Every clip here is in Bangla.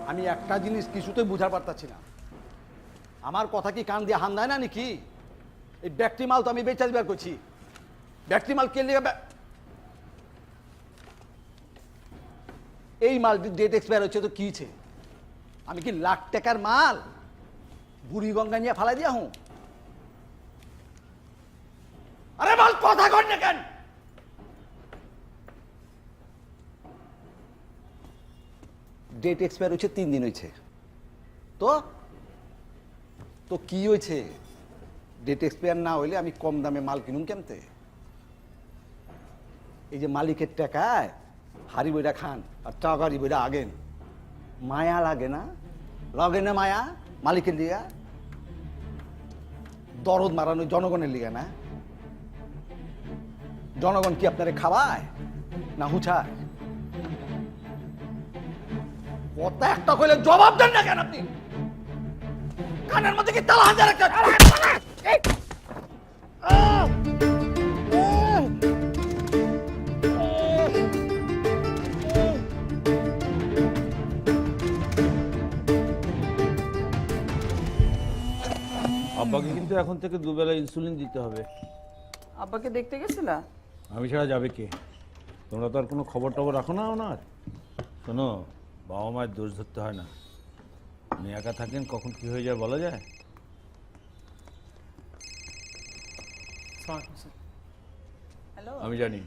আমি একটা জিনিস কিছুতেই বুঝার পারতাছি না, আমার কথা কি কান দিয়ে হান দেয় না নাকি? এই ব্যক্তি মাল তো আমি বেচা দিবার করছি, ব্যক্তি মাল কে লিগে এই মাল ডেট এক্সপায়ার হচ্ছে তো কিছে? আমি কি লাখ টাকার মাল বুড়ি গঙ্গা নিয়ে ফালাই দিয়া হুঁ? আরে মাল কথা কর না কেন? ডেট এক্সপায়ার হচ্ছে 3 দিন হয়েছে, তো তো কি হয়েছে? ডেট এক্সপায়ার না হইলে আমি কম দামে মাল কিনুম কেমতে? এই যে মালিকের টাকায় হাড়ি বইটা খান আর টাকারি বইটা আগেন, মায়া লাগে না? লাগে না মায়া মালিকের লিগা? দরদ মারানো জনগণের লিগা না? জনগণ কি আপনারে খাওয়ায় না হুছায়? কথা একটা কইলে জবাব দেন না কেন আপনি? কানের মধ্যে কি তালা হাজার একটা? আব্বাকে কিন্তু এখন থেকে দুবেলা ইনসুলিন দিতে হবে। আব্বাকে দেখতে গেছিলা? আমি ছাড়া যাবে কে? তোমরা তো আর কোনো খবর টবর রাখো না ওনার? শোনো, বাবা মায়ের দোষ ধরতে হয় না। উনি একা থাকেন, কখন কি হয়ে যায় বলা যায়? হ্যালো, আমি জানি।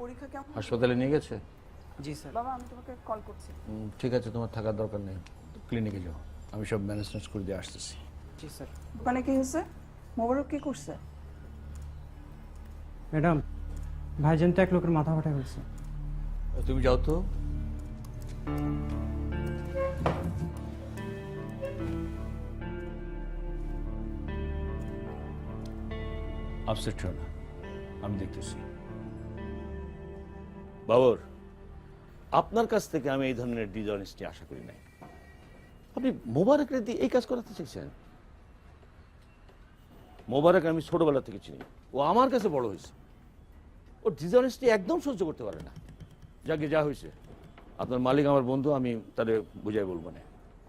পরীক্ষা কেমন? হাসপাতালে নিয়ে গেছে? জি স্যার। বাবা আমি তোমাকে কল করছি। ঠিক আছে, তোমার থাকার দরকার নেই, ক্লিনিকে যাও, আমি সব ম্যানেজমেন্ট করে দিয়ে আসতেছি। জি স্যার। দোকানে কি হয়েছে? মোবারক কি করছে? ম্যাডাম, ভাইজান তো এক লোকের মাথা ফাটা ফেলছে। তুমি যাও তো। আপসেট হও না, আমি দেখতেছি। বাবর, আপনার কাছ থেকে আমি এই ধরনের ডিসঅনেস্টি আশা করি নাই। আপনি মোবারকরে দিয়ে এই কাজ করাতে চাইছেন? মোবারক আমি ছোটবেলা থেকে চিনি, ও আমার কাছে বড় হয়েছে, ও ডিসঅনেস্টি একদম সহ্য করতে পারে না। যাকে যা হয়েছে, আপনার মালিক আমার বন্ধু, আমি তাদের বুঝাই বলবো না,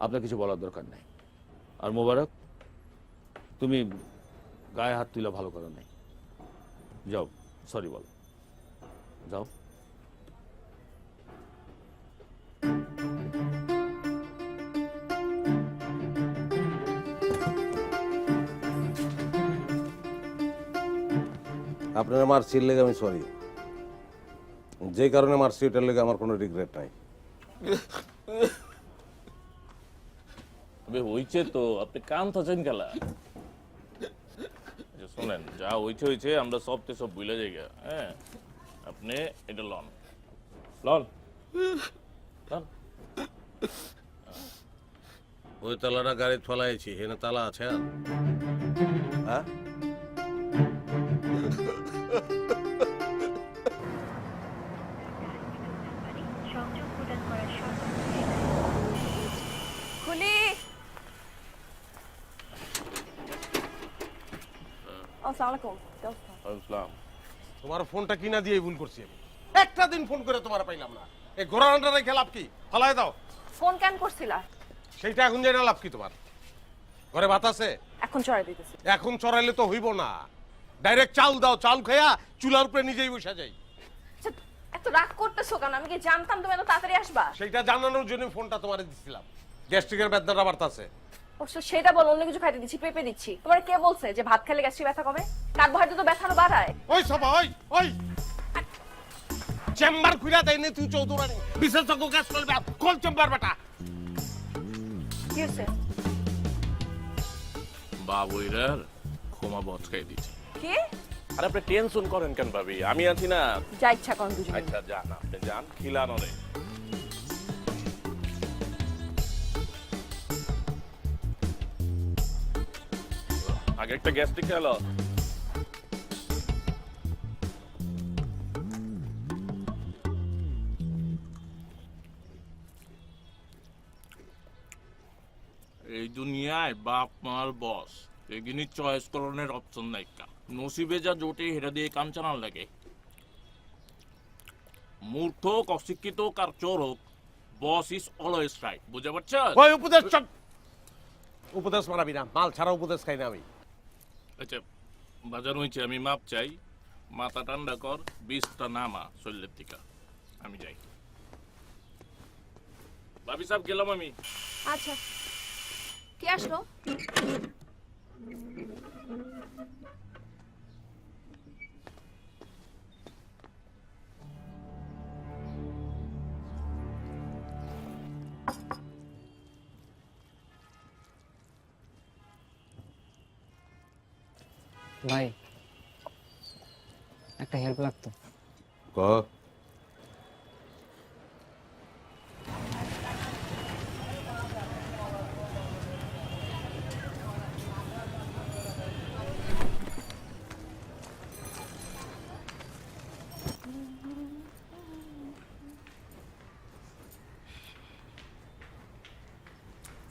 আপনার কিছু বলার দরকার নাই। আর মোবারক, তুমি গায়ে হাত তুলে ভালো করো নাই, যাও সরি বলো, যাও। আপনারা মারছির লেগে আমি সরি, যে কারণে মারছি ওটার লেগে আমার কোনো রিগ্রেট নাই। হইছে তো, আপনি কান থাছেন গেলা। শোনেন, যা হইছে হইছে, আমরা সবতে সব ভুলে যাই। হ্যাঁ, আপনি এটা লন লন লন। ওই তালাটা গাড়ি ফলাইছি, এখানে তালা আছে আর? হ্যাঁ, খুলি। আসসালামু আলাইকুম। তোমার ফোনটা কিনা দিয়ে ভুল করছি আমি। একটা দিন ফোন করে তোমার পাইলাম না, এই ঘোড়াটা রেখে লাভ কি? ফালাই দাও। ফোন কেন করছিলা? সেইটা এখন যাই না, লাভ কি তোমার? ঘরে ভাত আছে? এখন চড়াই দিতেছি। এখন চড়াইলে তো হইব না, ডাইরেক্ট চাল দাও, চাল খাইয়া চুলার উপরে নিজেই বসে যাই। আচ্ছা, এত রাগ করতেছো কেন? আমি কি জানতাম তুমি এত তাড়াতাড়ি আসবা? সেইটা জানানোর জন্য ফোনটা তোমারে দিছিলাম। গ্যাস্ট্রিকের বেদনাটা বাড়তাছে। অবশ্য সেটা বল, অন্য কিছু খাইতে দিচ্ছি, পেঁপে দিচ্ছি। তোমার কে বলছে যে ভাত খেলে গ্যাস্ট্রিক ব্যথা কমে? কার্বোহাইড্রেট তো ব্যথানো বাড়ায়। ওই সবা, ওই ওই চেম্বার খুইরা দেয়নি তুই চৌধুরানী, বিশেষজ্ঞ গ্যাস করবে, খোল চেম্বার বেটা। কি হয়েছে? বাবুইরার ক্ষমা বচকাই দিচ্ছে। কি? আর আপনি টেনশন করেন কেন ভাবি, আমি আছি না। যা ইচ্ছা করেন দুজনে। আচ্ছা যান, আপনি যান, খিলানো রে। আগে একটা গ্যাস্ট্রিক খেলো। এই দুনিয়ায় বাপ মার বস এগিনি চয়েস করণের অপশন নাই, নসিবে যা জোটে হেরা দিয়ে কাম চালান লাগে। মূর্খ হোক, অশিক্ষিত হোক আর চোর হোক, বস ইজ অলওয়েজ রাইট, বুঝতে পারছেন? ওই উপদেশ উপদেশ মারাবি না, মাল ছাড়া উপদেশ খাই না আমি। আচ্ছা বাজার হয়েছে, আমি মাপ চাই, মাথা ঠান্ডা কর, বিষটা নামা শরীরের থেকে, আমি যাই। ভাবি সাহেব গেলাম আমি। আচ্ছা, কে আসলো? ভাই একটা হেল্প লাগতো।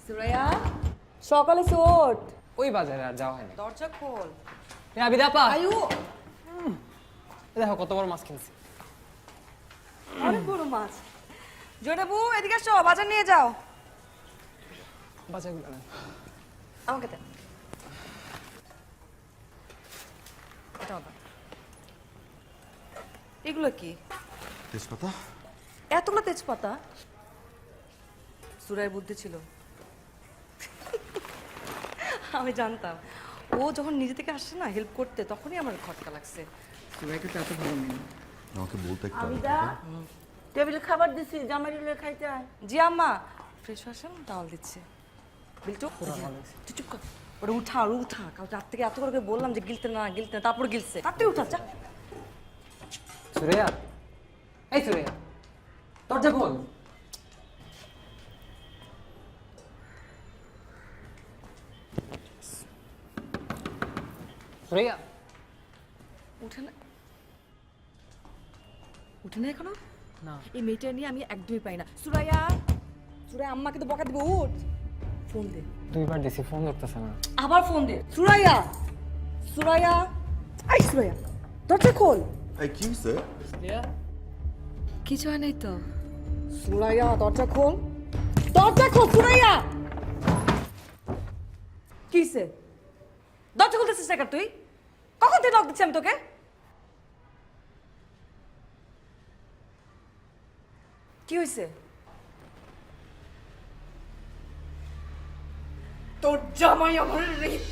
সুরাইয়া, সকালে সোট ওই বাজারে আর যাওয়া হয়নি। দরজা খোল। আবিদাপা আয়ু, দেখো কত বড় মাছ কিনছি। অনেক বড় মাছ। জোরেবু, এদিকে আসো, বাজার নিয়ে যাও। বাজারগুলো না, আমাকে দেন। এটাও দাও। এগুলো কি? তেজপাতা। এতগুলো তেজপাতা? সুরাইয়ের বুদ্ধি ছিল। আমি জানতাম ও যখন নিজে থেকে আসছে না হেল্প করতে, তখনই আমার খটকা লাগছে। সুরাইকে তো এত ভালো নেই। আমাকে বলতে একটু টেবিলে খাবার দিছি, জামাইলে খাইতে আয়। জি আম্মা, ফ্রেশ আসেন, ডাল দিচ্ছে। বিলটু, তুই চুপ কর। ওটা উঠা, উঠা। কাল রাত থেকে এত করে বললাম যে গিলতে না, গিলতে না, তারপর গিলছে। তারপরে উঠা, যা। সুরাইয়া, এই সুরাইয়া, দরজা খোল। সুরাইয়া, উঠে না, উঠে না এখনো? না। এই মেয়েটা নিয়ে আমি একদমই পাই না। সুরাইয়া, সুরাইয়া, আম্মাকে তো বকা দিবে, উঠ। ফোন দে। দুইবার দিছি, ফোন ধরতেছে না। আবার ফোন দে। সুরাইয়া, সুরাইয়া, আই সুরাইয়া, দরজা খোল। এই কি হইছে? কিছু হয় নাই তো। সুরাইয়া, দরজা খোল, দরজা খোল। সুরাইয়া, কিসে? দরজা খুলতেছিস না কেন তুই? কখন থেকে লক দিচ্ছি আমি তোকে? কি হয়েছে? তোর জামাই আমার রেপ।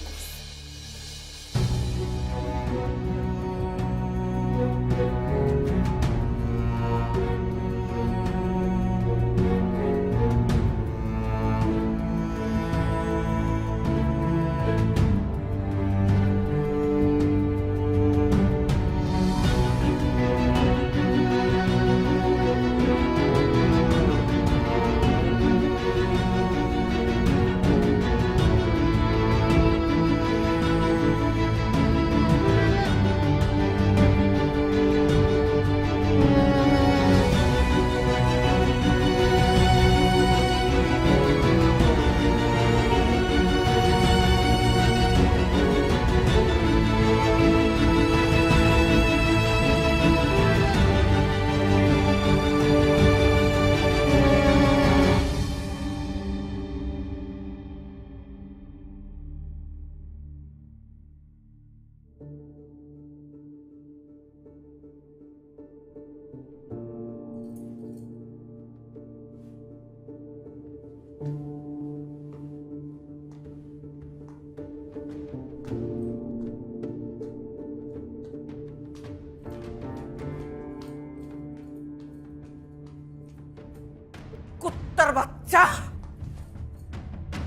কুত্তার বাচ্চা,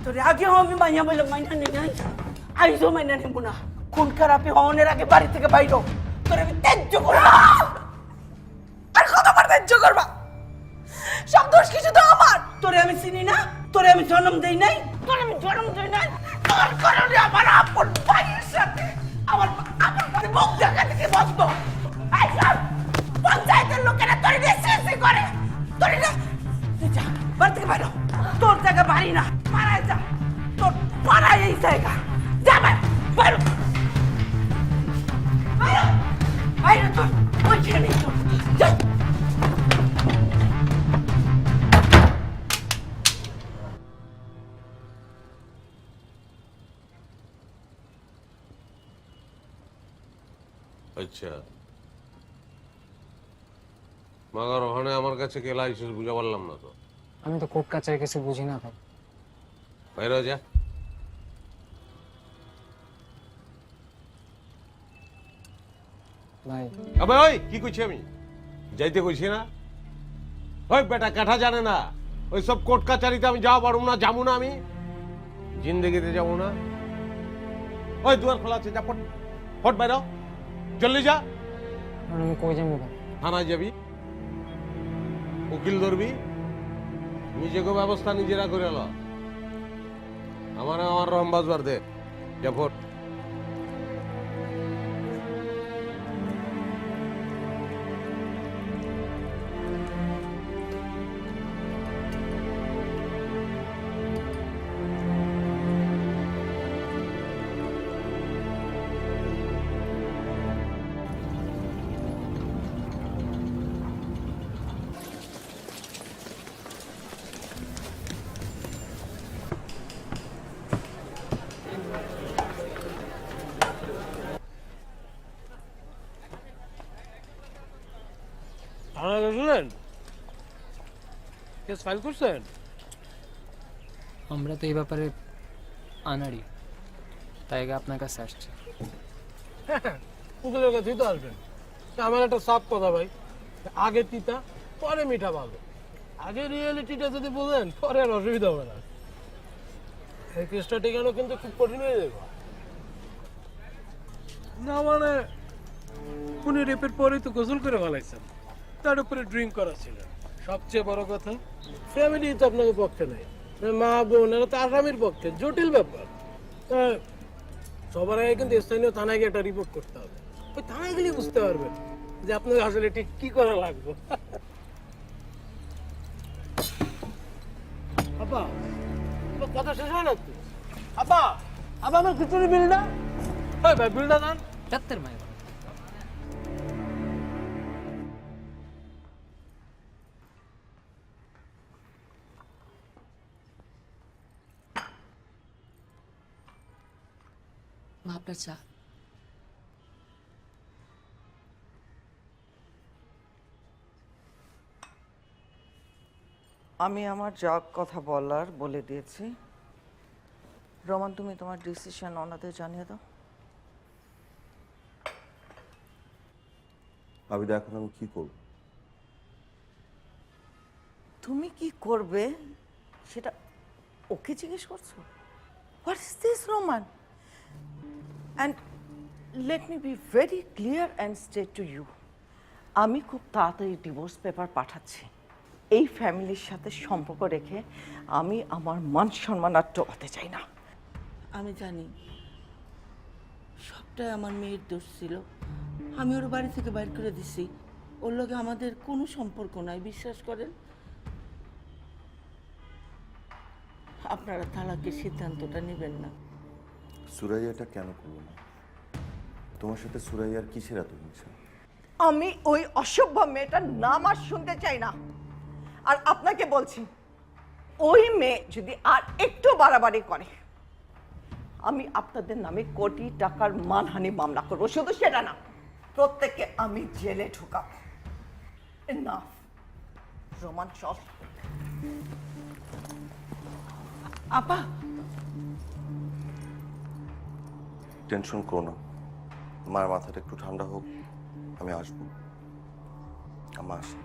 তোর আগে আমি মাইয়া বলে মাইনা নেই নাই, আইসো মাইনা নেব না। খুন খারাপি হওয়ার আগে বাড়ি থেকে বাইরো, তোর আমি ত্যায্য করবো। আর কতবার ত্যায্য করবা? সব দোষ কিছু তো আমার। তোরে আমি চিনি না, তোরে আমি জন্ম দেই নাই, তোরে আমি জন্ম দেই নাই। তোর কারণে আমার আপন ভাইয়ের সাথে আমার মুখ দেখা থেকে বসবো। পঞ্চায়েতের লোকেরা তোরে রেসি করে, তোরে তুই যা বাড়ি থেকে বাইরো। তোর জায়গা বাড়ি না, পাড়ায় যা। তোর পাড়ায় এই জায়গা, যা বাইরো, বাইরো, বাইরো। তোর ওইখানে যা। আচ্ছা, মাগার ওখানে আমার কাছে কেলা আইসিস বুঝা পারলাম না তো। আমি তো কোর্ট কাচারি কিছু বুঝি না ভাই। বাইরে যা। ভাই আবে ওই কি কইছি আমি, যাইতে কইছি না? ওই বেটা কাঠা জানে না, ওই সব কোর্ট কাচারিতে আমি যাওয়া পারবো না, যাবো না আমি, জিন্দেগিতে যাবো না। ওই দুয়ার খোলা আছে, যা ফট ফট বাইর হ। জলদি যা। আর আমি কই যাবো ভাই? থানায় যাবি, উকিল ধরবি, নিজেকে ব্যবস্থা নিজেরা করে ল। আমার রহম বাজবার দে, যা ফট। ফাইল করছেন? আমরা তো এই ব্যাপারে আনাড়ি, তাই আগে আপনার কাছে আসছি। উকিলের কাছেই তো আসবেন। আমার একটা সাফ কথা ভাই, আগে তিতা পরে মিঠা ভালো। আগে রিয়েলিটিটা যদি বলেন পরে আর অসুবিধা হবে না। এই কেসটা টেকানো কিন্তু খুব কঠিন হয়ে যাবে। না মানে উনি রেপের পরেই তো গোসল করে ফেলাইছেন, তার উপরে ড্রিঙ্ক করা ছিল। সবচেয়ে বড় কথা, ফ্যামিলি তো আপনাকে পক্ষে নেই, মা বোন এরা তো আসামির পক্ষে, জটিল ব্যাপার। সবার আগে কিন্তু স্থানীয় থানায় গিয়ে একটা রিপোর্ট করতে হবে। ওই থানায় গেলে বুঝতে পারবেন যে আপনাকে আসলে ঠিক কি করা লাগবে। আপা, কথা শেষ হয় না তো? আপা, আপা আমার খিচুড়ি বিলটা, ওই ভাই বিলটা দেন। চাত্তের মাই মা আপনার চা। আমি আমার যা কথা বলার বলে দিয়েছি। রোমান, তুমি তোমার ডিসিশন ওনাদের জানিয়ে দাও। আমি এখন আমি কি করব? তুমি কি করবে সেটা ওকে জিজ্ঞেস করছো? What is this Roman? And let me be very clear and straight to you, আমি খুব তাড়াতাড়ি ডিভোর্স পেপার পাঠাচ্ছি। এই ফ্যামিলির সাথে সম্পর্ক রেখে আমি আমার মান সম্মান আর টোকাতে চাই না। আমি জানি সবটাই আমার মেয়ের দোষ ছিল। আমি ওর বাড়ি থেকে বাইর করে দিছি। ওর লগে আমাদের কোনো সম্পর্ক নাই, বিশ্বাস করেন। আপনারা তালাকের সিদ্ধান্তটা নেবেন না। সুরাইয়াটা কেন করলো না? তোমার সাথে সুরাইয়ার কিসের এত হিংসা? আমি ওই অসভ্য মেয়েটার নাম আর শুনতে চাই না। আর আপনাকে বলছি, ওই মেয়ে যদি আর একটু বাড়াবাড়ি করে, আমি আপনাদের নামে কোটি টাকার মানহানি মামলা করবো। শুধু সেটা না, প্রত্যেককে আমি জেলে ঢুকাবো। এনাফ। রোমান, চল। আপা, টেনশন করো না, মার মাথাটা একটু ঠান্ডা হোক, আমি আসবো। আম্মা আসি।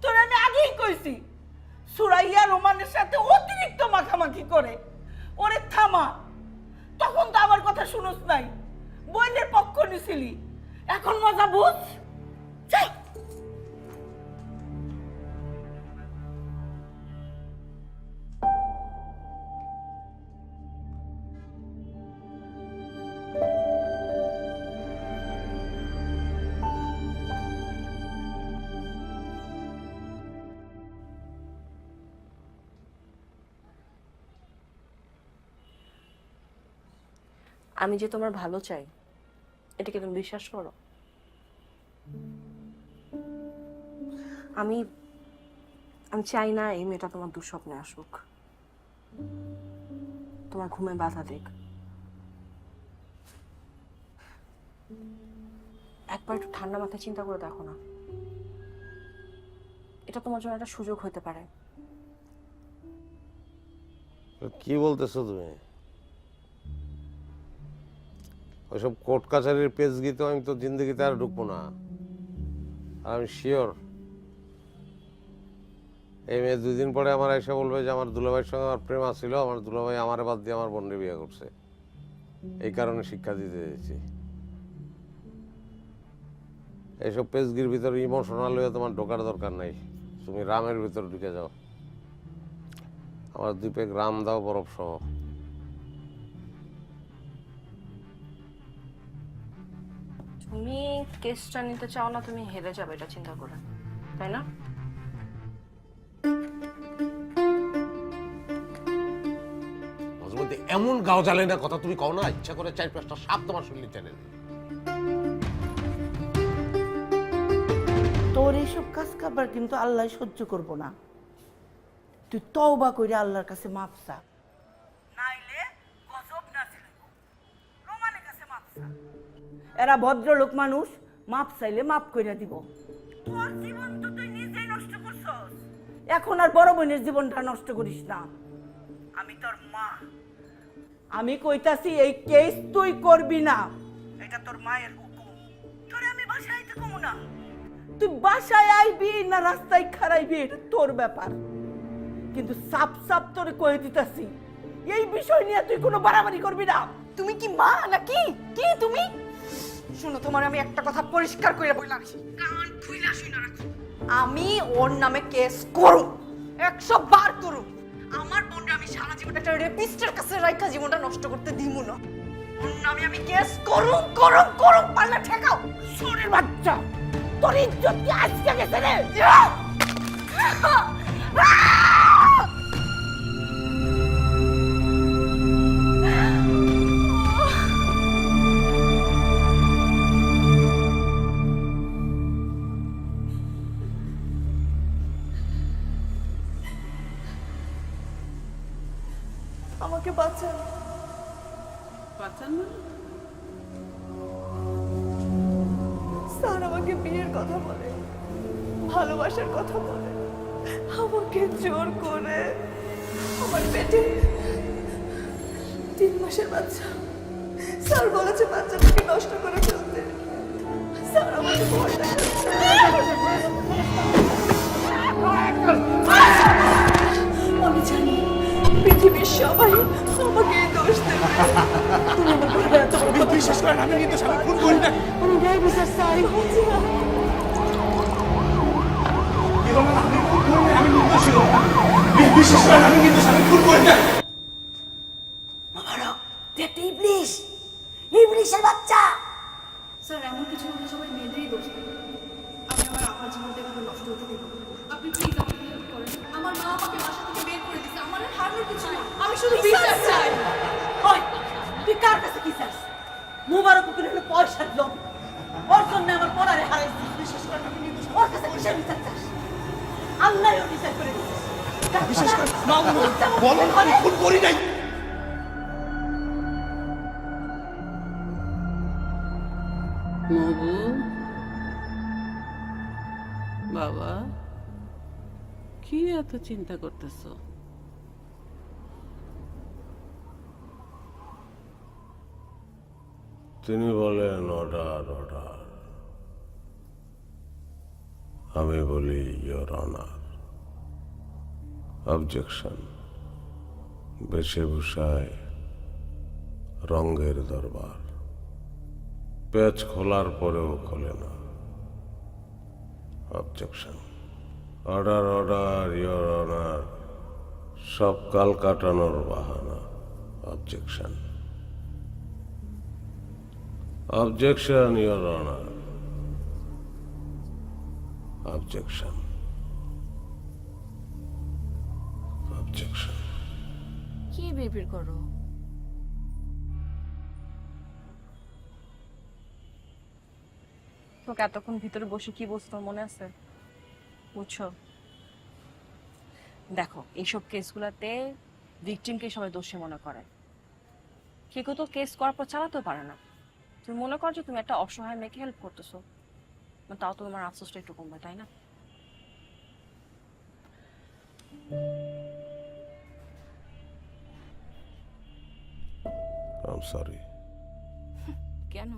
তোর আমি আগেই কইছি, সুরাইয়া রোমানের সাথে অতিরিক্ত মাখামাখি করে। ওরে থামা। তখন তো আমার কথা শুনোস নাই, বইনের পক্ষ নিছিলি, এখন মজা বুঝ। চল। আমি যে তোমার ভালো চাই, এটাকে তুমি বিশ্বাস করো? আমি চাই না এই মেয়েটা তোমার দুঃস্বপ্নে আসুক, তোমার ঘুমে বাধা দিক। একবার একটু ঠান্ডা মাথায় চিন্তা করে দেখো না, এটা তোমার জন্য একটা সুযোগ হতে পারে। কি বলতেছো তুমি? ওইসব কোর্ট কাছারির পেজ গীত আমি তো জিন্দগিতে আর ঢুকবো না। আর আমি শিওর এই মেয়ে 2 দিন পরে আমার এসে বলবে যে আমার দুলাভাইয়ের সঙ্গে আমার প্রেম ছিল, আমার দুলাভাই আমার বাদ দিয়ে আমার বোনকে বিয়ে করছে, এই কারণে শিক্ষা দিতে দিয়েছি। এইসব পেজগির ভিতরে ইমোশনাল হয়ে তোমার ঢোকার দরকার নাই। তুমি রামের ভিতর ঢুকে যাও। আমার 2 পেগ রাম দাও বরফ সহ। তুমি কেসটা নিতে চাও না, তুমি হেরে যাবে এটা চিন্তা করে, তাই না? মাঝে মধ্যে এমন গাও জ্বালে না কথা তুমি কও না, ইচ্ছা করে 4-5টা সাপ তোমার শরীরে টেনে দেয়। তোর এইসব কাজ কারবার কিন্তু আল্লাহ সহ্য করব না। তুই তওবা করে আল্লাহর কাছে মাপ চা। নাইলে গজব নাজিল হইব। রহমানের কাছে মাপ চা। এরা ভদ্রলোক মানুষ, মাপ চাইলে মাপ কইরা দিব। তোর জীবন তো তুই নিজেই নষ্ট করছস, এখন আর বড় বোনের জীবনটা নষ্ট করিস না। আমি তোর মা, আমি কইতাছি এই কেস তুই করবি না, এটা তোর মায়ের হুকুম। তোরে আমি বাসায় আইতে কমু না, তুই বাসায় আইবি না রাস্তায় খারাইবি এটা তোর ব্যাপার। কিন্তু সাপ সাপ তোরে কয়ে দিতাছি, এই বিষয় নিয়ে তুই কোনো বাড়াবাড়ি করবি না। তুমি কি মা নাকি? কি তুমি? শোনো, তোমার আমি একটা কথা পরিষ্কার করে বললাম, কান খুইলা শুইনা রাখো। আমি ওর নামে কেস করব, 100 বার করব। আমার বোনটা আমি সারা জীবন একটা রেপিস্টের কাছে রাখা জীবনটা নষ্ট করতে দিমু না। ওর নামে আমি কেস করব করব করব, পাল্লা ঠেকাও। শোনের বাচ্চা, তোর ইজ্জত কি আজকে গেছে রে? আমাকে বাঁচান। বাঁচান মানে? স্যার আমাকে বিয়ের কথা বলে, ভালোবাসার কথা বলে, আমাকে জোর করে আমার পেটে 3 মাসের বাচ্চা। স্যার বলেছে বাচ্চাটাকে নষ্ট করে ফেলতে। স্যার আমাকে ভয় দেখাচ্ছে। আমি জানি পৃথিবীর সবাই আমাকে দোষ দেবে। তুমি আমার কথা এত বড় কথা বিশ্বাস করেন? আমি কিন্তু স্বামী খুন করি না। আমি ন্যায় বিচার চাই। স্যার এমন কিছু হলে সবাই মেয়েদেরই দোষ দেবে। আমি আমার আপার জীবনটা এভাবে নষ্ট হতে দেব না। আপনি প্লিজ আমাকে হেল্প করেন। আমার মা আমাকে বাসা থেকে বের করে দিচ্ছে, আমার আর হারানোর কিছু নেই। আমি শুধু বিচার চাই। ওই তুই কার কাছে কি চাস? মুবারক উকিল হলো পয়সার লোক, ওর জন্য আমার পড়ারে হারাইছিস। বিশেষ করে ওর কাছে কিসের বিচার চাস? আল্লাহ ওর বিচার করে দিচ্ছে। বিশেষ করে বলো না, আমি খুন করি নাই। মগু বাবা, কি এত চিন্তা করতেছো? তিনি বলেন অর্ডার অর্ডার, আমি বলি ইয়োর অনার। অবজেকশন। বেশভূষায় রঙের দরবার, পেঁচ খোলার পরেও খোলে না। Objection. Order order your honour, সব কাল কাটানোর বাহানা। Objection. Objection your honour. Objection. Objection. কি বিড়বিড় করো? তোকে এতক্ষণ ভিতরে বসে কি বলছো মনে আছে? বুঝছো, দেখো এইসব কেসগুলোতে ভিকটিমকে সবাই দোষী মনে করে, কেউ তো কেস করার পর চালাতেও পারে না। তুমি মনে করো যে তুমি একটা অসহায় মেয়েকে হেল্প করতেছো, তাও তো তোমার আফসোসটা একটু কমবে, তাই না? I am sorry. কেন?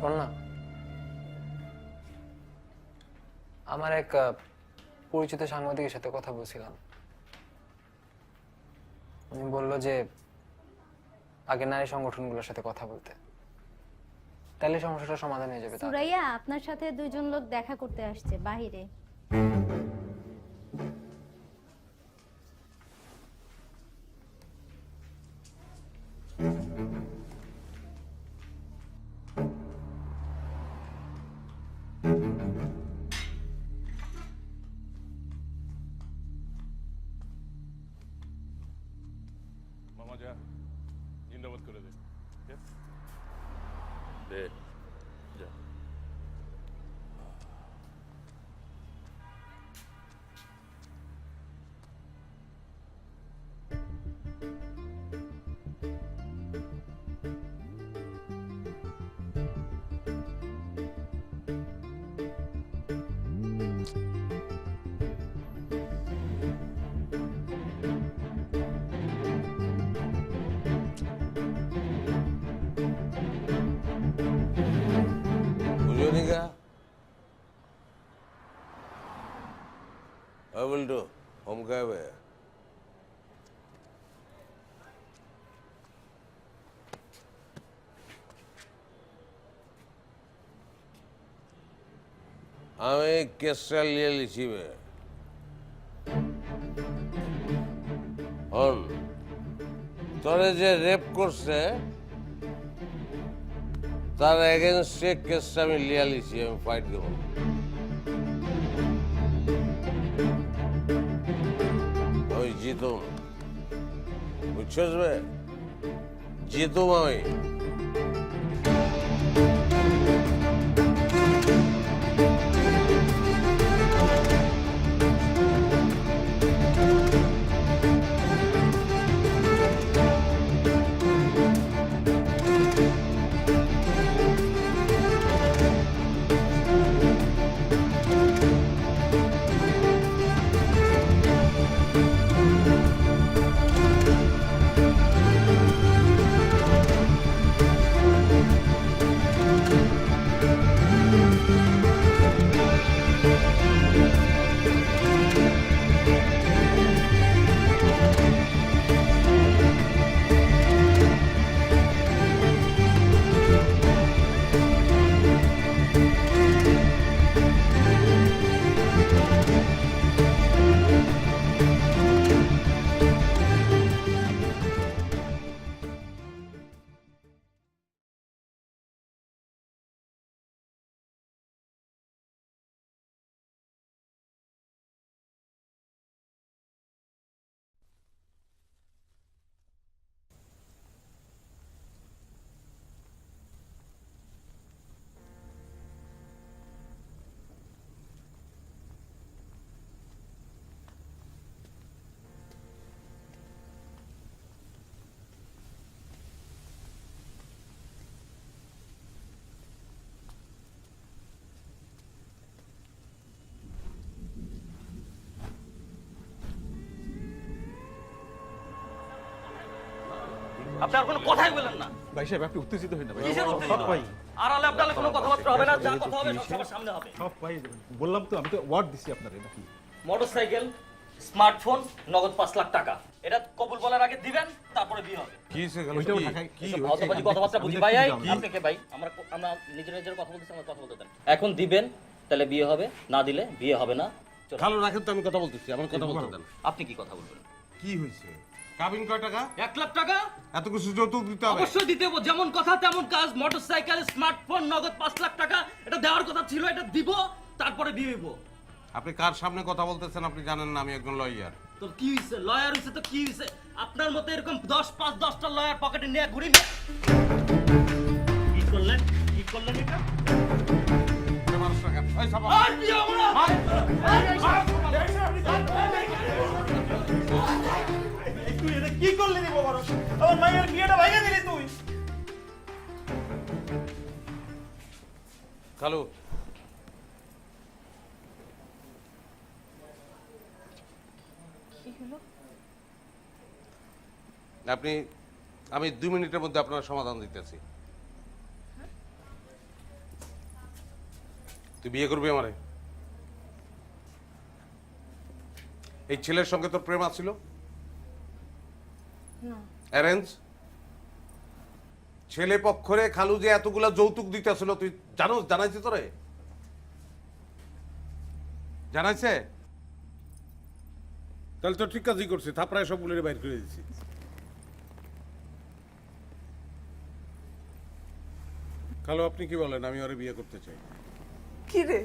শোন না, আমার এক পরিচিত সাংবাদিকের সাথে কথা বলছিলাম। উনি বললো যে আগে নারী সংগঠনগুলোর সাথে কথা বলতে, তাহলে সমস্যাটা সমাধান হয়ে যাবে। সুরাইয়া, আপনার সাথে দুইজন লোক দেখা করতে আসছে বাহিরে। মামা যা জিন্দাবাদ করে দে। দে যা। বুঝলিকা I will do. Home guy way. আমি কেসটা নিয়ে লিখিবে হন তোরে যে রেপ করছে তার এগেনস্টে কেসটা আমি লিয়া লিছি, আমি ফাইট দেবো। আমি জিতুম, বুঝছস বে? জিতুম আমি। আপনি আর কোনো কথাই বলেন না। ভাই সাহেব আপনি উত্তেজিত হন না ভাই। কিসের উত্তেজিত? আড়ালে আপনার কোনো কথাবার্তা হবে না, যা কথা হবে সব সবার সামনে হবে। সব ভাই বললাম তো, আমি তো ওয়ার্ড দিছি আপনারে নাকি। মোটরসাইকেল, স্মার্টফোন, নগদ 5 লাখ টাকা, এটা কবুল বলার আগে দিবেন, তারপরে বিয়ে হবে। কি হইছে গেল? কি এসব অতবাজি কথাবার্তা বুঝি ভাই। আপনি কে ভাই? আমরা নিজের কথা বলতেছি, আমরা কথা বলতে দেন। এখন দিবেন তাহলে বিয়ে হবে, না দিলে বিয়ে হবে না। খালো রাখেন তো, আমি কথা বলতেছি, আমার কথা বলতে দেন। আপনি কি কথা বলবেন? কি হইছে? কাবিন কয় টাকা? 1 লাখ টাকা এত কিছু যৌতুক দিতে হবে? অবশ্যই দিতে হবে, যেমন কথা তেমন কাজ। মোটরসাইকেল, স্মার্টফোন, নগদ 5 লাখ টাকা, এটা দেওয়ার কথা ছিল, এটা দিব, তারপরে বিয়ে হইব। আপনি কার সামনে কথা বলতেছেন আপনি জানেন না? আমি একজন লয়ার। তো কি হইছে? লয়ার হইছে তো কি হইছে? আপনার মতো এরকম 10-5-10টা লয়ার পকেটে নিয়ে ঘুরি না। কি করলেন এটা? মানুষ রাখেন। এই সাবা। আর বিয়ে হবে না। তুই এটা কি করলি রে বাবা? আমার মায়ের বিয়েটা ভাঙা দিলি তুই। খালু, আমি 2 মিনিটের মধ্যে আপনার সমাধান দিতেছি। তুই বিয়ে করবি আমারে? এই ছেলের সঙ্গে তোর প্রেম আছিল? অ্যারেঞ্জ? ছেলে পক্ষরে খালু যে এতগুলা যৌতুক দিতেছিল তুই জানোস? জানাইছে তোরে? জানাইছে? তাহলে তো ঠিক কাজই করছে, থাপড়ায় সবগুলো বাইর করে দিছি। খালু আপনি কি বলেন? আমি ওরে বিয়ে করতে চাই। কি রে,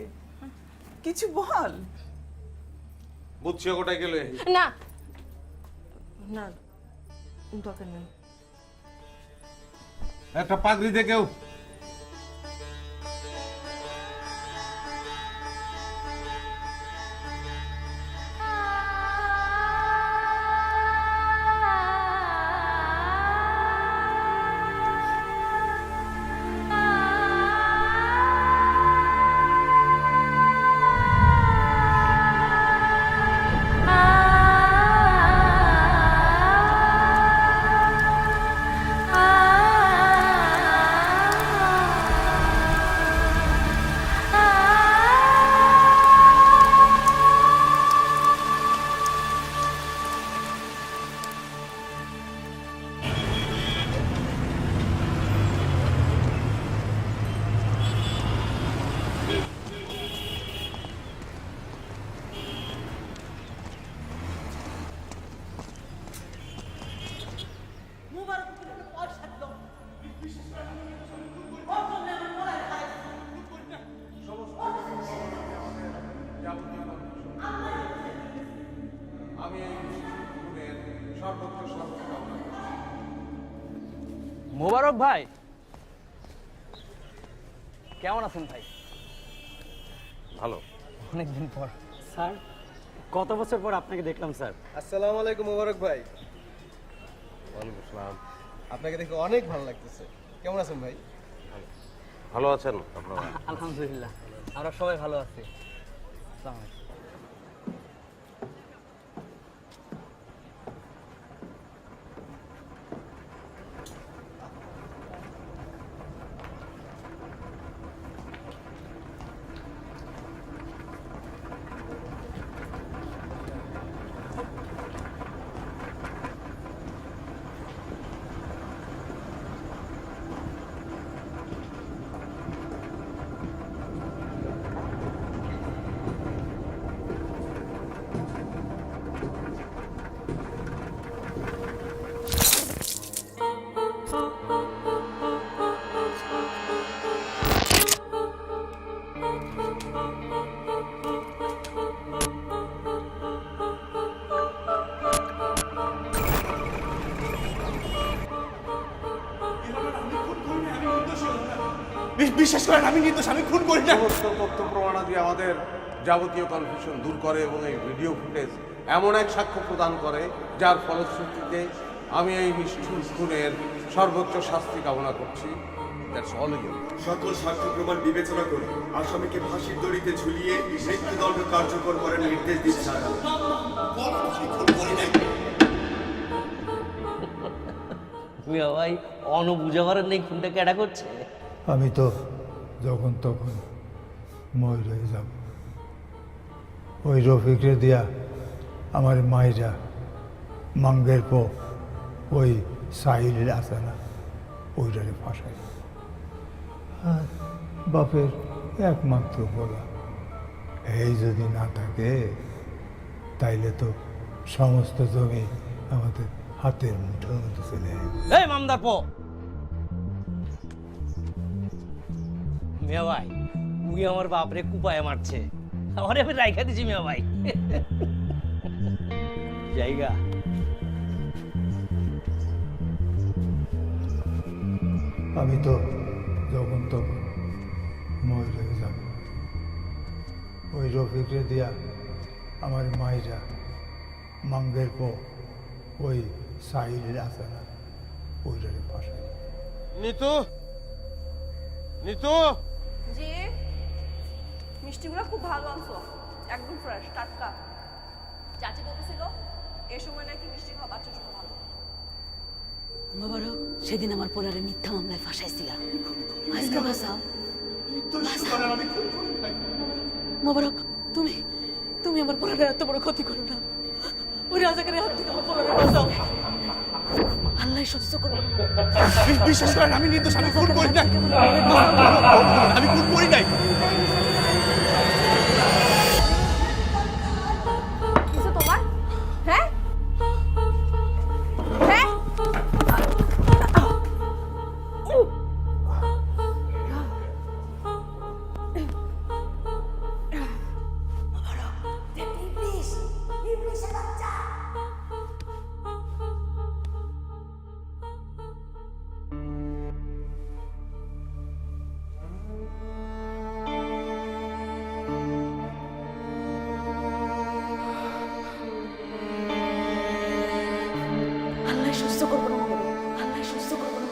কিছু বল। বুঝছি গোটাই গেলে না না, দরকার নেই। একটা পাগড়ি দে কেউ। মোবারক ভাই, কেমন আছেন ভাই? ভালো। অনেকদিন পর স্যার, কত বছর পর আপনাকে দেখলাম স্যার। আসসালামু আলাইকুম মোবারক ভাই। ওয়ালাইকুম আসসালাম। আপনাকে দেখে অনেক ভালো লাগতেছে। কেমন আছেন ভাই? ভালো আছেন আপনারা? আলহামদুলিল্লাহ, আমরা সবাই ভালো আছি। আসসালামু আলাইকুম। বিশ্বাস করেন আমি নির্দোষ, আমি খুন করি না। সমস্ত তথ্য প্রমাণাদি আমাদের যাবতীয় কনফিউশন দূর করে এবং এই ভিডিও ফুটেজ এমন এক সাক্ষ্য প্রদান করে যার ফলশ্রুতিতে আমি এই নিষ্ঠুর খুনের সর্বোচ্চ শাস্তি কামনা করছি। That's all you. সকল সাক্ষ্য প্রমাণ বিবেচনা করে আসামিকে ফাঁসির দড়িতে ঝুলিয়ে মৃত্যুদণ্ড কার্যকর করার নির্দেশ দিচ্ছে আদালত। মিয়া ভাই অন বুঝে পারেন নাই কোনটা কেডা করছে। আমি তো যখন তখন মই রয়ে যাব। ওই রফিকরে দিয়া আমার মাইরা মাঙ্গের পো ওই সাহিল আছে না ওইটারে ফাঁসাই। আর বাপের একমাত্র বলা এই যদি না থাকে তাইলে তো সমস্ত জমি আমাদের হাতের মুঠোর মধ্যে চলে আসবে। এই মামদার পো মিয়া ভাই উই আমার বাপরে কুপায় মারছে, আমারে আমি রাইখা দিছি মিয়া ভাই। জায়গা আমি তো যখন তখন মই রয়ে যাব। ওই রফিকরে দিয়া আমার মাইরা মাঙ্গের পো ওই সাহিল আছে না ওইটারে ফাঁসাই। নিতু, নিতু, জি, মিষ্টিগুলো খুব ভালো আনছো, একদম ফ্রেশ টাটকা। চাচি বলতেছিল এই সময় নাকি মিষ্টি খাওয়া বাচ্চার জন্য ভালো। মোবারক সেদিন আমার পোলারে মিথ্যা মামলায় ফাঁসাইছিলাম, আজকে বাঁচাও। মোবারক তুমি তুমি আমার পোলারের এত বড় ক্ষতি করো না, ওই রাজাকারের হাত থেকে আমার পোলারে বাঁচাও। আল্লাহ সহ্য করবো না। বিশ্বাস করেন আমি নির্দোষ, আমি খুন করি নাই, আমি খুন করি নাই। কিছু তোমার হ্যাঁ হ্যাঁ আল্লাহ সুস্থ করবো না, আল্লাহ সুস্থ করবো না।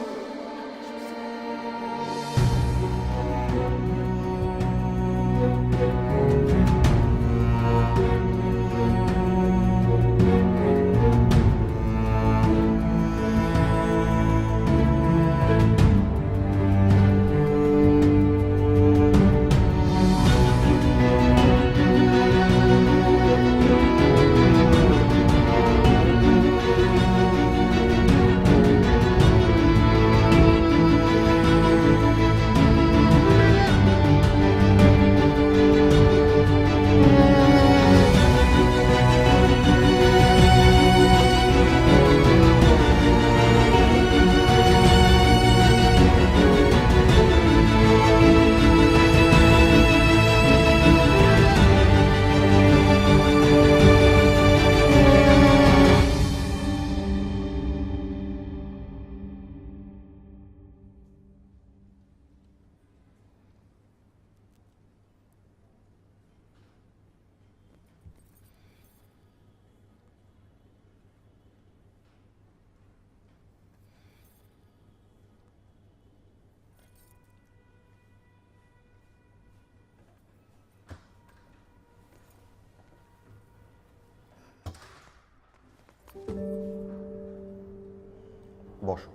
বসো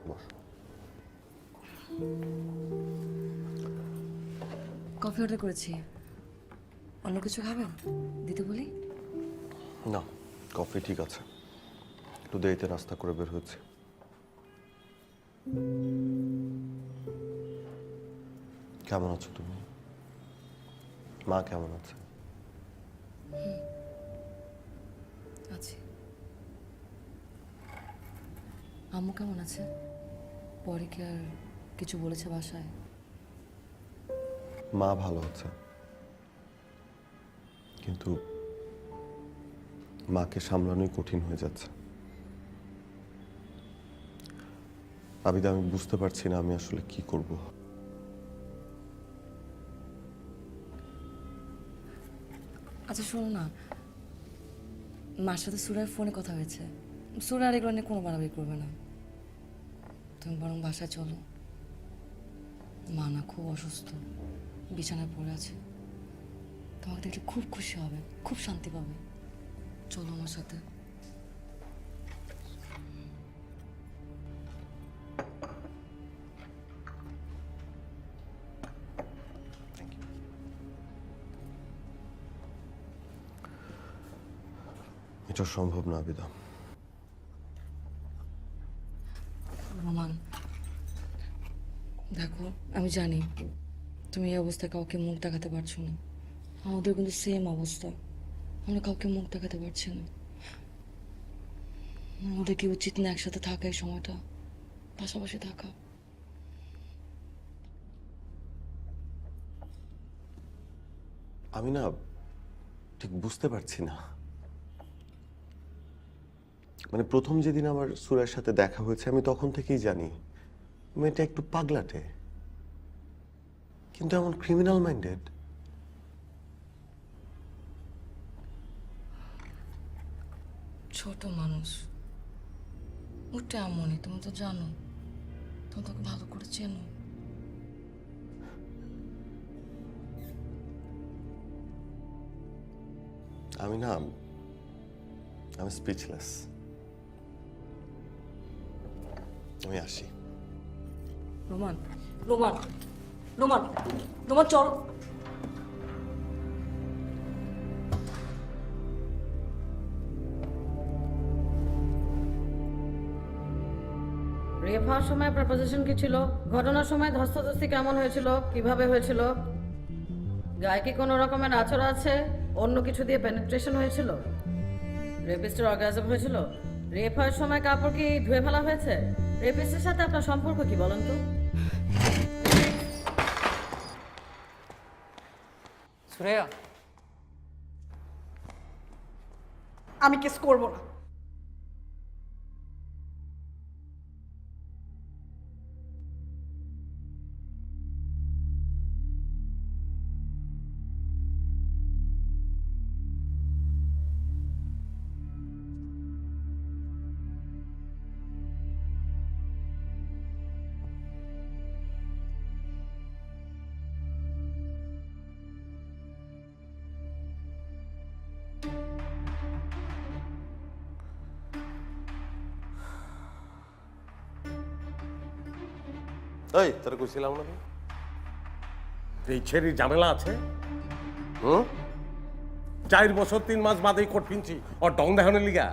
বসো। কফি অর্ডার করেছি, অন্য কিছু খাবেন? দিতে বলি? না, কফি ঠিক আছে, একটু দেরিতে নাস্তা করে বের হয়েছে। কেমন আছো তুমি? মা কেমন আছে? আছি। আম্মু কেমন আছে? পরে কি আর কিছু বলেছে বাসায়? মা ভালো আছে, কিন্তু মাকে সামলানোই কঠিন হয়ে যাচ্ছে। আবিদা, আমি বুঝতে পারছি না আমি আসলে কি করব। আচ্ছা শোনো না, মার সাথে সুরার ফোনে কথা হয়েছে, সুরা আর এগুলো নিয়ে কোনো বাড়াবাড়ি করবে না। তুমি বরং বাসায় চলো, মা না খুব অসুস্থ, বিছানায় পড়ে আছে, তোমাকে দেখলে খুব খুশি হবে, খুব শান্তি পাবে। চলো আমার সাথে। এটা সম্ভব না আবিদা। রোমান, দেখো আমি জানি তুমি এই অবস্থায় কাউকে মুখ দেখাতে পারছো না, আমাদের কিন্তু সেম অবস্থা, আমরা কাউকে মুখ দেখাতে পারছি না। আমাদের কি উচিত না একসাথে থাকা, এই সময়টা পাশাপাশি থাকা? আমি না ঠিক বুঝতে পারছি না, মানে প্রথম যেদিন আমার সুরার সাথে দেখা হয়েছে আমি তখন থেকেই জানি মেয়েটা একটু পাগলাটে, কিন্তু এমন ক্রিমিনাল মাইন্ডেড। ছোট মানুষ, ওটা এমনই, তুমি তো জানো, তুমি তোকে ভালো করে চেনো। আমি স্পিচলেস। আমি আসি। রোমান, রোমান, রোমান, রোমান চল। রেপ হওয়ার সময় প্রপোজিশন কি ছিল? ঘটনার সময় ধস্তাধস্তি কেমন হয়েছিল? কিভাবে হয়েছিল? গায়ে কি কোনো রকমের আচর আছে? অন্য কিছু দিয়ে পেনিট্রেশন হয়েছিল? রেপিস্টের অর্গাজম হয়েছিল? রেপ হওয়ার সময় কাপড় কি ধুয়ে ফেলা হয়েছে? রেপিস্টের সাথে আপনার সম্পর্ক কি বলেন তো? সুরেয়া, আমি কেস করব না। এই তোরা কইছিলাম না এই ছেড়ি ঝামেলা আছে। 4 বছর 3 মাস বাদে কোট পিনছি ওর ডং দেখানোর লিগা।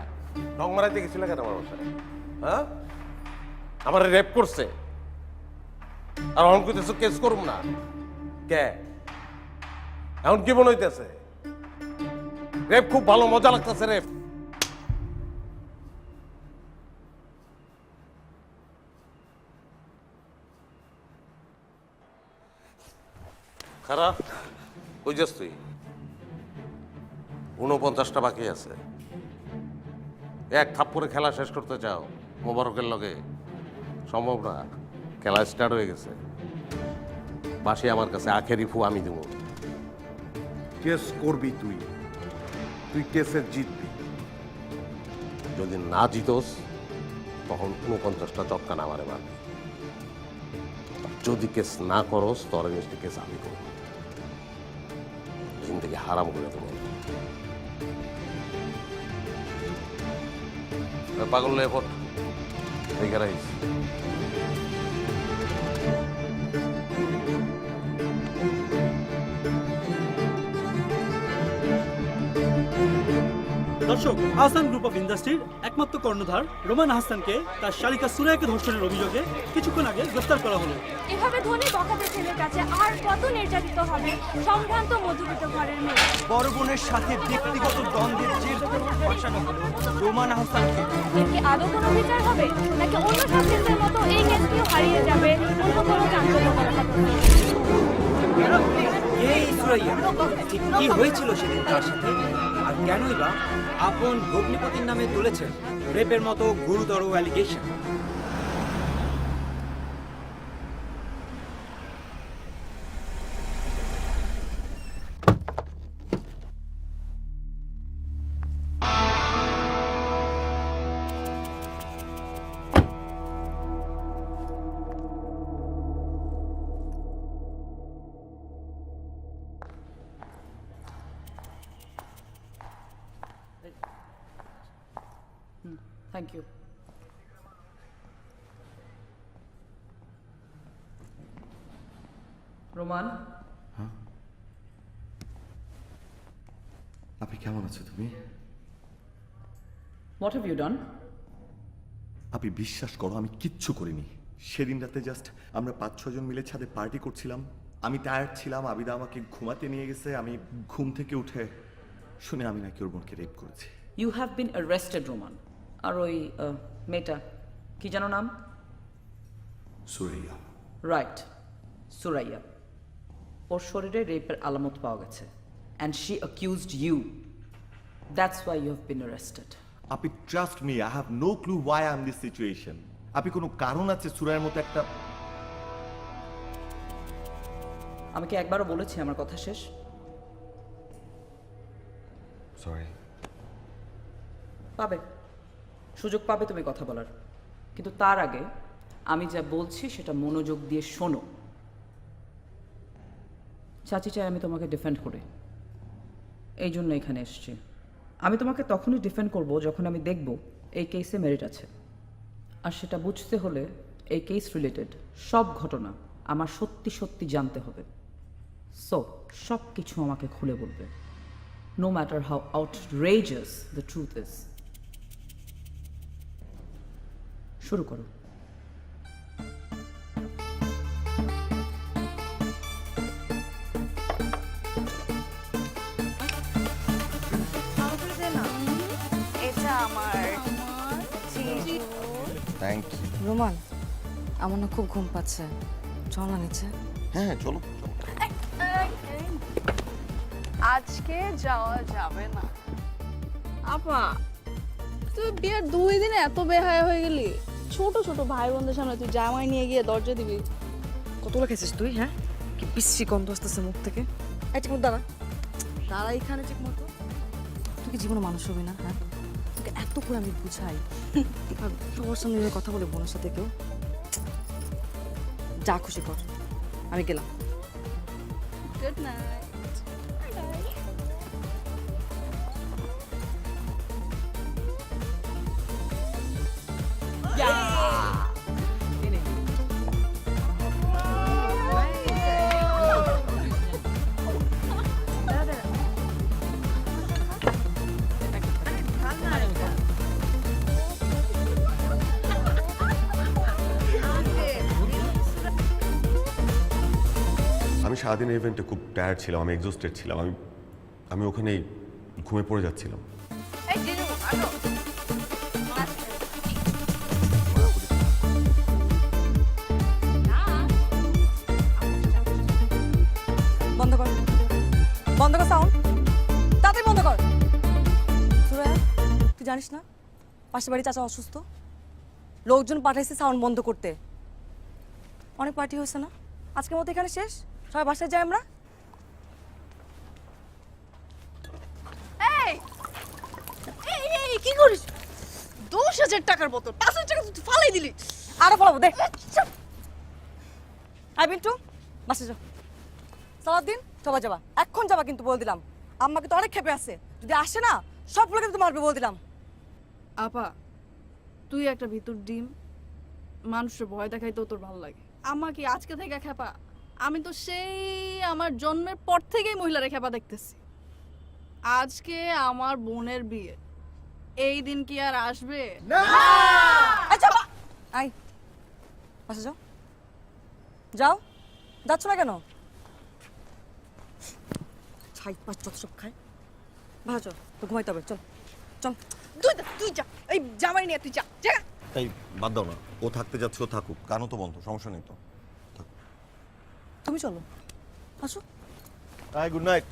ডং মারাইতে গেছিল কেন আমার বাসায়? হ্যাঁ, আমার রেপ করছে আর অন কইতেছে কেস করুম না কে? এখন কি মনে হইতেছে রেপ খুব ভালো মজা লাগতেছে? রেপ খারাপ। ওই যাস তুই, 49টা বাকি আছে। এক থাপ্পড়ে খেলা শেষ করতে চাও মোবারকের লগে? সম্ভব না, খেলা স্টার্ট হয়ে গেছে। বাসি আমার কাছে, আখেরি ফু আমি দেবো। কেস করবি তুই, তুই কেসে জিতবি। যদি না জিতোস তখন 49টা চক্কা না মারে মারবি। যদি কেস না করস তোর এগেন্স্টে কেস আমি করব। জিন্দগি হারাম করে দেবো। পাগল লেপট এইখানে আইস। দর্শক, আহসান গ্রুপ অফ ইন্ডাস্ট্রির একমাত্র কর্ণধার রোমান হাসানকে তার শালিকা সুরাইয়াকে ধর্ষণের অভিযোগে কিছুক্ষণ আগে গ্রেফতার করা হলো। এভাবে ধনী বখাটে ছেলের কাছে আর কত নির্যাতিত হবে সম্ভ্রান্ত মধ্যবিত্ত ঘরের মেয়ে? বড় বোনের সাথে ব্যক্তিগত দ্বন্দ্বের জের ধরে ফাঁসানো হলো রোমান হাসানকে। এর কি আদৌ কোনো বিচার হবে, নাকি অন্য সব কেসের মতো এই কেসটিও হারিয়ে যাবে অন্য কোনো চাঞ্চল্যকর ঘটনা? এই সুরাইয়া, ঠিক কি হয়েছিল সেদিন তার সাথে, আর কেনই বা আপন ভগ্নিপতির নামে তুলেছেন রেপের মতো গুরুতর অ্যালিগেশন? Thank you. রোমান, আপনি কেমন আছো? তুমি হোয়াট হ্যাভ ইউ ডান? আপনি বিশ্বাস করো আমি কিচ্ছু করিনি। সেদিন রাতে জাস্ট আমরা 5-6 জন মিলে ছাদে পার্টি করছিলাম। আমি টায়ার্ড ছিলাম, আবিদা আমাকে ঘুমাতে নিয়ে গেছে। আমি ঘুম থেকে উঠে শুনে আমি নাকি ওর বোনকে রেপ করেছি। You have been arrested Roman. আর ওই মেয়েটা কি জানো নাম? সুরাইয়া। রাইট, সুরাইয়া। ওর শরীরে রেপের আলামত পাওয়া গেছে and she accused you. That's why you have been arrested. আপনি trust me, I have no clue why I am this situation. আপনি কোনো কারণ আছে সুরাইয়ের মতো একটা? আমি কি একবারও বলেছি আমার কথা শেষ? সরি। পাবে, সুযোগ পাবে তুমি কথা বলার, কিন্তু তার আগে আমি যা বলছি সেটা মনোযোগ দিয়ে শোনো। চাচি চাই আমি তোমাকে ডিফেন্ড করি, এই জন্য এখানে এসেছি। আমি তোমাকে তখনই ডিফেন্ড করব যখন আমি দেখব এই কেসে মেরিট আছে। আর সেটা বুঝতে হলে এই কেস রিলেটেড সব ঘটনা আমার সত্যি সত্যি জানতে হবে। সো সব কিছু আমাকে খুলে বলবে, no matter how outrageous the truth is. শুরু করো। এটা আমার থ্যাংক ইউ। রোমান, আমার না খুব ঘুম পাচ্ছে, চল না নিচে। হ্যাঁ চলো। আজকে যাওয়া যাবে না। আপা তুই বিয়ের 2 দিনে এত বেহায়া হয়ে গেলি? ছোট ছোট ভাই বোনদের সামনে তুই জামাই নিয়ে গিয়ে দরজা দিবি? কতগুলো খেয়েছিস তুই? হ্যাঁ, কি বিশ্রী গন্ধ আসতেছে মুখ থেকে। এই ঠিক মতো দাঁড়া, দাঁড়া এখানে ঠিক মতো। তুই কি জীবনে মানুষ হবি না? হ্যাঁ, তোকে এত করে আমি বুঝাই, আর সবার সামনে এভাবে কথা বলে বোনের সাথে কেউ? যা খুশি কর, আমি গেলাম। Good night. আমি সারাদিনের ইভেন্টে খুব টায়ার্ড ছিলাম, আমি এক্সস্টেড ছিলাম। আমি ওখানেই ঘুমিয়ে পড়ে যাচ্ছিলাম। বন্ধ কর, বন্ধ কর সাউন্ড, তাড়াতাড়ি বন্ধ কর। সুরাইয়া, তুই জানিস না পাশের বাড়ি চাচা অসুস্থ? লোকজন পাঠাইছে সাউন্ড বন্ধ করতে। অনেক পার্টি হয়েছে না, আজকের মতো এখানে শেষ, সবাই বাসায় যাই আমরা। এই কি করিস? 10,000 টাকার বোতল 5,000 টাকা তুই ফালাই দিলি। আরো ফলাবো দেখ। আই বিন্টু, বাসে যাও। সারাদিন সবাই যাবা, এখন যাবা কিন্তু বলে দিলাম। আম্মাকে তো অনেক খেপে আছে, যদি আসে না সবগুলো কিন্তু মারবে বলে দিলাম। আপা তুই একটা ভিতর ডিম, মানুষের ভয় দেখাইতেও তোর ভালো লাগে। আমা কি আজকে থেকে খেপা? আমি তো সেই আমার জন্মের পর থেকেই মহিলারা খেপা দেখতেছি। আজকে আমার বোনের বিয়ে, এই দিন কি আর আসবে? আই বাসে যাও, যাও। যাচ্ছ না কেন? ছাই পাঁচ যত সব খায়। ভালো চল, তো ঘুমাইতে হবে, চল চল। তুই যা, এই জামাই নিয়ে তুই যা। এই বাদ দাও না, ও থাকতে যাচ্ছে, ও থাকুক, কানও তো বন্ধ, সমস্যা নেই তো। তুমি চলো, আসো। Hi, good night.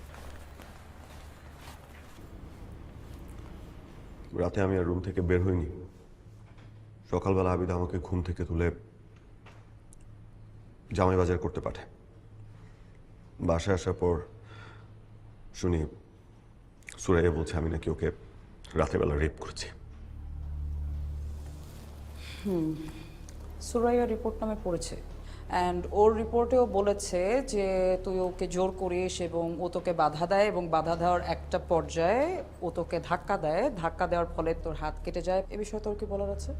রাতে আমি আর রুম থেকে বের হইনি। সকালবেলা আবিদা আমাকে ঘুম থেকে তুলে জামাই বাজার করতে পাঠায়। বাসায় আসার পর শুনি সুরাইয়া বলছে আমি নাকি ওকে রাতেরবেলা রেপ করেছি। সুরাইয়া রিপোর্ট নামে পড়েছে, অ্যান্ড ওর রিপোর্টেও বলেছে যে তুই ওকে জোর করিস এবং ও তোকে বাধা দেয়, এবং বাধা দেওয়ার একটা পর্যায়ে ও তোকে ধাক্কা দেয়, ধাক্কা দেওয়ার ফলে তোর হাত কেটে যায়। এ বিষয়ে তোর কি বলার আছে?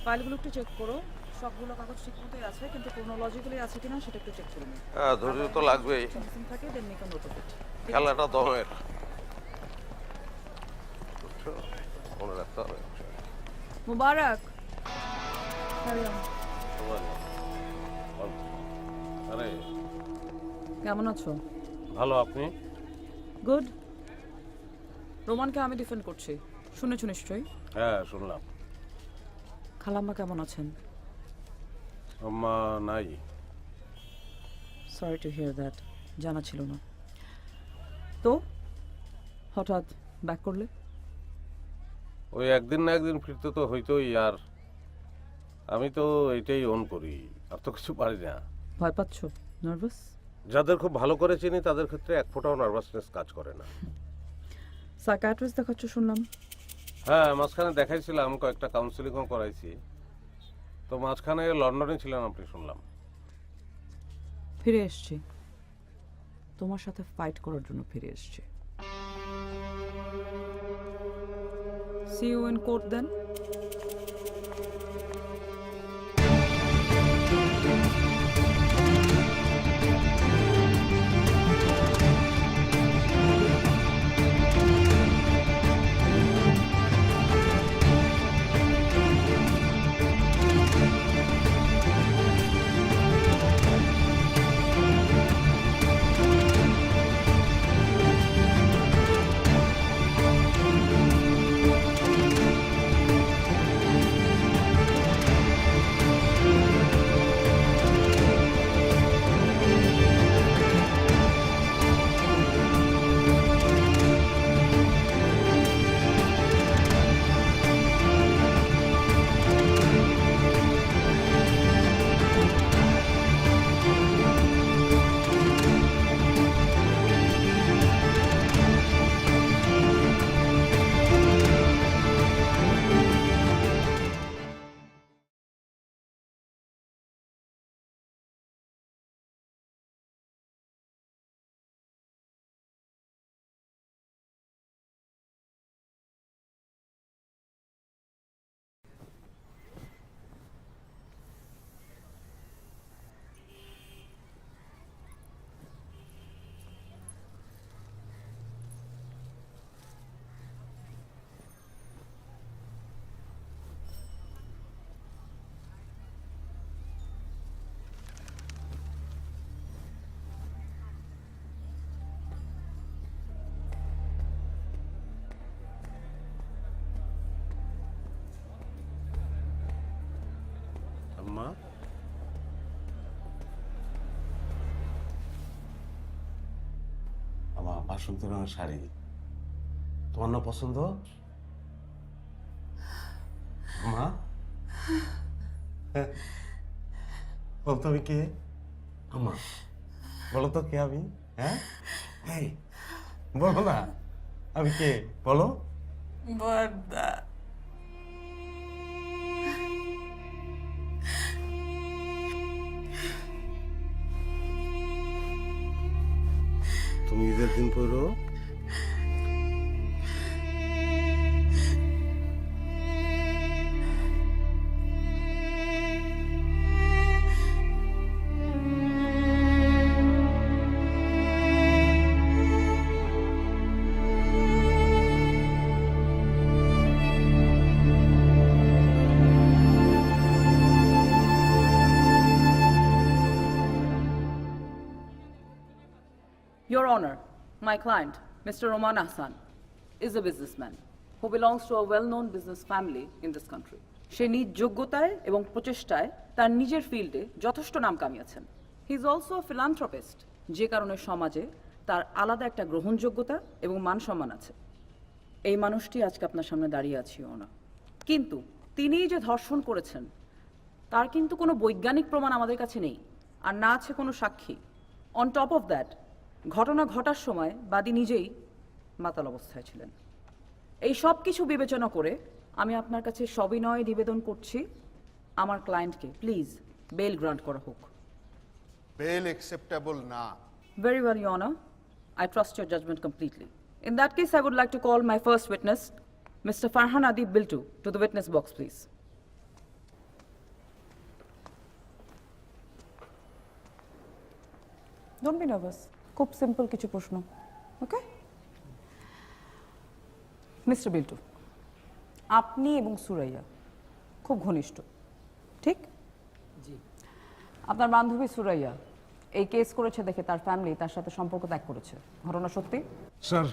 ফাইলগুলো একটু চেক করো, সবগুলো কাগজ ঠিক মতোই আছে, কিন্তু ক্রোনোলজিক্যালি আছে কিনা সেটা একটু চেক করে নিও। হ্যাঁ, ধৈর্য তো লাগবেই। মিসিং থাকে then make a note of it. খেলাটা দমের, বুঝছো? মনে রাখতে হবে। মুবারক। আরে কেমন আছো? ভালো, আপনি? গুড। রোমানকে আমি ডিফেন্ড করছি, শুনেছো নিশ্চয়ই? হ্যাঁ, শুনলাম। খালাম্মা কেমন আছেন? আম্মা নাই। সরি টু হিয়ার দ্যাট, জানা ছিল না। তো হঠাৎ ব্যাক করলে? ওই একদিন না একদিন ফিরতে তো হইতোই, আর আমি তো এটাই অন করি, আর তো কিছু পারি না। ভয় পাচ্ছ? নার্ভাস? যাদের খুব ভালো করে চিনি তাদের ক্ষেত্রে এক ফোঁটাও নার্ভাসনেস কাজ করে না। সাইকিয়াট্রিস্ট দেখাচ্ছ শুনলাম? হ্যাঁ, মাঝখানে দেখাইছিলাম, কয়েকটা কাউন্সিলিংও করাইছি। তো মাঝখানে লন্ডনে ছিলেন আপনি শুনলাম। ফিরে এসছি, তোমার সাথে ফাইট করার জন্য ফিরে এসছি। See you in court then. আম্মা, আমার বাসন্তী রঙের শাড়ি তোমার না পছন্দ? মা, বল তুমি কে? আম্মা বলো তো কে আমি? হ্যাঁ, এই বলো না আমি কে, বলো। বর্দা। তুমি ঈদের দিন পড়ো। Your Honor, my client, Mr. Roman Hassan, is a businessman who belongs to a well-known business family in this country. সে নিজ যোগ্যতায় এবং প্রচেষ্টায় তার নিজের ফিল্ডে যথেষ্ট নাম কামিয়েছেন। He is also a philanthropist, যে কারণে সমাজে তার আলাদা একটা গ্রহণযোগ্যতা এবং মান সম্মান আছে। এই মানুষটি আজকে আপনার সামনে দাঁড়িয়ে আছে, না কিন্তু তিনিই যে ধর্ষণ করেছেন তার কিন্তু কোনো বৈজ্ঞানিক প্রমাণ আমাদের কাছে নেই, আর না আছে কোনো সাক্ষী। অন টপ অফ দ্যাট, ঘটনা ঘটার সময় বাদী নিজেই মাতাল অবস্থায় ছিলেন। এই সব কিছু বিবেচনা করে আমি আপনার কাছে সবিনয়ে নিবেদন করছি আমার ক্লায়েন্টকে প্লিজ বেল গ্রান্ট করা হোক। বেল অ্যাকসেপ্টেবল না। Very well, Your Honor. I trust your judgment completely. In that case, I would like to call my first witness, Mr. Farhan Adib Biltu, to the witness box, please. Don't be nervous, খুব সিম্পল কিছু প্রশ্ন। ওকে মিস্টার বিল্টু, আপনি এবং সুরাইয়া খুব ঘনিষ্ঠ, ঠিক? জি। আপনার বান্ধবী সুরাইয়া এই কেস করেছে দেখে তার ফ্যামিলি তার সাথে সম্পর্ক ত্যাগ করেছে, ঘটনা সত্যি? Sir,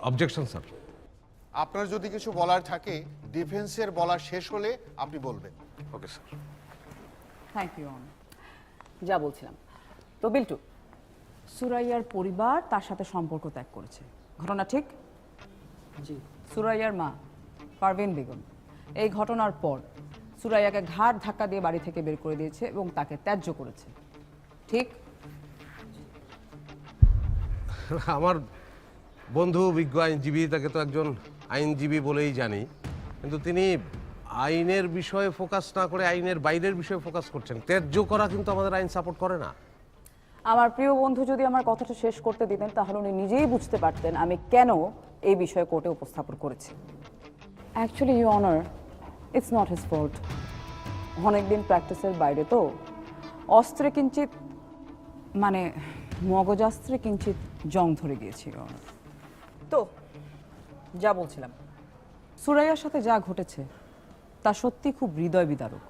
objection sir. আপনার যদি কিছু বলার থাকে ডিফেন্সের বলা শেষ হলে আপনি বলবেন। Okay sir. Thank you honour. যা বলছিলাম, তো বিল্টু, সুরাইয়ার পরিবার তার সাথে সম্পর্ক ত্যাগ করেছে, ঘটনা ঠিক? জি। সুরাইয়ার মা পারভিন বেগম এই ঘটনার পর সুরাইয়াকে ঘাড় ধাক্কা দিয়ে বাড়ি থেকে বের করে দিয়েছে এবং তাকে ত্যায্য করেছে, ঠিক? আমার বন্ধু বিজ্ঞ আইনজীবী, তাকে তো একজন আইনজীবী বলেই জানি, কিন্তু তিনি আইনের বিষয়ে ফোকাস না করে আইনের বাইরের বিষয়ে ফোকাস করছেন। ত্যায্য করা কিন্তু আমাদের আইন সাপোর্ট করে না। আমার প্রিয় বন্ধু যদি আমার কথাটা শেষ করতে দিতেন তাহলে উনি নিজেই বুঝতে পারতেন আমি কেন এই বিষয়ে কোর্টে উপস্থাপন করেছি। Actually you honour, it's not his fault. অনেকদিন প্র্যাকটিসের বাইরে তো অস্ত্রে কিঞ্চিত মানে মগজাস্ত্রে কিঞ্চিত জং ধরে গিয়েছে ইউ অনার। তো যা বলছিলাম, সুরাইয়ার সাথে যা ঘটেছে তা সত্যি খুব হৃদয় বিদারক।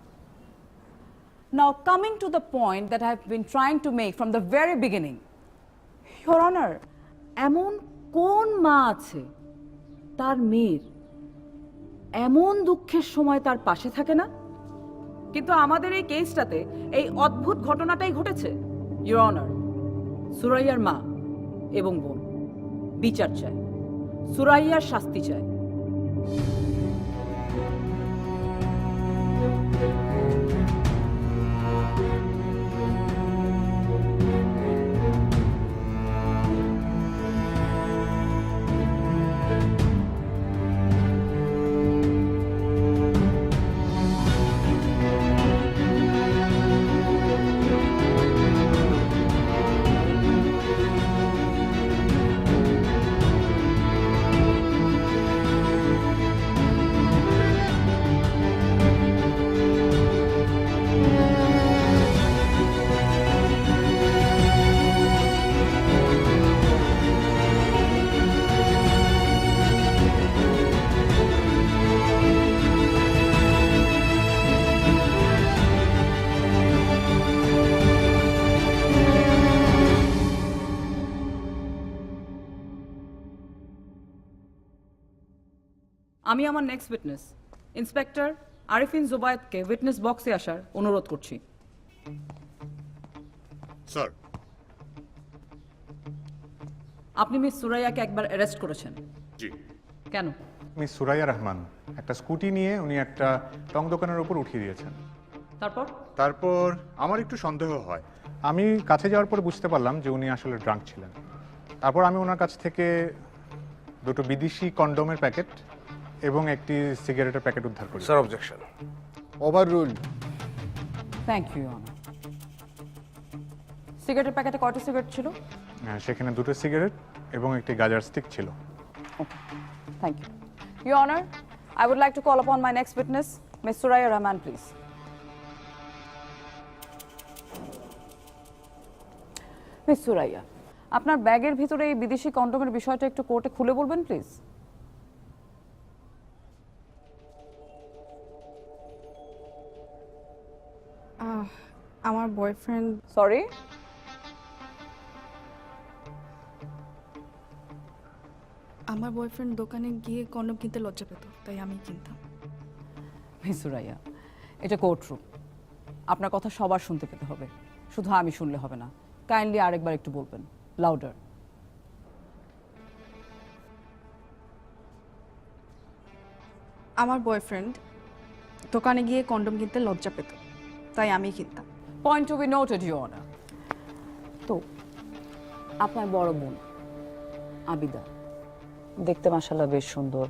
Now coming to the point that I've been trying to make from the very beginning, Your Honor, এমন কোন মা আছে তার মেয়ের এমন দুঃখের সময় তার পাশে থাকে না? কিন্তু আমাদের এই কেসটাতে এই অদ্ভুত ঘটনাটাই ঘটেছে। Your Honor, সুরাইয়ার মা এবং বোন বিচার চায়, সুরাইয়ার শাস্তি চায়। আমি আমার নেক্সট উইটনেস ইন্সপেক্টর আরিফিন জুবায়েদকে উইটনেস বক্সে আসার অনুরোধ করছি। স্যার, আপনি মিস সুরাইয়াকে একবার অ্যারেস্ট করেছেন। জি। কেন? মিস সুরাইয়া রহমান একটা স্কুটি নিয়ে উনি একটা টং দোকানের উপর উঠিয়ে দিয়েছেন। তারপর আমার একটু সন্দেহ হয়। আমি কাছে যাওয়ার পরে বুঝতে পারলাম যে উনি আসলে ড্রাঙ্ক ছিলেন। তারপর আমি ওনার কাছ থেকে দুটো বিদেশি কন্ডোমের প্যাকেট এবং একটি সিগারেটের প্যাকেট উদ্ধার করি। Sir, objection. Overrule. Thank you honour. সিগারেটের প্যাকেটে কয়টা সিগারেট ছিল? সেখানে দুটো সিগারেট এবং একটি গাজার স্টিক ছিল। Okay, thank you. Your honour, I would like to call upon my next witness miss Suraiya Rahman, please. Miss Suraiya, আপনার ব্যাগের ভিতরে এই বিদেশি কন্ডোমের বিষয়টা একটু কোর্টে খুলে বলবেন প্লিজ। আমার বয়ফ্রেন্ড। সরি? আমার বয়ফ্রেন্ড দোকানে গিয়ে কন্ডম কিনতে লজ্জা পেত, তাই আমি কিনতাম। মিস সুরাইয়া, এটা কোর্টরুম, আপনার কথা সবার শুনতে পেতে হবে, শুধু আমি শুনলে হবে না। কাইন্ডলি আরেকবার একটু বলবেন, লাউডার। আমার বয়ফ্রেন্ড দোকানে গিয়ে কন্ডম কিনতে লজ্জা পেত, তাই আমি কিনতাম। Point to be noted, your honour. তো আপনার বড় বোন আবিদা দেখতে মাশাআল্লাহ বেশ সুন্দর,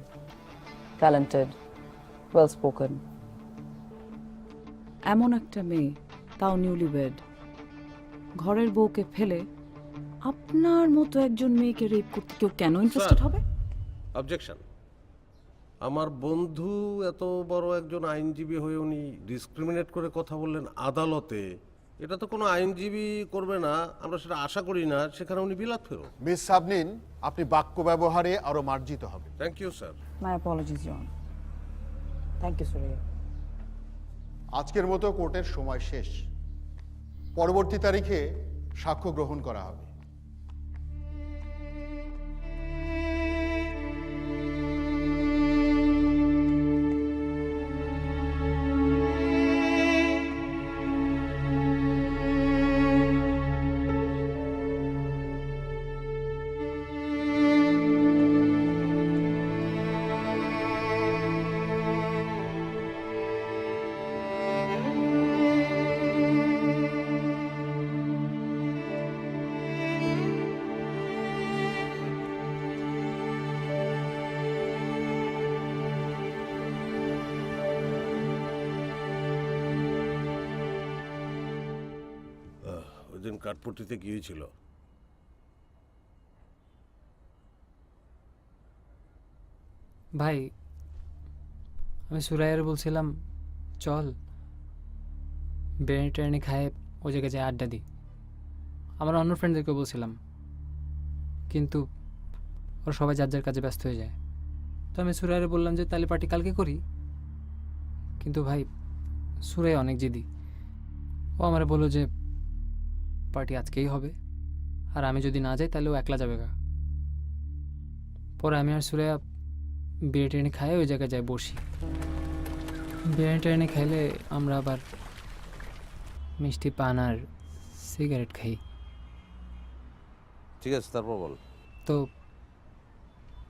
ট্যালেন্টেড, ওয়েল স্পোকেন। এমন একটা মেয়ে, তাও নিউলি ওয়েড, ঘরের বউকে ফেলে আপনার মতো একজন মেয়েকে রেপ করতে কেউ কেন ইন্টারেস্টেড হবে? অবজেকশন। আমার বন্ধু এত বড় একজন আইনজীবী হয়ে উনি ডিসক্রিমিনেট করে কথা বললেন আদালতে, এটা তো কোনো আইনজীবী করবে না, আমরা সেটা আশা করি না। সেখানে উনি বিলাত ফেরত। মিস সাবনিন, আপনি বাক্য ব্যবহারে আরো মার্জিত হবে। Thank you sir. My apologies your honour. Thank you Suraiya. আজকের মতো কোর্টের সময় শেষ। পরবর্তী তারিখে সাক্ষ্য গ্রহণ করা হবে। ওই দিন কাঠপট্টিতে কি হয়েছিল? ভাই আমি সুরাইয়ার বলছিলাম চল বিরিয়ানি টিরিয়ানি খায় ওই জায়গায় যায় আড্ডা দিই। আমার অন্য ফ্রেন্ডদেরকে বলছিলাম, কিন্তু ওরা সবাই যার যার কাজে ব্যস্ত হয়ে যায়। তো আমি সুরাইয়ারে বললাম যে তাহলে পার্টি কালকে করি, কিন্তু ভাই সুরাইয়া অনেক জেদি। ও আমার বললো যে পার্টি আজকেই হবে, আর আমি যদি না যাই তাহলে ও একলা যাবে গা। পরে আমি আর সুরাইয়া বিরিয়ানি টিরিয়ানি খাই ওই জায়গায় যাই বসি। বিরিয়ানি টিরিয়ানি খাইলে আমরা আবার মিষ্টি পান আর সিগারেট খাই। ঠিক আছে, তারপর বল। তো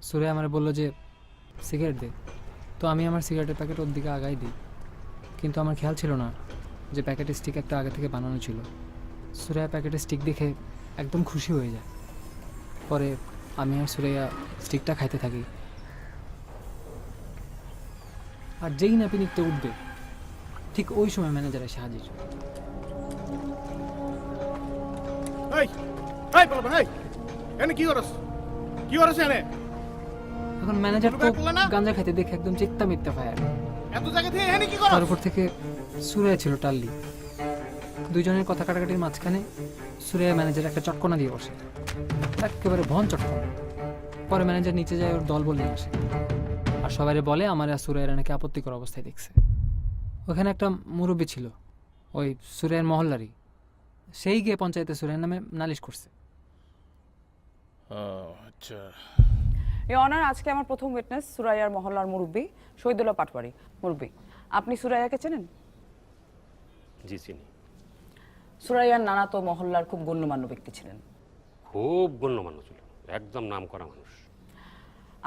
সুরাইয়া আমার বললো যে সিগারেট দে। তো আমি আমার সিগারেটের প্যাকেট ওর দিকে আগাই দিই, কিন্তু আমার খেয়াল ছিল না যে প্যাকেটের স্টিক একটা আগে থেকে বানানো ছিল। সুরাইয়া প্যাকেটের স্টিক দেখে একদম খুশি হয়ে যায়। পরে আমি আর সুরাইয়া স্টিকটা খাইতে থাকি, আর যেই না পিনিকতে উঠবে ঠিক ওই সময় ম্যানেজার এসে হাজির। এখন ম্যানেজার তো গাঁজা খাইতে দেখে একদম চিত্তা মিথ্যা ফায়ার। তার উপর থেকে সুরাইয়া ছিল টাল্লি। দুইজনের কথা কাটাকাটির মাঝখানে সুরাইয়া ম্যানেজার একটা চটকনা দিয়ে বসে, একেবারে ভন চটকনা। পরে ম্যানেজার নিচে যায় ওর দলবল নিয়ে আসে, আর সবাই বলে আমার আর সুরাইয়ের নাকি আপত্তিকর অবস্থায় দেখছে। ওখানে একটা মুরব্বী ছিল ওই সুরাইয়ের মহল্লারই, সেই গিয়ে পঞ্চায়েতে সুরাইয়ের নামে নালিশ করছে। আচ্ছা, এই অনার আজকে আমার প্রথম উইটনেস সুরাইয়ার মহল্লার মুরব্বী শহীদুল্লাহ পাটওয়ারি। মুরব্বী, আপনি সুরাইয়াকে চেনেন? জি চিনি। সুরাইয়ার নানা তো মহল্লার খুব গণ্যমান্য ব্যক্তি ছিলেন। খুব গণ্যমান্য ছিল, একদম নাম করা মানুষ।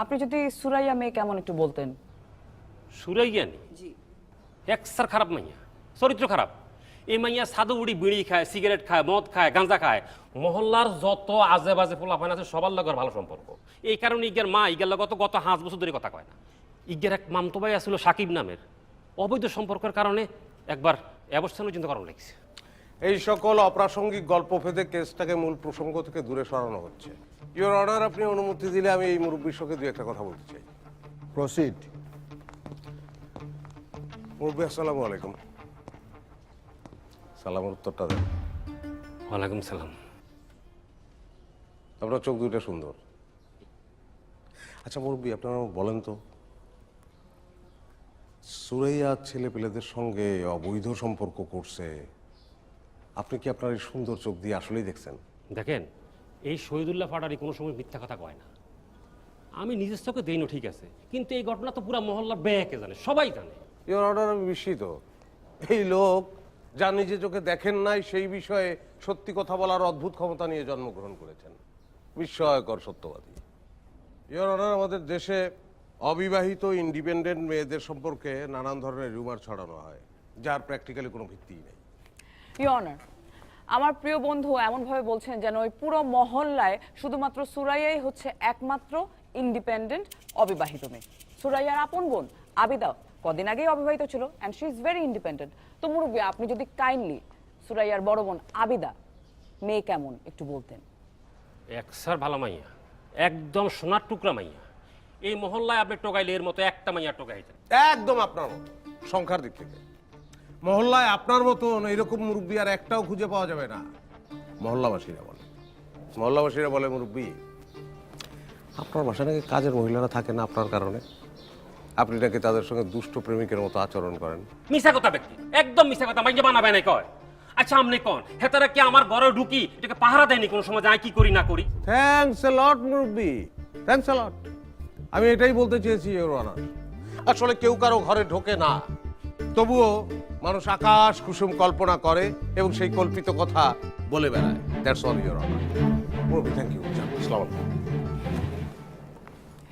আপনি যদি সুরাইয়া মেয়ে কেমন একটু বলতেন। সুরাইয়া নি জি, একসার খারাপ মাইয়া, চরিত্র খারাপ। এই মাইয়া সাদু উড়ি বিড়ি খায়, সিগারেট খায়, মদ খায়, গাঁজা খায়। মহল্লার যত আজে বাজে পোলাপান আছে সবার লগের ভালো সম্পর্ক। এই কারণে ইগের মা ইগের লগত গত 5 বছর ধরে কথা কয় না। ইগের এক মামতো ভাই আসছিল সাকিব নামের, অবৈধ সম্পর্কের কারণে একবার অবস্থানও চিন্তা করা লাগছে। এই সকল অপ্রাসঙ্গিক গল্প ফেদে কেসটাকে মূল প্রসঙ্গ থেকে দূরে সরানো হচ্ছে। ইওর অনার, আপনি অনুমতি দিলে আমি এই মুরব্বীর সঙ্গে দু একটা কথা বলতে চাই। প্রসিড। মুরব্বী, আসসালামু আলাইকুম। সালামের উত্তরটা দেন। ওয়ালাইকুম সালাম। আপনার চোখ দুইটা সুন্দর। আচ্ছা মুরব্বী, আপনারা বলেন তো, সুরাইয়া ছেলে পেলেদের সঙ্গে অবৈধ সম্পর্ক করছে, আপনি কি আপনার এই সুন্দর চোখ দিয়ে আসলেই দেখছেন? দেখেন, এই শহীদুল্লাহ পাটারি কোনো সময় মিথ্যা কথা কয় না। আমি নিজের চোখে দেইনো ঠিক আছে, কিন্তু এই ঘটনা তো পুরা মহল্লা ব্যাকে জানে, সবাই জানে। ইওর অনার, আমি বিস্মিত। এই লোক যা নিজে চোখে দেখেন নাই সেই বিষয়ে সত্যি কথা বলার অদ্ভুত ক্ষমতা নিয়ে জন্মগ্রহণ করেছেন। বিস্ময়কর সত্যবাদী। ইওর অনার, আমাদের দেশে অবিবাহিত ইন্ডিপেন্ডেন্ট মেয়েদের সম্পর্কে নানান ধরনের রিউমার ছড়ানো হয়, যার প্র্যাকটিক্যালি কোনো ভিত্তিই নেই। ইওর অনার, আমার প্রিয় বন্ধু এমনভাবে বলছেন যেন ওই পুরো মহল্লায় শুধুমাত্র সুরাইয়াই হচ্ছে একমাত্র ইন্ডিপেন্ডেন্ট অবিবাহিত মেয়ে। সুরাইয়ার আপন বোন আবিদা কদিন আগেই অবিবাহিত ছিল, and she is very independent. তো মুরব্বী, আপনি যদি কাইন্ডলি সুরাইয়ার বড় বোন আবিদা মেয়ে কেমন একটু বলতেন। একসার ভালো মাইয়া, একদম সোনার টুকরা মাইয়া। এই মহল্লায় আপনি টোকাইলে এর মতো একটা মাইয়া টোকাইতেন। একদম আপনার মতো সংখ্যার দিক থেকে। মহল্লায় আপনার মতন এরকম মুরব্বী আর একটাও খুঁজে পাওয়া যাবে না। মহল্লাবাসীরা বলে মুরব্বী আপনার বাসায় নাকি কাজের মহিলারা থাকে না আপনার কারণে, আপনি নাকি তাদের সঙ্গে দুষ্ট প্রেমিকের মতো আচরণ করেন। মিশা কথা ব্যক্তি, একদম মিশা কথা। মাইজে বানাবে না কয়। আচ্ছা আমনে কোন হেতারা কি আমার ঘরে ঢুকি এটাকে পাহারা দেয়নি কোনো সময়, আমি কি করি না করি? থ্যাঙ্কস এ লট মুরব্বী, থ্যাঙ্কস এ লট। আমি এটাই বলতে চেয়েছি ইওর অনার। আসলে কেউ কারো ঘরে ঢোকে না, তবুও মানুষ আকাশ কুসুম কল্পনা করে এবং সেই কল্পিত কথা বলে বেড়ায়। That's all your honour. মুরব্বী থ্যাংক ইউ। আসসালামু আলাইকুম।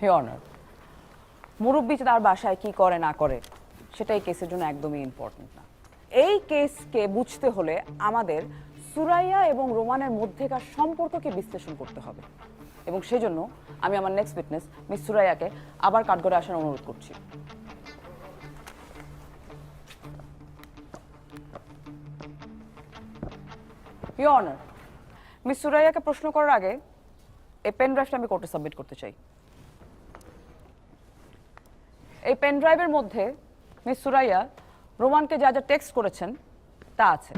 হে অনার, মুরব্বী তার বাসায় কি করে না করে সেটা এই কেসের জন্য একদমই ইম্পর্টেন্ট না। এই কেসকে বুঝতে হলে আমাদের সুরাইয়া এবং রোমানের মধ্যেকার সম্পর্ককে বিশ্লেষণ করতে হবে, এবং সেজন্য আমি আমার নেক্সট উইটনেস মিস সুরাইয়াকে আবার কাঠগড়ে আসার অনুরোধ করছি। ইওর অনার, মিস সুরাইয়াকে প্রশ্ন করার আগে এই পেন ড্রাইভটা আমি কোর্টে সাবমিট করতে চাই। এই পেন ড্রাইভের মধ্যে মিস সুরাইয়া রোমানকে যা যা টেক্সট করেছেন তা আছে।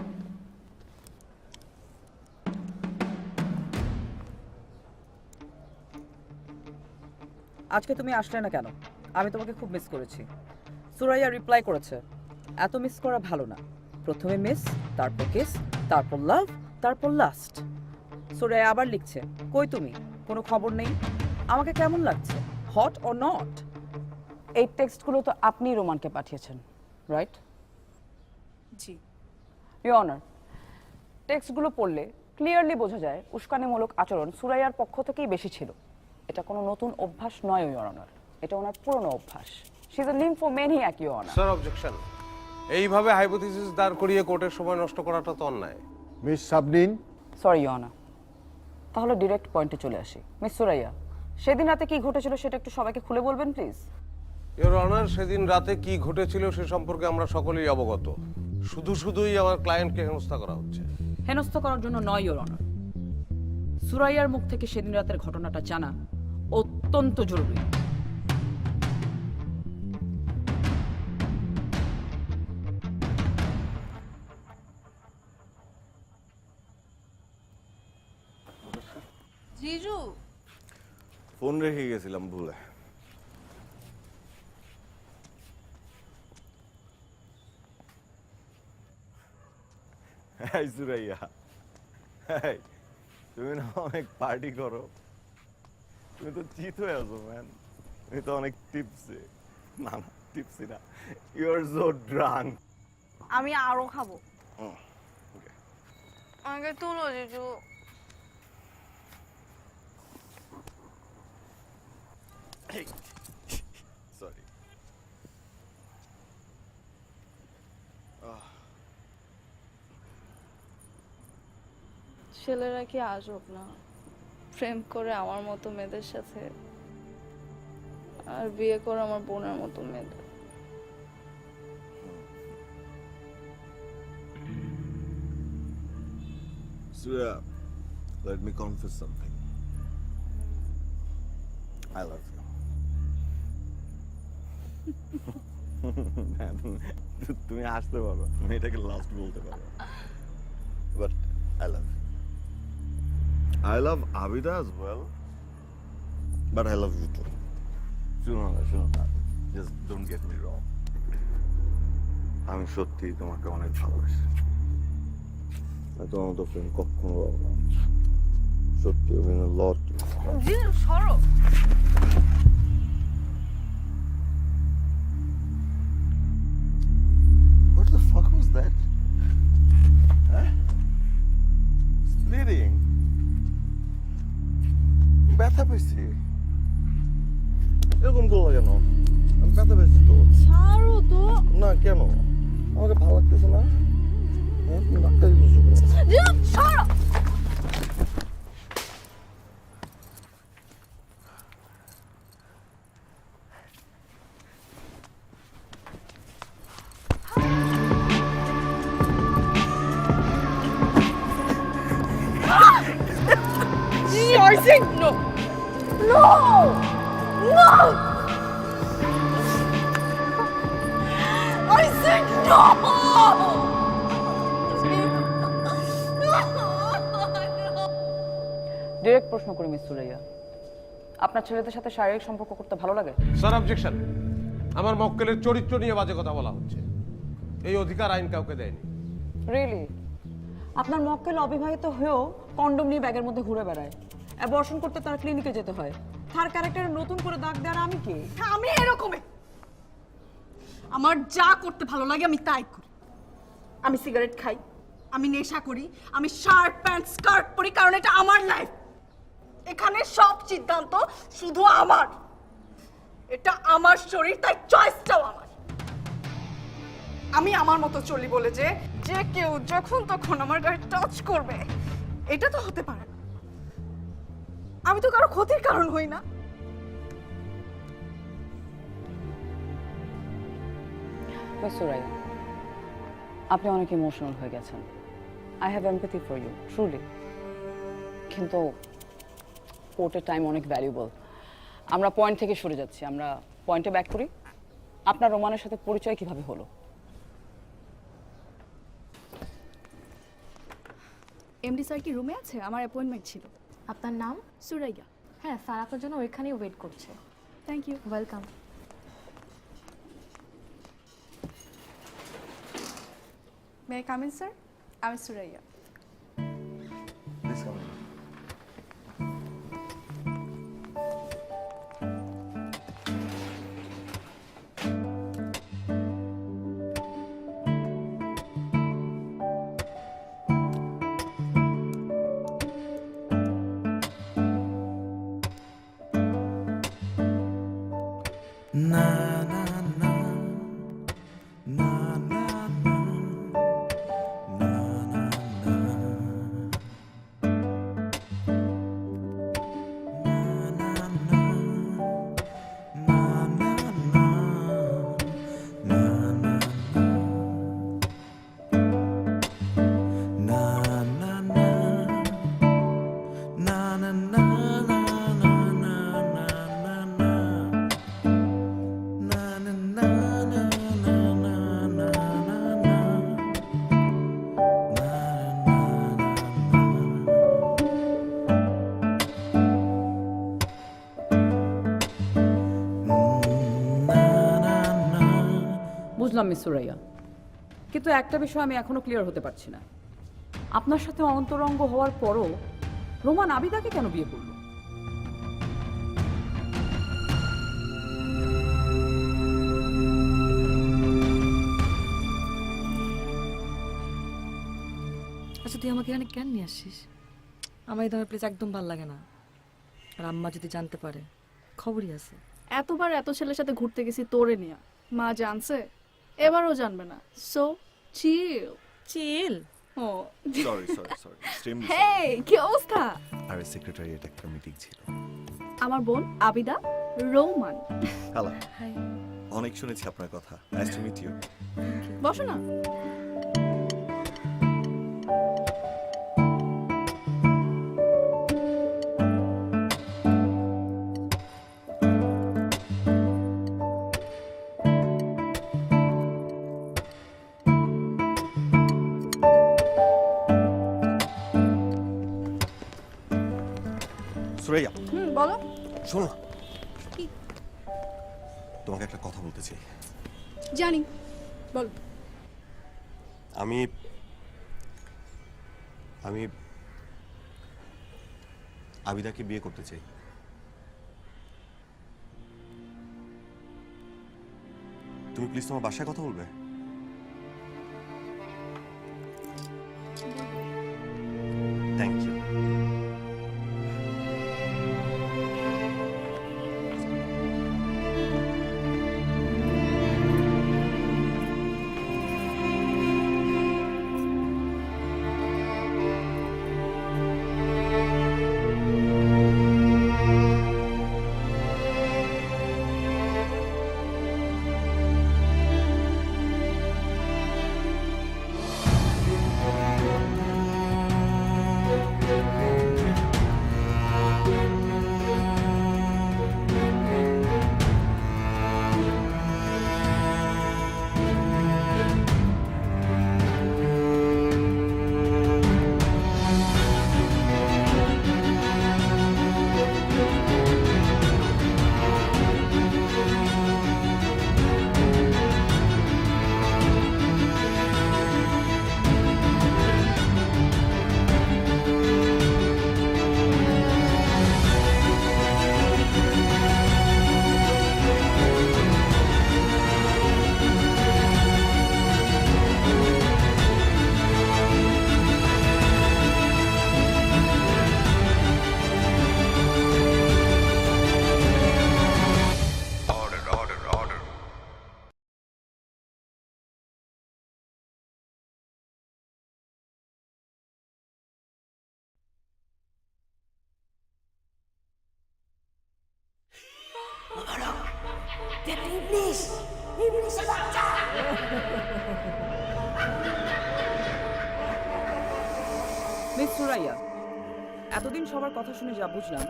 আজকে তুমি আসলে না কেন? আমি তোমাকে খুব মিস করেছি। সুরাইয়া রিপ্লাই করেছে, এত মিস করা ভালো না, প্রথমে মিস, তারপর কিস, তারপর লাভ, তারপর লাস্ট। সুরাইয়া আবার লিখছে, কই তুমি, কোনো খবর নেই, আমাকে কেমন লাগছে, হট অর নট? এই টেক্সটগুলো তো আপনি রোমানকে পাঠিয়েছেন, রাইট? জি। ইওর অনার, টেক্সটগুলো পড়লে ক্লিয়ারলি বোঝা যায় উস্কানিমূলক আচরণ সুরাইয়ার পক্ষ থেকেই বেশি ছিল। এটা কোনো নতুন অভ্যাস নয় ইওর অনার, এটা ওনার পুরনো অভ্যাস। She is a nymphomaniac your honour. Sir objection. এইভাবে হাইপোথিসিস দাঁড় করিয়ে কোর্টের সময় নষ্ট করাটা তো অন্যায়। Miss Sabrin. Sorry your honour. তাহলে ডিরেক্ট পয়েন্টে চলে আসি। মিস সুরাইয়া, সেদিন রাতে কি ঘটেছিল সেটা একটু সবাইকে খুলে বলবেন প্লিজ? ইওর অনার, সেদিন রাতে কি ঘটেছিল সে সম্পর্কে আমরা সকলেই অবগত। শুধুই আমার ক্লায়েন্টকে হেনস্থা করা হচ্ছে। হেনস্থা করার জন্য নয় ইওর অনার, সুরাইয়ার মুখ থেকে সেদিন রাতের ঘটনাটা জানা অত্যন্ত জরুরি। জিজু, ফোন রেখে গেছিলাম ভুলে। এই সুরাইয়া, এই, তুমি না অনেক পার্টি করো, তুমি তো চিত হয়ে আছো ম্যান। তুমি তো অনেক টিপসি। না না, টিপসি না, ইউ আর সো ড্রাঙ্ক। আমি আরো খাবো। আমাকে তুলো জিজু। সরি। ছেলেরা কি আজব না, প্রেম করে আমার মতো মেয়েদের সাথে আর বিয়ে করে আমার বোনের মতো মেয়েদের। Surya, let me confess something. I love you. তুমি আসতে পারো, তুমি এটাকে লাস্ট বলতে পারো, but I love you. I love Abida as well, but I love you too. শুনো না, just don't get me wrong. আমি সত্যি তোমাকে অনেক ভালোবাসি। তোমার মতো ফ্রেন্ড কখনো পাবো না। সত্যি, আমি লট। জিজু সরো। What the fuck was that? Huh? It's bleeding. ব্যথা পেয়েছি। এরকম করলো কেন? আমি ব্যথা পেয়েছি তো। ছাড়ো তো। না কেন? আমাকে ভালো লাগতেছে না। ডাক্তার বুঝতে পারে। জিজু সরো। I said no! No! No! I said no! Direct প্রশ্ন করি মিস সুরাইয়া, আপনার ছেলেদের সাথে শারীরিক সম্পর্ক করতে ভালো লাগে? স্যার অবজেকশন, আমার মক্কেলের চরিত্র নিয়ে বাজে কথা বলা হচ্ছে। এই অধিকার আইন কাউকে দেয়নি। রিয়েলি? আপনার মক্কেল অবিবাহিত হয়েও কন্ডম নিয়ে ব্যাগের মধ্যে ঘুরে বেড়ায়, অ্যাবর্শন করতে তার ক্লিনিকে যেতে হয়। তার ক্যারেক্টারে নতুন করে দাগ দেওয়ার আমি কে? আমি এরকমই, আমার যা করতে ভালো লাগে আমি তাই করি। আমি সিগারেট খাই, আমি নেশা করি, আমি শার্ট প্যান্ট স্কার্ট পরি, কারণ এটা আমার লাইফ। এখানে সব সিদ্ধান্ত শুধু আমার, এটা আমার শরীর, তাই চয়েসটাও আমার। আমি আমার মতো চলি বলে যে যে কেউ যখন তখন আমার গায়ে টাচ করবে, এটা তো হতে পারে না। আমি তো কারো ক্ষতির কারণ হই না। মিস সুরাইয়া, আপনি অনেক ইমোশনাল হয়ে গেছেন। I have empathy for you, truly. কিন্তু কোর্টের টাইম অনেক ভ্যালুয়েবল। আমরা পয়েন্ট থেকে সরে যাচ্ছি, আমরা পয়েন্টে ব্যাক করি। আপনার রোমানের সাথে পরিচয় কিভাবে হলো? এমডি স্যার কি রুমে আছে? আমার অ্যাপয়েন্টমেন্ট ছিল। আপনার নাম? সুরাইয়া। হ্যাঁ, স্যার আপনার জন্য ওইখানেই ওয়েট করছে। Thank you. Welcome. May I come in sir? আমি সুরাইয়া। Please come in. বুঝলাম মিস সুরাইয়া, কিন্তু একটা বিষয় আমি এখনো ক্লিয়ার হতে পারছি না। আপনার সাথে অন্তরঙ্গ হওয়ার পরও রোমান আবিদাকে কেন বিয়ে করলো? আচ্ছা, তুই আমাকে এখানে কেন নিয়ে আসছিস? আমার এই ধরনের প্লেস একদম ভালো লাগে না। আর আম্মা যদি জানতে পারে, খবরই আছে। এতবার এত ছেলের সাথে ঘুরতে গেছি তোরে নিয়ে, মা জানছে, এবারও জানবে না। So chill chill. Oh sorry sorry sorry, extremely sorry. Hey, কি অবস্থা? আরে সেক্রেটারিয়েট একটা মিটিং ছিল। আমার বোন আবিদা রোমান। হ্যালো। হাই। অনেক শুনেছি আপনার কথা। Nice to meet you. বসো না। সুরাইয়া, বলো। শোনো না, কি? তোমাকে একটা কথা বলতে চাই। জানি, বল। আমি আমি আবিদাকে বিয়ে করতে চাই। তুমি প্লিজ তোমার বাসায় কথা বলবে? Thank you. দেখ ইবলিশ, ইবলিশের বাচ্চা। মিস সুরাইয়া, এতদিন সবার কথা শুনে যা বুঝলাম,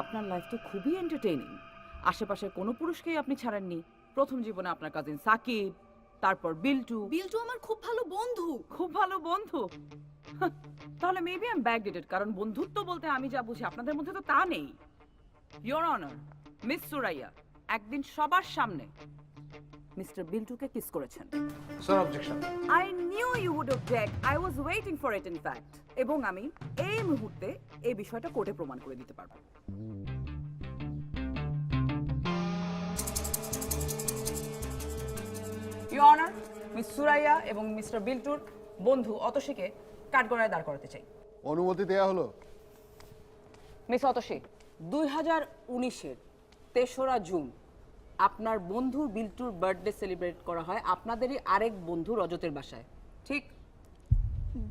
আপনার লাইফ তো খুবই এন্টারটেইনিং। আশেপাশের কোনো পুরুষকেই আপনি ছাড়েননি। প্রথম জীবনে আপনার কাজিন সাকিব, তারপর বিল্টু। বিল্টু আমার খুব ভালো বন্ধু। খুব ভালো বন্ধু? তাহলে মেবি আই এম ব্যাকডেটেড, কারণ বন্ধুত্ব বলতে আমি যা বুঝি আপনাদের মধ্যে তো তা নেই। ইয়োর অনার, মিস সুরাইয়া একদিন সবার সামনে মিস্টার বিল্টুকে কিস করেছেন। Sir, objection. I knew you would object. I was waiting for it in fact. এবং আমি এই মুহূর্তে এই বিষয়টা কোর্টে প্রমাণ করে দিতে পারবো। Your Honor, মিস সুরাইয়া এবং মিস্টার বিল্টুর বন্ধু অতসীকে কাঠগড়ায় দাঁড় করাতে চাই। অনুমতি দেয়া হলো। মিস অতসী, 2019-এর 3রা জুন আপনার বন্ধু বিল্টুর বার্থডে সেলিব্রেট করা হয় আপনাদেরই আরেক বন্ধু রজতের বাসায়, ঠিক?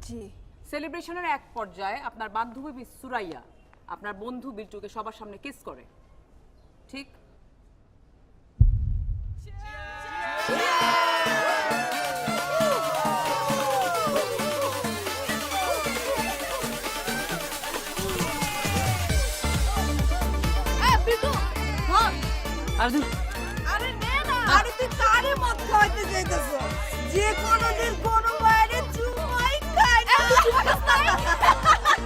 জি। সেলিব্রেশনের এক পর্যায়ে আপনার বান্ধবী মিস সুরাইয়া আপনার বন্ধু বিল্টুকে সবার সামনে কিস করে, ঠিক? আরে নে না, আরে তুই কারে মত খাওয়াইতে যাইতেছ? যে কোনোদিন কোনো মায়ের চুমাই খায় না।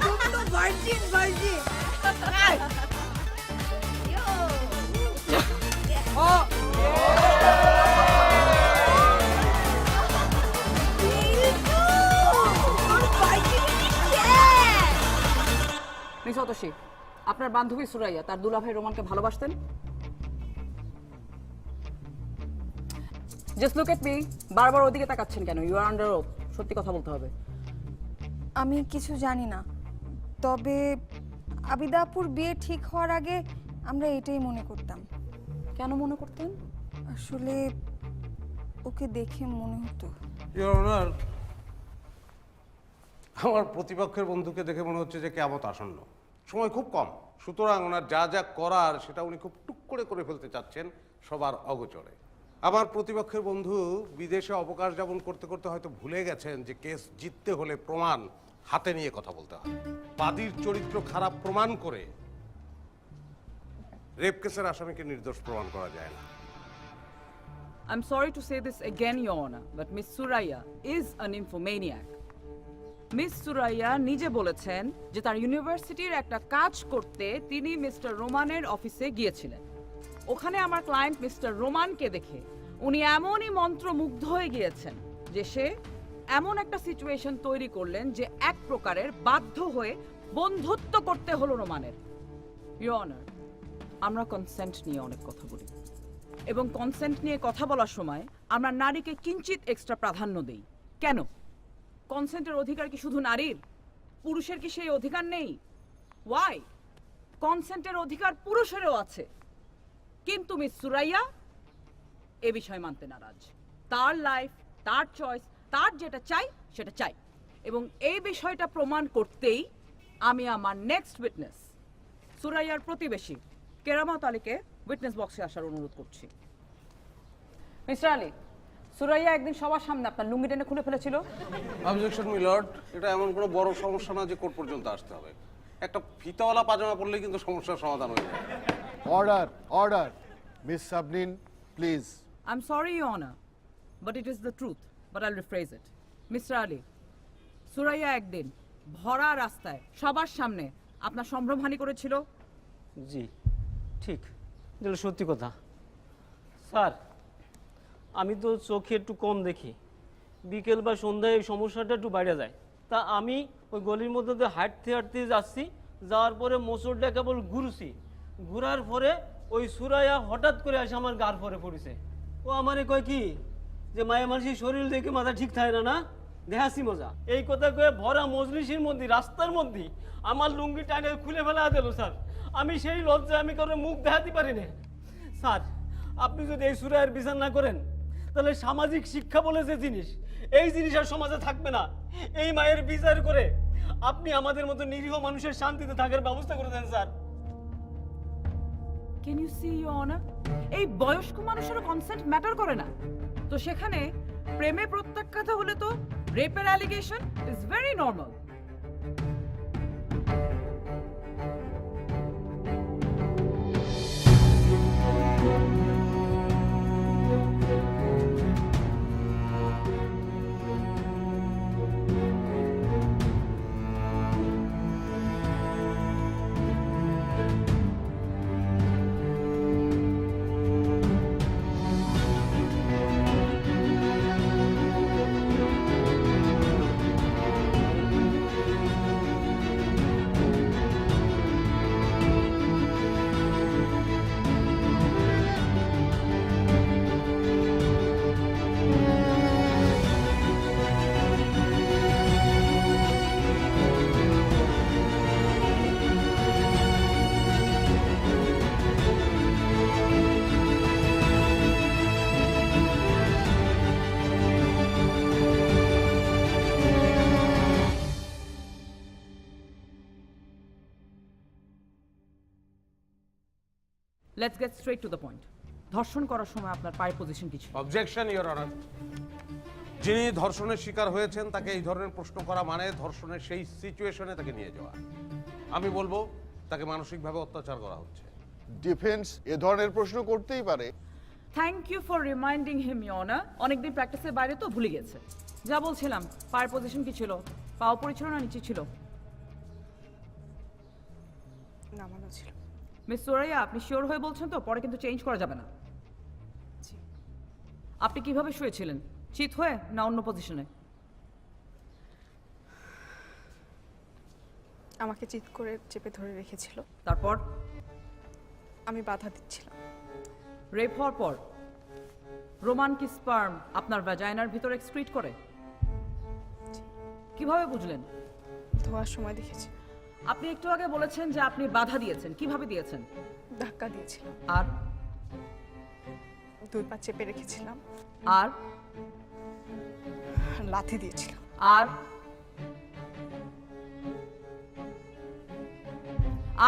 তুমি তো ভার্জিন, ভার্জিন। মিস অতসী, আপনার বান্ধবী সুরাইয়া তার দুলাভাই রোমানকে ভালোবাসতেন? Just look at me. বারবার ওদিকে তাকাচ্ছেন কেন? You are under oath. সত্যি কথা বলতে হবে। আমি কিছু জানি না, তবে আবিদাপুর বিয়ে ঠিক হওয়ার আগে আমরা এটাই মনে করতাম। কেন মনে করতেন? আসলে ওকে দেখে মনে হতো। ইওর অনার, আমার প্রতিপক্ষের বন্ধুকে দেখে মনে হচ্ছে যে কিয়ামত আসন্ন, সময় খুব কম। সুতরাং ওনার যা যা করার সেটা উনি খুব টুক করে ফেলতে চাচ্ছেন সবার অগোচরে। আমার প্রতিপক্ষের বন্ধু বিদেশে অবকাশ যাপন করতে করতে হয়তো ভুলে গেছেন যে কেস জিততে হলে প্রমাণ হাতে নিয়ে কথা বলতে হয়। বাদীর চরিত্র খারাপ প্রমাণ করে রেপ কেসের আসামিকে নির্দোষ প্রমাণ করা যায় না। I'm sorry to say this again, Your Honor, but Miss Suraya is a nymphomaniac. Miss Suraiya নিজে বলেছেন যে তার ইউনিভার্সিটির একটা কাজ করতে তিনি মিস্টার রোমানের অফিসে গিয়েছিলেন। ওখানে আমার ক্লায়েন্ট মিস্টার রোমানকে দেখে উনি এমনই মন্ত্রমুগ্ধ হয়ে গিয়েছেন যে সে এমন একটা সিচুয়েশন তৈরি করলেন যে এক প্রকারের বাধ্য হয়ে বন্ধুত্ব করতে হলো রোমানের। ইওর অনার, আমরা কনসেন্ট নিয়ে অনেক কথা বলি এবং কনসেন্ট নিয়ে কথা বলার সময় আমরা নারীকে কিঞ্চিত এক্সট্রা প্রাধান্য দেই। কেন? কনসেন্টের অধিকার কি শুধু নারীর? পুরুষের কি সেই অধিকার নেই? ওয়াই? কনসেন্টের অধিকার পুরুষেরও আছে, কিন্তু মিস সুরাইয়া এ বিষয় মানতে নারাজ। তার লাইফ, তার চয়েস, তার যেটা চাই সেটা চাই, এবং এই বিষয়টা প্রমাণ করতেই আমি আমার নেক্সট উইটনেস সুরাইয়ার প্রতিবেশী কেরামত আলীকে উইটনেস বক্সে আসার অনুরোধ করছি। মিস্টার আলী, সুরাইয়া একদিন সবার সামনে আপনার লুঙ্গি টেনে খুলে ফেলেছিল। অবজেকশন মিলর্ড, এটা এমন কোনো বড় সমস্যা না যে কোর্ট পর্যন্ত আসতে হবে। একটা ফিতাওয়ালা পাজামা পরলেই কিন্তু সমস্যার সমাধান হয়ে যায়। Order, order. Miss Sabrin, please. I'm sorry, Your Honor, but it is the truth, but I'll rephrase it. Mr. Ali, Suraiya একদিন ভরা রাস্তায় সবার সামনে আপনার সম্ভ্রমহানি করেছিল। জি ঠিক, যেটা সত্যি কথা। স্যার, আমি তো চোখে একটু কম দেখি, বিকেল বা সন্ধ্যায় এই সমস্যাটা একটু বাইরে যায়। তা আমি ওই গলির মধ্যে দিয়ে হাঁটতে হাঁটতে যাচ্ছি, যাওয়ার পরে মোচড়টা কেবল ঘুরছি, ঘুরার পরে ওই সুরাইয়া হঠাৎ করে এসে আমার গার পরে পড়েছে। ও আমারে কয় কি যে মায়া মানুষের শরীর দেখে মাথা ঠিক থাকে না, না দেখাচ্ছি মজা, এই কথা কয়ে ভরা মজলিসের মধ্যে রাস্তার মধ্যে আমার লুঙ্গি টানে খুলে ফেলা দিল। স্যার, আমি সেই লজ্জায় আমি কারো মুখ দেখাতে পারি না। স্যার, আপনি যদি এই সুরাইয়ের বিচার না করেন তাহলে সামাজিক শিক্ষা বলে যে জিনিস, এই জিনিস আর সমাজে থাকবে না। এই মায়ের বিচার করে আপনি আমাদের মতো নিরীহ মানুষের শান্তিতে থাকার ব্যবস্থা করে দেন sir. Can you see your honour, এই বয়স্ক মানুষেরও কনসেন্ট ম্যাটার করে না, তো সেখানে প্রেমে প্রত্যাখ্যাত হলে তো রেপের allegation is very normal. Let's get straight to the point. ধর্ষণ করার সময় আপনার পায়ের পজিশন কি ছিল? Objection your honour. যিনি ধর্ষণের শিকার হয়েছেন তাকে এই ধরনের প্রশ্ন করা মানে ধর্ষণের সেই সিচুয়েশনে তাকে নিয়ে যাওয়া। আমি বলবো তাকে মানসিকভাবে অত্যাচার করা হচ্ছে। ডিফেন্স এ ধরনের প্রশ্ন করতেই পারে। Thank you for reminding him your honour. অনেকদিন প্র্যাকটিসের বাইরে তো ভুলে গেছে। যা বলছিলাম, পায়ের পজিশন কি ছিল? পা উপরে ছিল না নিচে ছিল? নামানো ছিল। মিস সুরাইয়া, আপনি শিওর হয়ে বলছেন তো? পরে কিন্তু চেঞ্জ করা যাবে না। আপনি কিভাবে শুয়েছিলেন? চিত হয়ে না অন্য পজিশনে? আমাকে চিৎ করে চেপে ধরে রেখেছিল। তারপর? আমি বাধা দিচ্ছিলাম। রেপ হওয়ার পর রোমান কি স্পার্ম আপনার ভ্যাজাইনার ভিতরে এক্সক্রিট করে? কিভাবে বুঝলেন? ধোয়ার সময় দেখেছি। আপনি একটু আগে বলেছেন যে আপনি বাধা দিয়েছেন। কিভাবে দিয়েছেন? ধাক্কা দিয়েছিলাম। আর? দুই পা চেপে রেখেছিলাম। আর? লাথি দিয়েছিলাম। আর?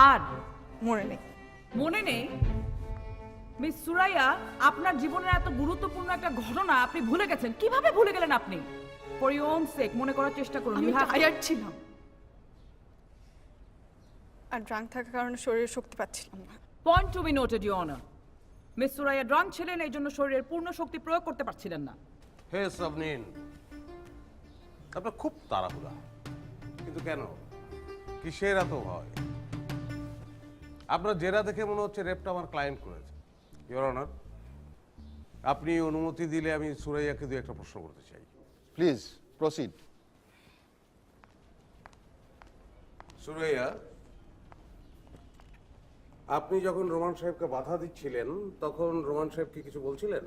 আর? মনে নেই। মনে নেই? মিস সুরাইয়া, আপনার জীবনের এত গুরুত্বপূর্ণ একটা ঘটনা আপনি ভুলে গেছেন। কিভাবে ভুলে গেলেন আপনি? ফর ইওর ওন সেক মনে করার চেষ্টা করুন। আমি টায়ার্ড ছিলাম আর ড্রাঙ্ক থাকার কারণে শরীরে শক্তি পাচ্ছিলাম না। Point to be noted your honour. Miss Suraiya drunk ছিলেন, এই জন্য শরীরের পূর্ণ শক্তি প্রয়োগ করতে পারছিলেন না। হে সাবনিন, আপনার খুব তাড়াহুড়া, কিন্তু কেন? কিসের এত ভয়? আপনার জেরা দেখে মনে হচ্ছে রেপটা আমার ক্লায়েন্ট করেছে। ইওর অনার, আপনি অনুমতি দিলে আমি সুরাইয়াকে দু একটা প্রশ্ন করতে চাই। Please proceed. সুরাইয়া, আপনি যখন রোমান সাহেবকে বাধা দিচ্ছিলেন তখন রোমান সাহেব কি কিছু বলছিলেন?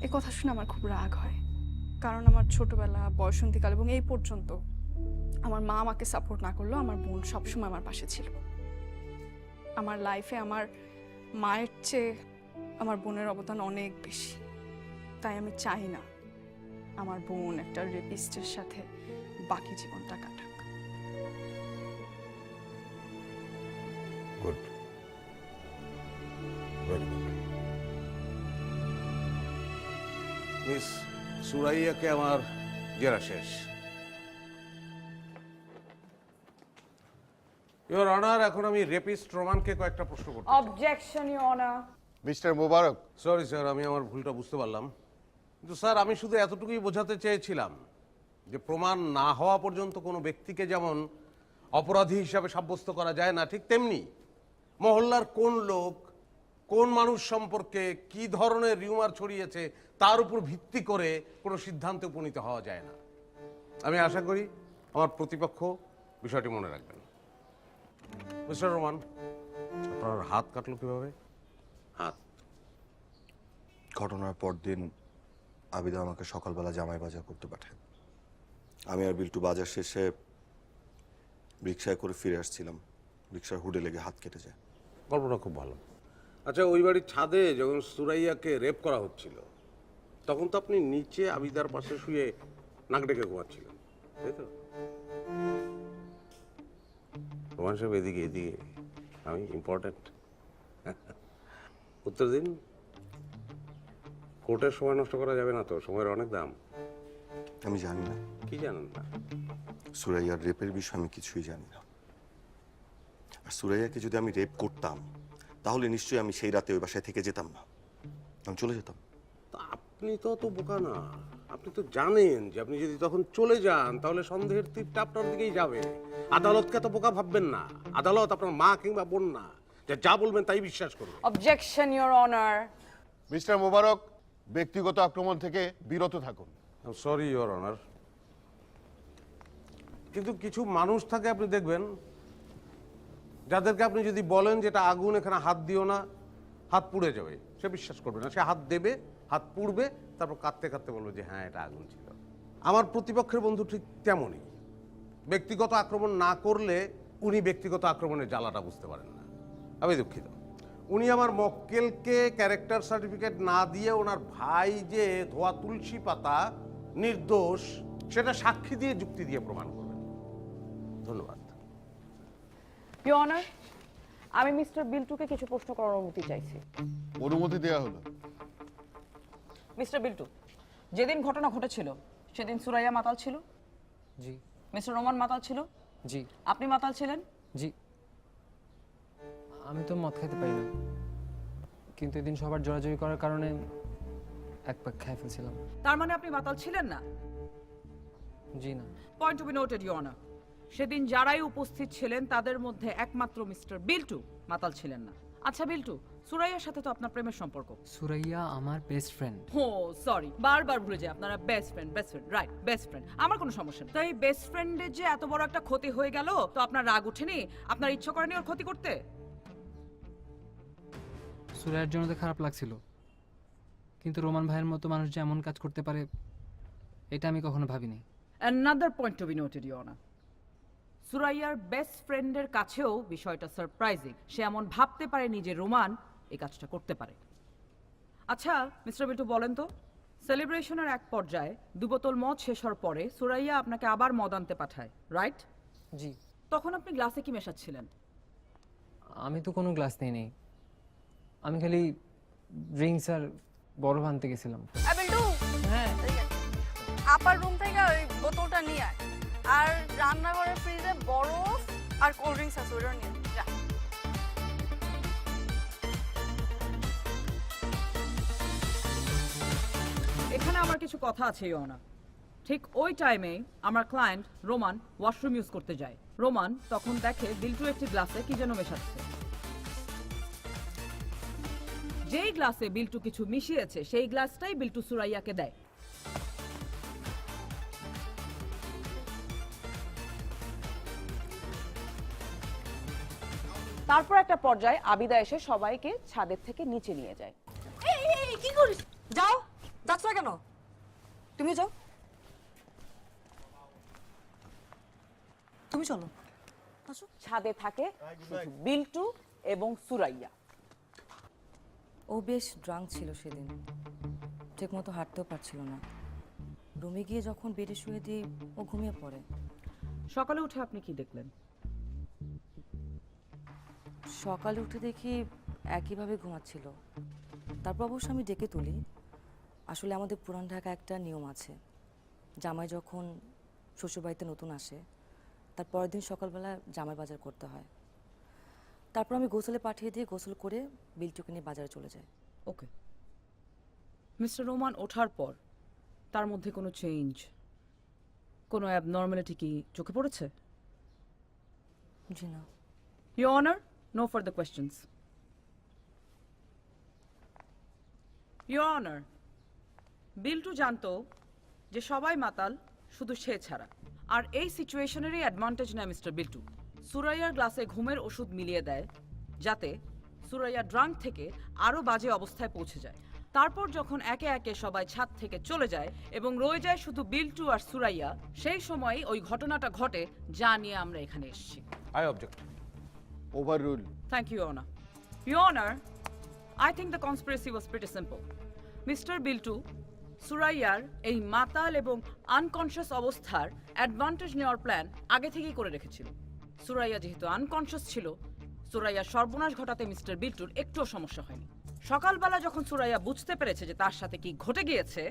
এ কথা শুনে আমার খুব রাগ হয়, কারণ আমার ছোটবেলা, বয়সন্তীকাল এবং এই পর্যন্ত আমার মা আমাকে সাপোর্ট না করলেও আমার বোন সবসময় আমার পাশে ছিল। আমার লাইফে আমার মায়ের চেয়ে আমার বোনের অবদান অনেক বেশি। তাই আমি চাই না আমার বোন একটা রেপিস্টের সাথে বাকি জীবনটা কাটাক। Good, very good. মিস সুরাইয়াকে আমার জেরা শেষ। ইওর অনার, এখন আমি রেপিস্ট রোমানকে কয়েকটা প্রশ্ন করতে চাই। Objection your honour. Mister Mobarak. Sorry sir, আমি আমার ভুলটা বুঝতে পারলাম। কিন্তু স্যার, আমি শুধু এতটুকুই বোঝাতে চেয়েছিলাম যে প্রমাণ না হওয়া পর্যন্ত কোনো ব্যক্তিকে যেমন অপরাধী হিসাবে সাব্যস্ত করা যায় না, ঠিক তেমনি মহল্লার কোন লোক কোন মানুষ সম্পর্কে কি ধরনের রিউমার ছড়িয়েছে তার উপর ভিত্তি করে কোনো সিদ্ধান্তে উপনীত হওয়া যায় না। আমি আশা করি আমার প্রতিপক্ষ বিষয়টি মনে রাখবেন। মিস্টার রোমান, আপনার হাত কাটলো কিভাবে? হাত ঘটনার পরদিন আবিদা আমাকে সকালবেলা জামাই বাজার করতে পাঠায়। আমি আর বিল্টু বাজার শেষে রিক্সায় করে ফিরে আসছিলাম, রিক্সার হুডে লেগে হাত কেটে যায়। গল্পটা খুব ভালো। আচ্ছা, ওই বাড়ির ছাদে যখন সুরাইয়াকে রেপ করা হচ্ছিল তখন তো আপনি নিচে আবিদার পাশে শুয়ে নাক ডেকে ঘুমাচ্ছিলেন, তাই তো? রোমান সাহেব, এদিকে এদিকে, আমি ইম্পর্টেন্ট। উত্তর দিন। কোর্টের সময় নষ্ট করা যাবে না তো, সময়ের অনেক দাম। আমি জানি না। কি জানেন না? সুরাইয়ার রেপের বিষয়ে আমি কিছুই জানি না। আর সুরাইয়াকে যদি আমি রেপ করতাম তাহলে নিশ্চয়ই আমি সেই রাতে ওই বাসায় থেকে যেতাম না, আমি চলে যেতাম। আপনি তো অত বোকা না, আপনি তো জানেন যে আপনি যদি তখন চলে যান তাহলে সন্দেহের তীরটা আপনার দিকেই যাবে। আদালতকে তো বোকা ভাববেন না, আদালত আপনার মা কিংবা বোন না, যা বলবেন তাই বিশ্বাস করুন। Objection, your honour. মিস্টার মোবারক, ব্যক্তিগত আক্রমণ থেকে বিরত থাকুন। Sorry your honour. কিন্তু কিছু মানুষ থাকে, আপনি দেখবেন, যাদেরকে আপনি যদি বলেন যেটা আগুন, এখানে হাত দিও না, হাত পুড়ে যাবে, সে বিশ্বাস করবে না। সে হাত দেবে, হাত পুড়বে, তারপর কাঁদতে কাঁদতে বলবে যে হ্যাঁ এটা আগুন ছিল। আমার প্রতিপক্ষের বন্ধু ঠিক তেমনই। ব্যক্তিগত আক্রমণ না করলে উনি ব্যক্তিগত আক্রমণের জ্বালাটা বুঝতে পারেন না। আমি দুঃখিত। উনি আমার মক্কেলকে ক্যারেক্টার সার্টিফিকেট না দিয়ে ওনার ভাই যে ধোয়া তুলসী পাতা নির্দোষ সেটা সাক্ষী দিয়ে যুক্তি দিয়ে প্রমাণ করবেন। ধন্যবাদ। ইওর অনার, আমি মিস্টার বিল্টুকে কিছু প্রশ্ন করার অনুমতি চাইছি। অনুমতি দেওয়া হলো। মিস্টার বিল্টু, যেদিন ঘটনা ঘটেছিল সেদিন সুরাইয়া মাতাল ছিল? জি। মিস্টার রোমান মাতাল ছিল? জি। আপনি মাতাল ছিলেন? জি। আমি তো মদ খেতে পারি না, কিন্তু এদিন সবার জোরাজুরি করার কারণে এক প্যাক খেয়ে ফেলছিলাম। তার মানে আপনি মাতাল ছিলেন না? জি না। Point to be noted, your honour. সেদিন যারাই উপস্থিত ছিলেন তাদের মধ্যে একমাত্র মিস্টার বিল্টু মাতাল ছিলেন না। আচ্ছা বিল্টু, সুরাইয়ার সাথে তো আপনার প্রেমের সম্পর্ক। সুরাইয়া আমার বেস্ট ফ্রেন্ড। ও সরি, বারবার ভুলে যাই আপনারা best friend, right, best friend. আমার কোনো সমস্যা নেই। তাই বেস্ট ফ্রেন্ডের যে এত বড় একটা ক্ষতি হয়ে গেল, তো আপনার রাগ ওঠেনি? আপনার ইচ্ছা করেনি ওর ক্ষতি করতে? সুরাইয়ার জন্য তো খারাপ লাগছিল, কিন্তু রোমান ভাইয়ের মতো মানুষ যে এমন কাজ করতে পারে এটা আমি কখনো ভাবিনি। Another point to be noted, your honour. সুরাইয়ার বেস্ট ফ্রেন্ডের কাছেও বিষয়টা সারপ্রাইজিং। সে এমন ভাবতে পারেনি যে রোমান এই কাজটা করতে পারে। আচ্ছা মিস্টার বিল্টু, বলেন তো, সেলিব্রেশনের এক পর্যায়ে 2 বোতল মদ শেষ হওয়ার পরে সুরাইয়া আপনাকে আবার মদ আনতে পাঠায়, রাইট? জি। তখন আপনি গ্লাসে কি মেশাচ্ছিলেন? আমি তো কোনো গ্লাস নেই, আমি খালি ড্রিঙ্কস আর বরফ আনতে গেছিলাম। বিল্টু, হ্যাঁ, আপার রুম থেকে ওই বোতলটা নিয়ে আয়, আর রান্নাঘরের ফ্রিজে বরফ আর কোল্ড ড্রিঙ্কস আছে, ওটা নিয়ে যা। এখানে আমার কিছু কথা আছে, ইওর অনার। ঠিক ওই টাইমে আমার ক্লায়েন্ট রোমান ওয়াশরুম ইউজ করতে যায়। রোমান তখন দেখে বিল্টু একটি গ্লাসে কি যেন মেশাচ্ছে। যেই গ্লাসে বিল্টু কিছু মিশিয়েছে সেই গ্লাসটাই বিল্টু সুরাইয়াকে দেয়। তারপর একটা পর্যায়ে আবিদা এসে সবাইকে ছাদের থেকে নিচে নিয়ে যায়। এই কি করিস? যাও, যাচ্ছ না কেন? তুমি যাও, তুমি চলো। ছাদে থাকে শুধু বিল্টু এবং সুরাইয়া। ও বেশ ড্রাঙ্ক ছিল সেদিন, ঠিক মতো হাঁটতেও পারছিল না। রুমে গিয়ে যখন বেডে শুয়ে দিই ও ঘুমিয়ে পড়ে। সকালে উঠে আপনি কি দেখলেন? সকালে উঠে দেখি একইভাবে ঘুমাচ্ছিল। তারপর অবশ্য আমি ডেকে তুলি। আসলে আমাদের পুরান ঢাকা একটা নিয়ম আছে, জামাই যখন শ্বশুরবাড়িতে নতুন আসে তার পরের দিন সকালবেলা জামাই বাজার করতে হয়। তারপর আমি গোসলে পাঠিয়ে দিয়ে গোসল করে বিল্টুকে নিয়ে বাজারে চলে যাই। ওকে। মিস্টার রোমান ওঠার পর তার মধ্যে কোনো চেঞ্জ, কোনো অ্যাবনর্মালিটি কি চোখে পড়েছে? জি না। Your honour, no further questions. Your honour, Biltu জানতো যে সবাই মাতাল, শুধু সে ছাড়া। আর এই সিচুয়েশনেরই অ্যাডভান্টেজ নেয় মিস্টার বিল্টু। সুরাইয়ার গ্লাসে ঘুমের ওষুধ মিলিয়ে দেয় যাতে সুরাইয়া ড্রাঙ্ক থেকে আরও বাজে অবস্থায় পৌঁছে যায়। তারপর যখন একে একে সবাই ছাদ থেকে চলে যায় এবং রয়ে যায় শুধু বিল্টু আর সুরাইয়া, সেই সময় ওই ঘটনাটা ঘটে যা নিয়ে আমরা এখানে এসেছি। I object. Overrule. Thank you, Your Honor. Your Honor, I think the conspiracy was pretty simple. Mr. Biltu সুরাইয়ার এই মাতাল এবং আনকনশিয়াস অবস্থার অ্যাডভান্টেজ নেওয়ার প্ল্যান আগে থেকেই করে রেখেছিল। সুরাইয়া যেহেতু আনকনশিয়াস ছিল, সুরাইয়ার সর্বনাশ ঘটাতে মিস্টার বিল্টুর একটুও সমস্যা হয়নি। সকালবেলা যখন সুরাইয়া বুঝতে পেরেছে যে তার সাথে কি ঘটে গিয়েছে,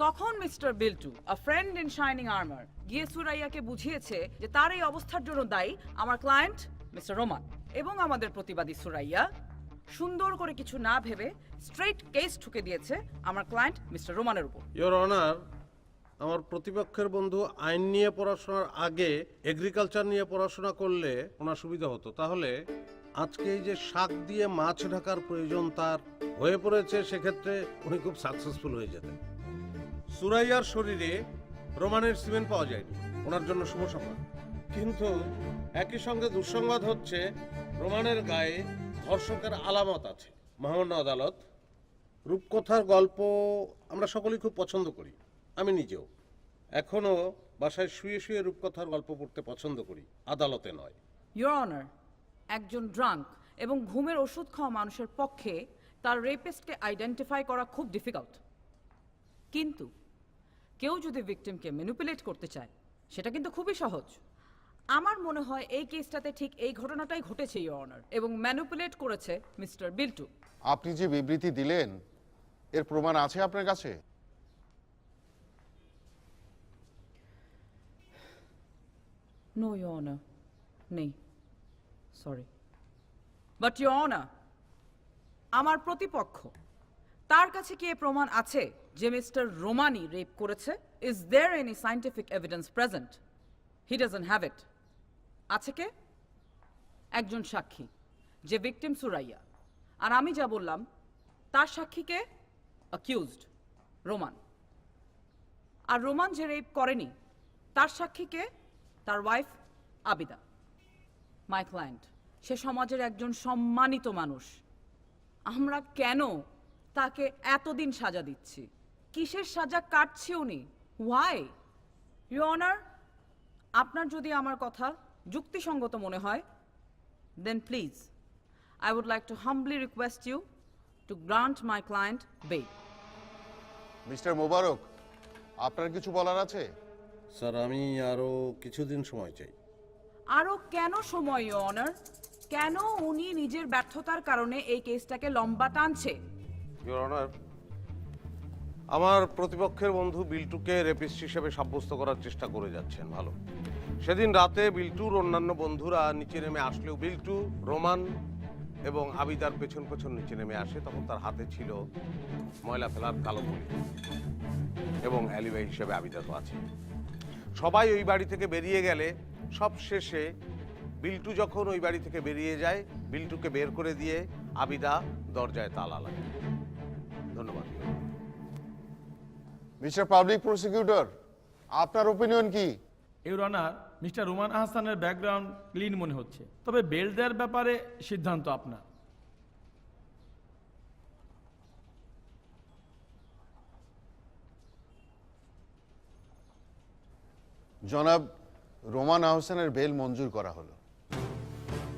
তখন mister Biltu, a friend in shining armour, গিয়ে সুরাইয়াকে বুঝিয়েছে যে তার এই অবস্থার জন্য দায়ী আমার ক্লায়েন্ট মিস্টার রোমান। এবং আমাদের প্রতিবাদী সুরাইয়া সুন্দর করে কিছু না ভেবে স্ট্রেট কেস ঠুকে দিয়েছে আমার ক্লায়েন্ট মিস্টার রোমানের উপর। ইওর অনার, আমার প্রতিপক্ষের বন্ধু আইন নিয়ে পড়াশোনার আগে এগ্রিকালচার নিয়ে পড়াশোনা করলে ওনার সুবিধা হতো। তাহলে আজকে এই যে শাক দিয়ে মাছ ঢাকার প্রয়োজন তার হয়ে পড়েছে, সেক্ষেত্রে উনি খুব সাকসেসফুল হয়ে যেতেন। সুরাইয়ার শরীরে রোমানের সিমেন্ট পাওয়া যায়নি, ওনার জন্য শুভ সংবাদ। কিন্তু একই সঙ্গে দুঃসংবাদ হচ্ছে রোমানের গায়ে ধর্ষকের আলামত আছে। মহামান্য আদালত, রূপকথার গল্প আমরা সকলেই খুব পছন্দ করি, আমি নিজেও এখনো বাসায় শুয়ে শুয়ে রূপকথার গল্প পড়তে পছন্দ করি, আদালতে নয়। ইওর অনার, একজন ড্রাঙ্ক এবং ঘুমের ওষুধ খাওয়া মানুষের পক্ষে তার রেপিস্টকে আইডেন্টিফাই করা খুব ডিফিকাল্ট। কিন্তু কেউ যদি ভিকটিমকে ম্যানিপুলেট করতে চায়, সেটা কিন্তু খুবই সহজ। আমার মনে হয় এই কেসটাতে ঠিক এই ঘটনাটাই ঘটেছে ইওর অনার, এবং ম্যানিপুলেট করেছে মিস্টার বিল্টু। আপনি যে বিবৃতি দিলেন এর প্রমাণ আছে আপনার কাছে? নো ইওর অনার, নেই, সরি। বাট ইওর অনার, আমার প্রতিপক্ষ, তার কাছে কি এই প্রমাণ আছে যে মিস্টার রোমানি রেপ করেছে? Is there any scientific evidence present? He doesn't have it. আছে কে? একজন সাক্ষী, যে ভিকটিম সুরাইয়া। আর আমি যা বললাম তার সাক্ষীকে অ্যাকিউজড রোমান। আর রোমান যে রেপ করেনি তার সাক্ষীকে তার ওয়াইফ আবিদা, মাই ক্লায়েন্ট। সে সমাজের একজন সম্মানিত মানুষ। আমরা কেন তাকে এতদিন সাজা দিচ্ছি? কিসের সাজা কাটছে উনি? ওয়াই? ইওর অনার, আপনার যদি আমার কথা যুক্তিসঙ্গত মনে হয়, দেন please I would like to humbly request you to grant my client bail. Mister Mobarak, আপনার কিছু বলার আছে? স্যার, আমি আরো কিছুদিন সময় চাই। আরো কেন সময় ইওর অনার? কেন উনি নিজের ব্যর্থতার কারণে এই কেসটাকে লম্বা টানছে? ইওর অনার, আমার প্রতিপক্ষের বন্ধু বিল্টুকে রেপিস্ট হিসেবে সাব্যস্ত করার চেষ্টা করে যাচ্ছেন। ভালো, সেদিন রাতে বিল্টুর অন্যান্য বন্ধুরা নিচে নেমে আসলেও বিল্টু, রোমান এবং আবিদার পেছন পেছন নিচে নেমে আসে। তখন তার হাতে ছিল ময়লা ফেলার কালো তুলি এবং অ্যালিবাই হিসেবে আবিদা তো আছে। সবাই ওই বাড়ি থেকে বেরিয়ে গেলে সব শেষে বিল্টু যখন ওই বাড়ি থেকে বেরিয়ে যায়, বিল্টুকে বের করে দিয়ে আবিদা দরজায় তালা লাগে। ধন্যবাদ। মিস্টার পাবলিক প্রসিকিউটর, আপনার ওপিনিয়ন কি? ইওর অনার, মিস্টার রোমান আহসানের ব্যাকগ্রাউন্ড ক্লিন মনে হচ্ছে, তবে বেল দেওয়ার ব্যাপারে সিদ্ধান্ত আপনার। জনাব, রোমান আহসানের বেল মঞ্জুর করা হলো।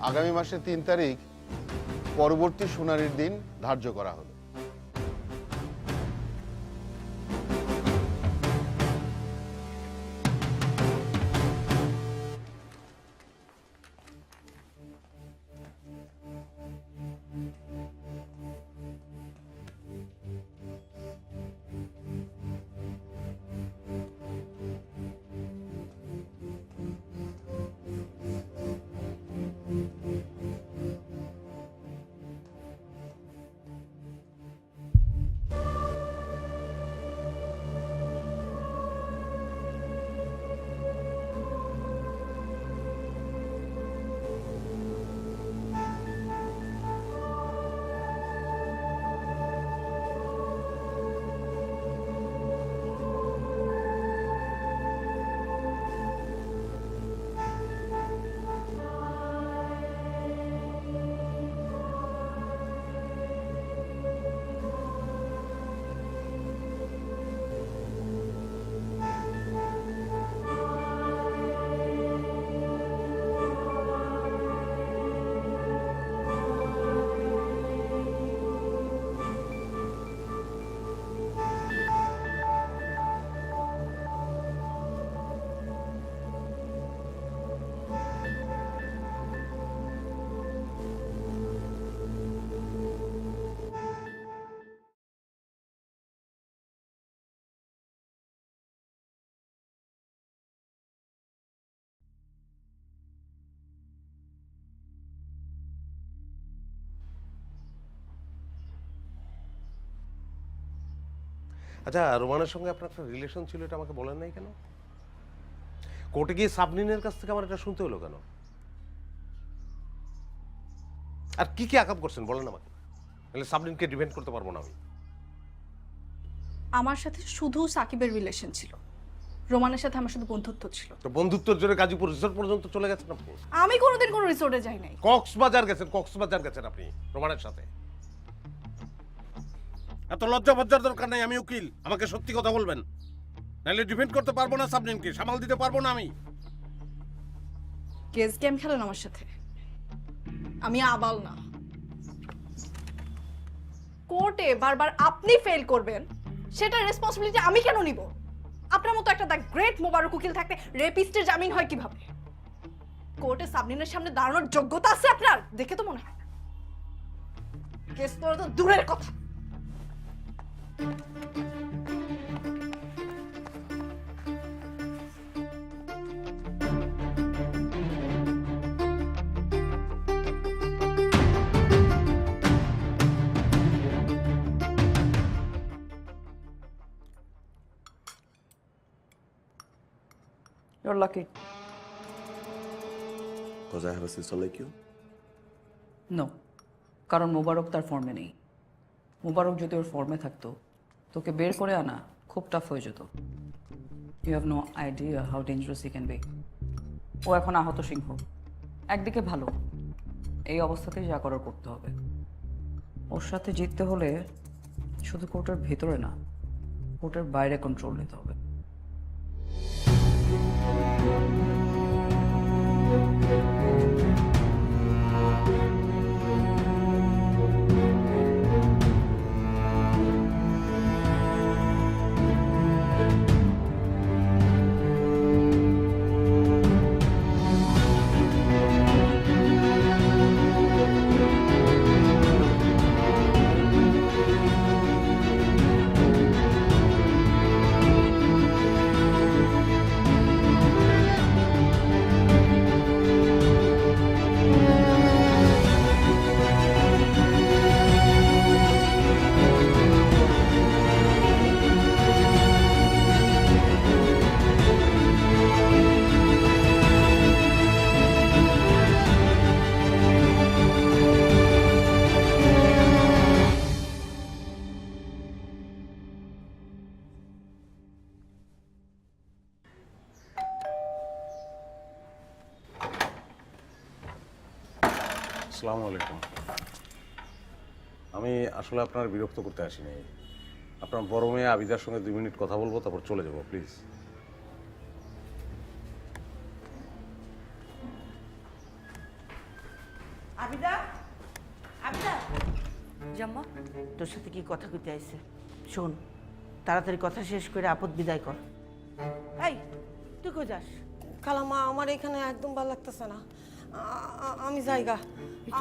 আগামী মাসের 3 তারিখ পরবর্তী শুনানির দিন ধার্য করা হলো। আচ্ছা, রোমানের সঙ্গে আপনার একটা রিলেশন ছিল, এটা আমাকে বলেন নাই কেন? কোর্টে গিয়ে সাবনিনের কাছ থেকে আমার এটা শুনতে হলো কেন? আর কি কি আকাম করছেন বলেন আমাকে, তাহলে সাবনিনকে ডিফেন্ড করতে পারবো না আমি। আমার সাথে শুধু সাকিবের রিলেশন ছিল, রোমানের সাথে আমার শুধু বন্ধুত্ব ছিল। তো বন্ধুত্বের জন্য গাজীপুর রিসোর্ট পর্যন্ত চলে গেছেন আপনি? আমি কোনোদিন কোনো রিসোর্টে যাই নাই। কক্সবাজার গেছেন আপনি রোমানের সাথে। এত লজ্জা বজ্জার দরকার নাই, আমি উকিল, আমাকে সত্যি কথা বলবেন, নাহলে ডিফেন্ড করতে পারবো না, সাবনিনকে সামাল দিতে পারবো না আমি। গেস গেম খেলেন আমার সাথে, আমি আবাল না। কোর্টে বারবার আপনি ফেল করবেন, সেটা রেসপন্সিবিলিটি আমি কেন নিব? আপনার মতো একটা দ্য গ্রেট মোবারক উকিল থাকতে রেপিস্টের জামিন হয় কিভাবে? কোর্টে সাবনিনের সামনে দাঁড়ানোর যোগ্যতা আছে আপনার? দেখে তো মনে হয় না। কেস তো দূরের কথা। You're lucky. Because I have a sister like you? No. কারণ মোবারক তার ফর্মে নেই। মোবারক যদি ওর ফর্মে থাকতো, তোকে বের করে আনা খুব টাফ হয়ে যেত। You have no idea how dangerous he can be. ও এখন আহত সিংহ, একদিকে ভালো, এই অবস্থাতেই যা করার করতে হবে। ওর সাথে জিততে হলে শুধু কোর্টের ভেতরে না, কোর্টের বাইরে কন্ট্রোল নিতে হবে। আসসালামু আলাইকুম। আমি আসলে আপনার বিরক্ত করতে আসিনি, আপনার বড় মেয়ে আবিদার সঙ্গে 2 মিনিট কথা বলবো, তারপর চলে যাব প্লিজ। আবিদা, আবিদা, জাম্মা তোর সাথে কি কথা কইতে আইছে? শোন, তাড়াতাড়ি কথা শেষ করে আপদ বিদায় কর। এই তুই কই যাস? খালাম্মা, আমার এখানে একদম ভালো লাগতেছে না, আমি যাইগা,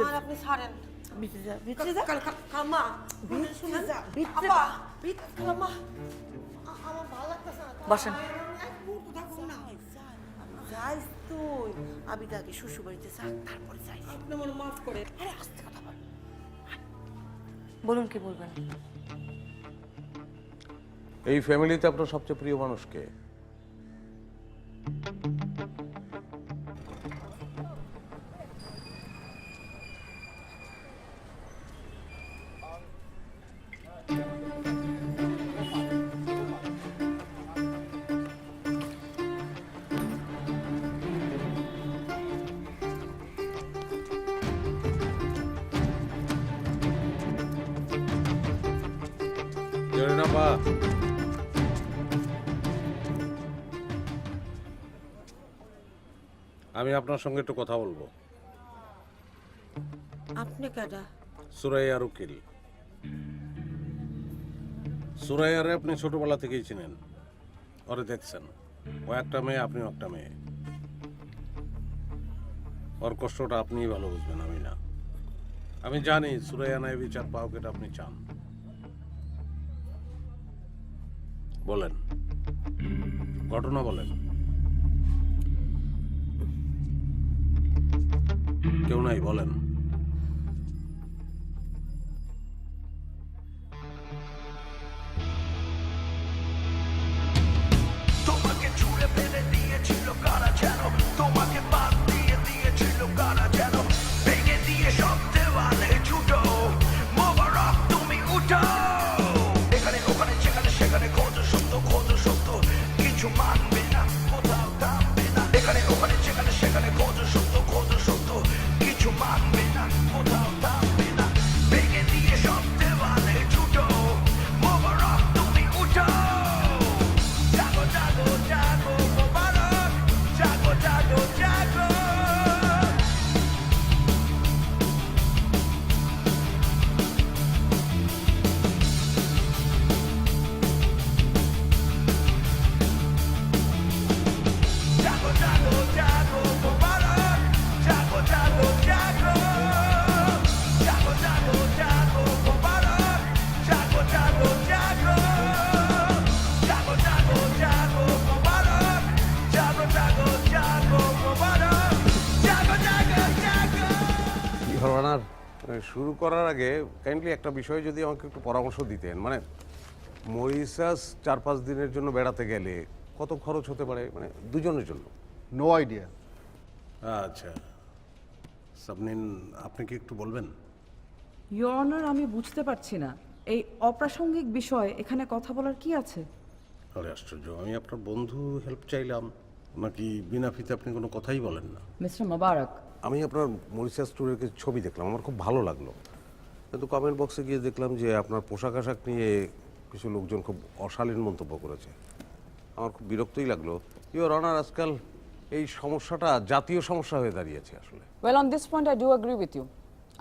আর আপনি ছাড়েন। ভিতরে যা, ভিতরে যা। খালাম্মা, ভিতরে যা, ভিতরে আপা, খালাম্মা, আমার ভালো লাগতেছে না। বসেন। এক মুহূর্ত থাকুন না। যাইস তুই, আবিদাকে শ্বশুর বাড়িতে যা, তারপরে যাইস। আপনি আমার মাফ করে। আরে আস্তে কথা বল। বলুন কি বলবেন? এই ফ্যামিলিতে আপনার সবচেয়ে প্রিয় মানুষকে? আমি আপনার সঙ্গে একটু কথা বলবো। আপনি কেডা? সুরাইয়ার উকিল। সুরাইয়ারে আপনি ছোটবেলা থেকেই চিনেন, ওরে দেখছেন, ও একটা মেয়ে, আপনিও একটা মেয়ে। ওর কষ্টটা আপনিই ভালো বুঝবেন, আমি না। আমি জানি সুরাইয়া নাই বিচার পাওক, এটা আপনি চান। বলেন, ঘটনা বলেন। কেউ নাই, বলেন। ঘটনার শুরু করার আগে কাইন্ডলি একটা বিষয় যদি আমাকে একটু পরামর্শ দিতেন, মানে মরিশাস 4-5 দিনের জন্য বেড়াতে গেলে কত খরচ হতে পারে, মানে দুজনের জন্য? No idea. আচ্ছা সাবনিন, আপনি কি একটু বলবেন? ইয়োর অনার, আমি বুঝতে পারছি না এই অপ্রাসঙ্গিক বিষয় এখানে কথা বলার কি আছে? আরে আশ্চর্য, আমি আপনার বন্ধু হেল্প চাইলাম, নাকি বিনা ফিতে আপনি কোনো কথাই বলেন না? মিস্টার মোবারক, আমি আপনার মরিশাস ট্যুরের কিছু ছবি দেখলাম, আমার খুব ভালো লাগলো, কিন্তু কমেন্ট বক্সে গিয়ে দেখলাম যে আপনার পোশাক আশাক নিয়ে কিছু লোকজন খুব অশালীন মন্তব্য করেছে। আমার খুব বিরক্তই লাগলো। ইওর অনার, আজকাল এই সমস্যাটা জাতীয় সমস্যা হয়ে দাঁড়িয়েছে আসলে। Well, on this point I do agree with you.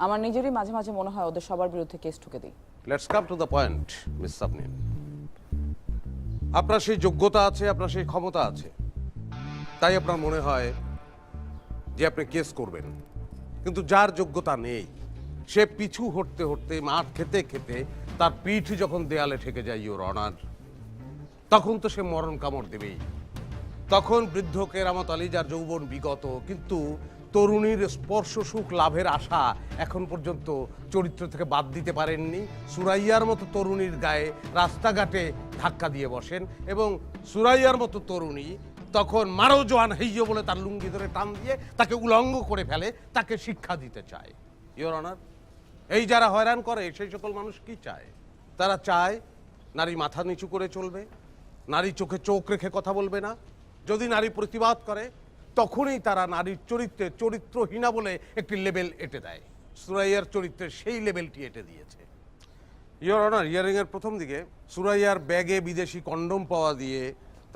আমার নিজেরই মাঝে মাঝে মনে হয় ওদের সবার বিরুদ্ধে কেস ঠুকে দিই। Let's come to the point, miss Sabnin. আপনার সেই যোগ্যতা আছে, আপনার সেই ক্ষমতা আছে, তাই আপনার মনে হয় যে আপনি কেস করবেন, কিন্তু যার যোগ্যতা নেই সে পিছু হটতে হটতে, মাঠ খেতে খেতে তার পিঠ যখন দেয়ালে ঠেকে যায় ইওর অনার, তখন তো সে মরণ কামড় দেবেই। তখন বৃদ্ধ কেরামত আলী, যার যৌবন বিগত, কিন্তু তরুণীর স্পর্শ সুখ লাভের আশা এখন পর্যন্ত চরিত্র থেকে বাদ দিতে পারেননি, সুরাইয়ার মতো তরুণীর গায়ে রাস্তাঘাটে ধাক্কা দিয়ে বসেন, এবং সুরাইয়ার মতো তরুণী তখন মারো জোয়ান হইয় বলে তার লুঙ্গি ধরে টান দিয়ে তাকে উলঙ্গ করে ফেলে, তাকে শিক্ষা দিতে চায়। ইওর অনার, এই যারা হয়রান করে সেই সকল মানুষ কি চায়? তারা চায় নারী মাথা নিচু করে চলবে, নারী চোখে চোখ রেখে কথা বলবে না। যদি নারী প্রতিবাদ করে তখনই তারা নারীর চরিত্রে চরিত্রহীনা বলে একটি লেবেল এঁটে দেয়। সুরাইয়ার চরিত্রের সেই লেবেলটি এঁটে দিয়েছে। ইওর অনার, হিয়ারিংয়ের প্রথম দিকে সুরাইয়ার ব্যাগে বিদেশি কন্ডোম পাওয়া দিয়ে,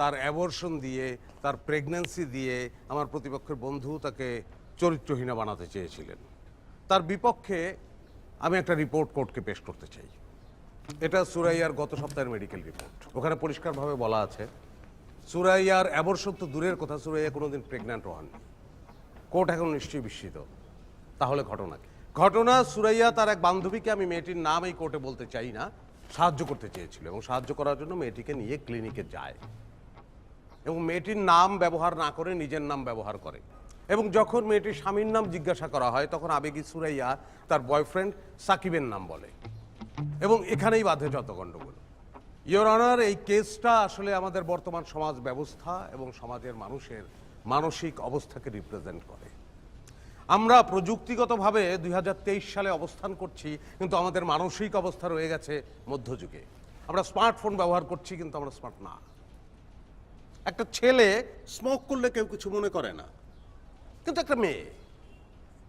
তার অ্যাবর্শন দিয়ে, তার প্রেগন্যান্সি দিয়ে আমার প্রতিপক্ষের বন্ধু তাকে চরিত্রহীনা বানাতে চেয়েছিলেন। তার বিপক্ষে আমি একটা রিপোর্ট কোর্টকে পেশ করতে চাই। এটা সুরাইয়ার গত সপ্তাহের মেডিকেল রিপোর্ট। ওখানে পরিষ্কারভাবে বলা আছে সুরাইয়ার অ্যাবর্শন তো দূরের কথা, সুরাইয়া কোনোদিন প্রেগন্যান্ট হননি। কোর্ট এখন নিশ্চয়ই বিস্মিত। তাহলে ঘটনা কি? ঘটনা, সুরাইয়া তার এক বান্ধবীকে, আমি মেয়েটির নাম এই কোর্টে বলতে চাই না, সাহায্য করতে চেয়েছিল, এবং সাহায্য করার জন্য মেয়েটিকে নিয়ে ক্লিনিকে যায়, এবং মেয়েটির নাম ব্যবহার না করে নিজের নাম ব্যবহার করে। এবং যখন মেয়েটির স্বামীর নাম জিজ্ঞাসা করা হয় তখন আবেগী সুরাইয়া তার বয়ফ্রেন্ড সাকিবের নাম বলে, এবং এখানেই বাধে যত গণ্ডগোল। ইওর অনার, এই কেসটা আসলে আমাদের বর্তমান সমাজ ব্যবস্থা এবং সমাজের মানুষের মানসিক অবস্থাকে রিপ্রেজেন্ট করে। আমরা প্রযুক্তিগতভাবে 2023 সালে অবস্থান করছি, কিন্তু আমাদের মানসিক অবস্থা রয়ে গেছে মধ্যযুগে। আমরা স্মার্টফোন ব্যবহার করছি, কিন্তু আমরা স্মার্ট না। একটা ছেলে স্মোক করলে কেউ কিছু মনে করে না, কিন্তু একটা মেয়ে,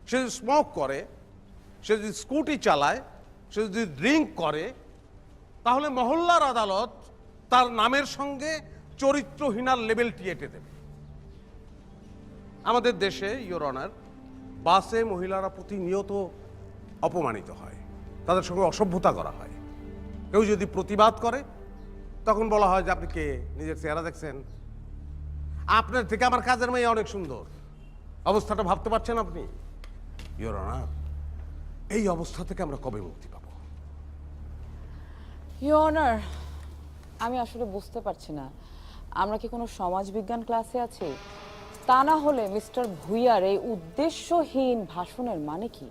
সে যদি স্মোক করে, সে যদি স্কুটি চালায়, সে যদি ড্রিঙ্ক করে, তাহলে মহল্লার আদালত তার নামের সঙ্গে চরিত্রহীনার লেবেলটি এঁটে দেবে। আমাদের দেশে ইওর অনার, বাসে মহিলারা প্রতিনিয়ত অপমানিত হয়, তাদের সঙ্গে অসভ্যতা করা হয়। কেউ যদি প্রতিবাদ করে তখন বলা হয় যে আপনি কে, নিজের চেহারা দেখছেন? আপনার থেকে আমার কাজের মেয়ে অনেক সুন্দর। অবস্থাটা ভাবতে পারছেন আপনি? ইওর অনার, এই অবস্থা থেকে আমরা কবে মুক্তি পাবো? ইয়োর অনার, আমি আসলে বুঝতে পারছি না, আমরা কি কোনো সমাজবিজ্ঞান ক্লাসে আছি? তা না হলে মিস্টার ভুইয়ার এই উদ্দেশ্যহীন ভাষণের মানে কি?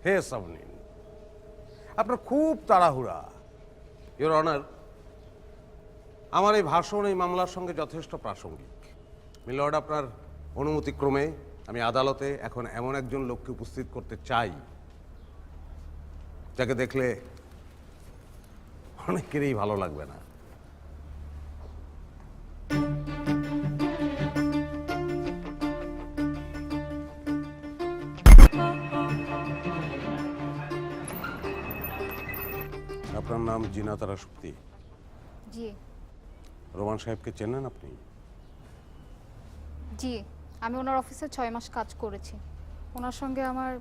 হে সাবনিন, আপনার খুব তাড়াহুড়া। ইওর অনার, আমার এই ভাষণ এই মামলার সঙ্গে যথেষ্ট প্রাসঙ্গিক। মিলর্ড, আপনার অনুমতিক্রমে আমি আদালতে এখন এমন একজন লোককে উপস্থিত করতে চাই যাকে দেখলে অনেকেরই ভালো লাগবে না। আপনার নাম জিনাতারা শক্তি। জি রোমান সাহেবকে চেনেন আপনি? জি, আমি ওনার অফিসে 6 মাস কাজ করেছি। ওনার সঙ্গে আমার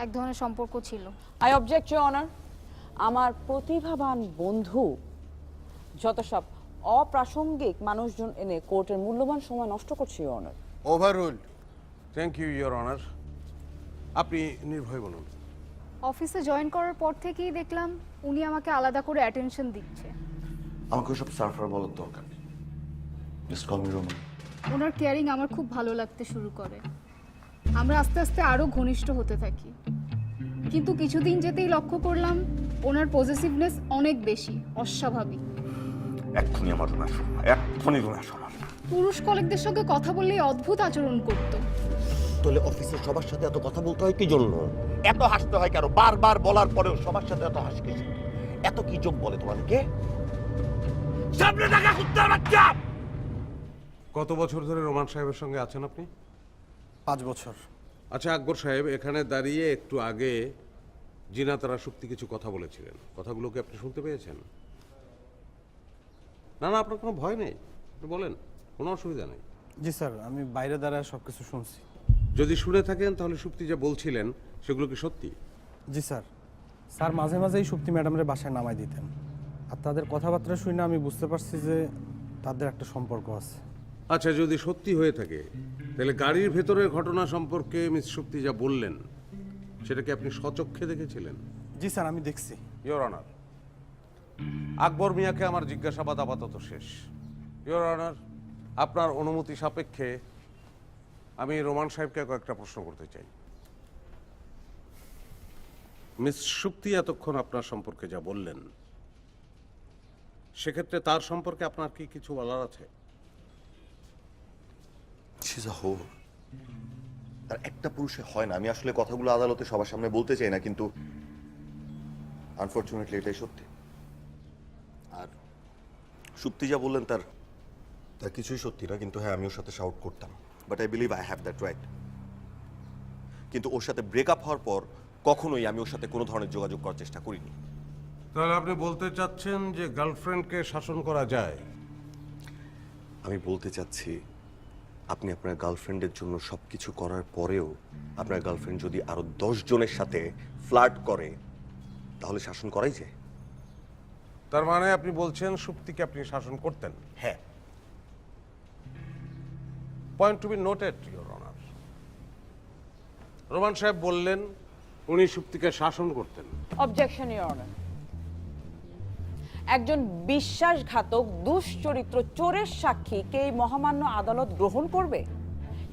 এক ধরনের সম্পর্ক ছিল। I object your honour. আমার প্রতিভাবান বন্ধু যত সব অপ্রাসঙ্গিক মানুষজন এনে কোর্টের মূল্যবান সময় নষ্ট করছে your honour. Overruled. Thank you your honour. আপনি নির্ভয় বলুন। অফিসে জয়েন করার পর থেকেই দেখলাম উনি আমাকে আলাদা করে অ্যাটেনশন দিচ্ছে। আমাকে সব সার্ফার বলার দরকার নেই, জাস্ট কল মি রোমান। ওনার কেয়ারিং আমার খুব ভালো লাগতে শুরু করে। আমরা আস্তে আস্তে আরও ঘনিষ্ঠ হতে থাকি, কিন্তু কিছুদিন যেতেই লক্ষ্য করলাম ওনার পজিটিভনেস অনেক বেশি, অস্বাভাবিক। এক্ষুনি আমার রুমে আসো, এক্ষুনি রুমে আসো। পুরুষ কলিগদের সঙ্গে কথা বললেই অদ্ভুত আচরণ করত। তাহলে অফিসের সবার সাথে এত কথা বলতে হয় কি জন্য? এত হাসতে হয় কেন? বারবার বলার পরেও সবার সাথে এত হাসি কেসে, এত কি যোগ বলে তোমাদেরকে? সামনে টাকা কুত্তার বাচ্চা! কত বছর ধরে রোমান সাহেবের সঙ্গে আছেন আপনি? 5 বছর। আচ্ছা আকবর সাহেব, এখানে দাঁড়িয়ে একটু আগে জিনাতারা শক্তি কিছু কথা বলেছিলেন, কথাগুলোকে আপনি শুনতে পেয়েছেন? না না, আপনার কোনো ভয় নেই, আপনি বলেন, কোনো অসুবিধা নেই। জি স্যার, আমি বাইরে দাঁড়ায় সব কিছু শুনছি। যদি শুনে থাকেন তাহলে সুপ্তি যা বলছিলেন সেগুলো কি সত্যি? জি স্যার, স্যার মাঝে মাঝেই সুপ্তি ম্যাডামের বাসায় নামাই দিতেন। আর তাদের কথাবার্তা শুনে আমি বুঝতে পারছি যে তাদের একটা সম্পর্ক আছে। আচ্ছা, যদি সত্যি হয়ে থাকে তাহলে গাড়ির ভেতরের ঘটনা সম্পর্কে মিস সুপ্তি যা বললেন সেটা কি আপনি স্বচক্ষে দেখেছিলেন? জি স্যার, আমি দেখছি। ইওর অনার, আকবর মিয়াকে আমার জিজ্ঞাসাবাদ আপাতত শেষ। ইওর অনার, আপনার অনুমতি সাপেক্ষে আমি রোমান সাহেবকে কয়েকটা প্রশ্ন করতে চাই। মিস সুপ্তি এতক্ষণ আপনার সম্পর্কে যা বললেন সেক্ষেত্রে তার সম্পর্কে আপনার কি কিছু বলার আছে? তার একটা পুরুষে হয় না। আমি আসলে কথাগুলো আদালতে সবার সামনে বলতে চাই না, কিন্তু আনফরচুনেটলি এটাই সত্যি। আর সুপ্তি যা বললেন তার কিছুই সত্যি না, কিন্তু হ্যাঁ, আমি ওর সাথে শাউট করতাম, but I believe I have that right. কিন্তু ওর সাথে ব্রেকআপ হওয়ার পর কখনোই আমি ওর সাথে কোনো ধরনের যোগাযোগ করার চেষ্টা করিনি। তাহলে আপনি বলতে চাচ্ছেন যে গার্লফ্রেন্ডকে শাসন করা যায়? আমি বলতে চাচ্ছি, আপনি আপনার গার্লফ্রেন্ডের জন্য সবকিছু করার পরেও আপনার গার্লফ্রেন্ড যদি আরো 10 জনের সাথে ফ্লার্ট করে তাহলে শাসন করাই যায়। তার মানে আপনি বলছেন সুপ্তিকে আপনি শাসন করতেন? হ্যাঁ। Point to be noted your honour. Roman সাহেব বললেন উনি সুপ্তিকে শাসন করতেন। Objection your honour. একজন বিশ্বাসঘাতক দুশ্চরিত্র চোরের সাক্ষীকে এই মহামান্য আদালত গ্রহণ করবে?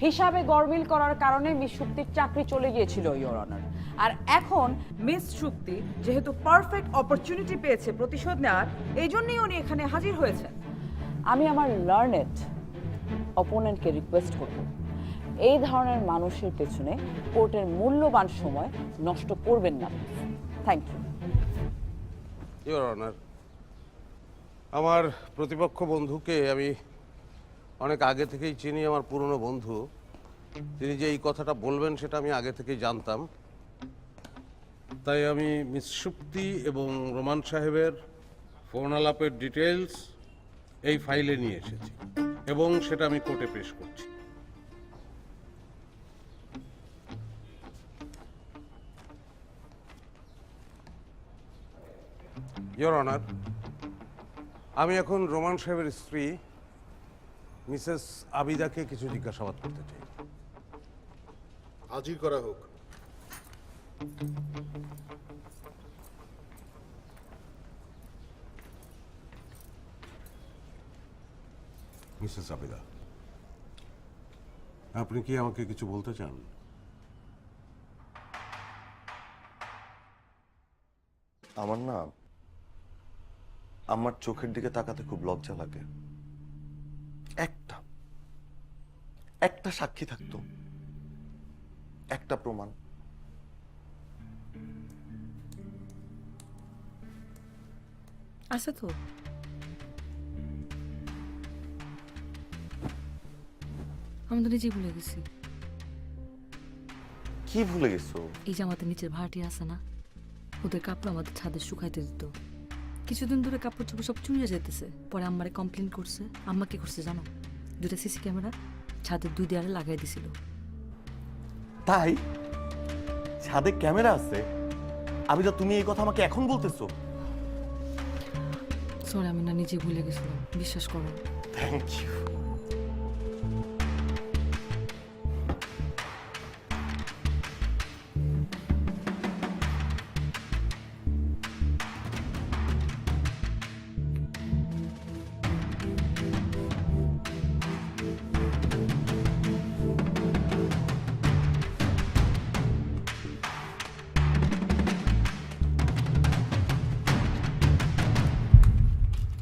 হিসাবে গরমিল করার কারণে মিস সুক্তির চাকরি চলে গিয়েছিল ইওর অনার। আর এখন মিস সুক্তি যেহেতু পারফেক্ট অপরচুনিটি পেয়েছে প্রতিশোধ নেওয়ার, এই জন্যই উনি এখানে হাজির হয়েছেন। আমি আমার লার্নেড অপোনেন্টকে রিকোয়েস্ট করব, এই ধরনের মানুষের পেছনে কোর্টের মূল্যবান সময় নষ্ট করবেন না। থ্যাংক ইউ ইওর অনার, আমার প্রতিপক্ষ বন্ধুকে আমি অনেক আগে থেকেই চিনি, আমার পুরনো বন্ধু। তিনি যে এই কথাটা বলবেন সেটা আমি আগে থেকেই জানতাম। তাই আমি মিস সুপ্তি এবং রোমান সাহেবের ফোন আলাপের ডিটেলস এই ফাইলে নিয়ে এসেছি এবং সেটা আমি কোর্টে পেশ করছি। ইওর অনার, আমি এখন রোমান সাহেবের স্ত্রী মিসেস আবিদাকে কিছু জিজ্ঞাসাবাদ করতে চাই। হাজির করা হোক। মিসেস আবিদা, আপনি কি আমাকে কিছু বলতে চান? আমার না, আমার চোখের দিকে তাকাতে খুব লজ্জা লাগে। একটা সাক্ষী থাকতো, একটা প্রমাণ। আছে তো। আমি তো নিজেই ভুলে গেছি। কি ভুলে গেছো? এই যে আমাদের নিচের ভাড়াটি আছে না, ওদের কাপড় আমাদের ছাদে শুকাইতে দিত। কিছুদিন ধরে কাপড় চোপড় সব চুইয়ে যেতেছে। পরে আম্মারে কমপ্লেন করছে। আম্মা কি করছে জানো? 2টা সিসি ক্যামেরা ছাদের 2 দেয়ালে লাগাই দিছিল। তাই ছাদে ক্যামেরা আছে? আবিদা, তুমি এই কথা আমাকে এখন বলতেছো? সরি, আমি না নিজে ভুলে গেছিলাম, বিশ্বাস করো। Thank you.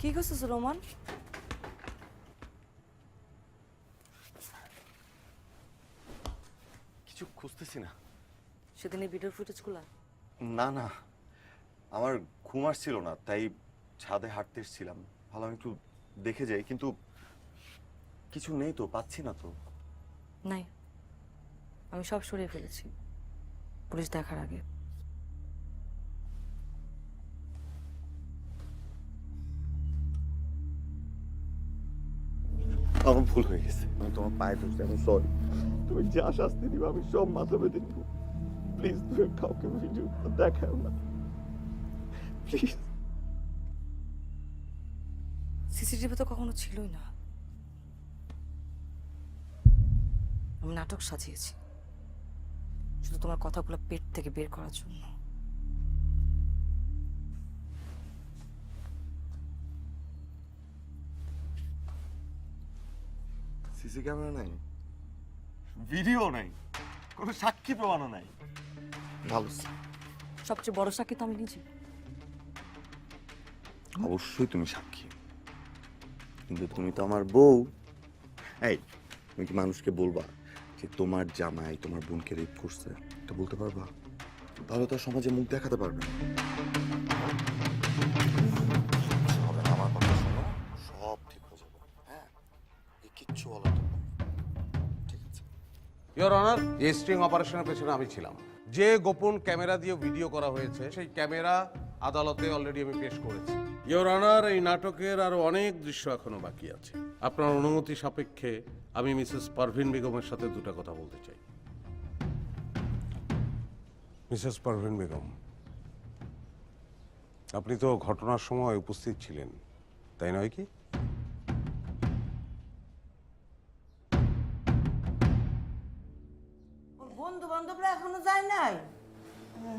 কি করছিস রোমান? কিছু খুঁজতেছি না। সেদিন এই ভিডিওর ফুটেজগুলো? না না, আমার ঘুম আসছিল না, তাই ছাদে হাঁটতে এসেছিলাম। ভালো, আমি একটু দেখে যাই, কিন্তু কিছু নেই তো, পাচ্ছি না তো। নাই, আমি সব সরিয়ে ফেলেছি পুলিশ দেখার আগে। আমার ভুল হয়ে গেছে, আমি তোমার পায়ে ধরছি, আমি সরি। তুমি যা শাস্তি দিবে আমি সব মাথা বেঁধে নিব। প্লিজ তুমি কাউকে ভিডিও দেখাও না, প্লিজ। সিসিটিভি তো কখনো ছিলই না। আমি নাটক সাজিয়েছি শুধু তোমার কথাগুলো পেট থেকে বের করার জন্য। সিসি ক্যামেরা নাই, ভিডিও নাই, কোনো সাক্ষী প্রমাণও নাই। ভালো, সবচেয়ে বড় সাক্ষী তো আমি নিজে। অবশ্যই তুমি সাক্ষী, কিন্তু তুমি তো আমার বউ। এই, তুমি কি মানুষকে বলবা যে তোমার জামাই তোমার বোনকে রেপ করছে? এটা বলতে পারবা? তাহলে তো আর সমাজে মুখ দেখাতে পারবে না। হবে না, আমার কথা শোনো, সব ঠিক হয়ে যাবে। হ্যাঁ, এই কিচ্ছু বলার দরকার নেই। ঠিক আছে? ইওর অনার, এই স্ট্রিং অপারেশনের পেছনে আমি ছিলাম। যে গোপন ক্যামেরা দিয়ে ভিডিও করা হয়েছে সেই ক্যামেরা আদালতে অলরেডি আমি পেশ করেছি। ইওর অনার, এই নাটকের আরো অনেক দৃশ্য এখনো বাকি আছে। আপনার অনুমতি সাপেক্ষে আমি মিসেস পারভিন বেগমের সাথে 2টা কথা বলতে চাই। মিসেস পারভিন বেগম, আপনি তো ঘটনার সময় উপস্থিত ছিলেন, তাই নয় কি? বন্ধু বান্ধবরা এখনো যায় নাই?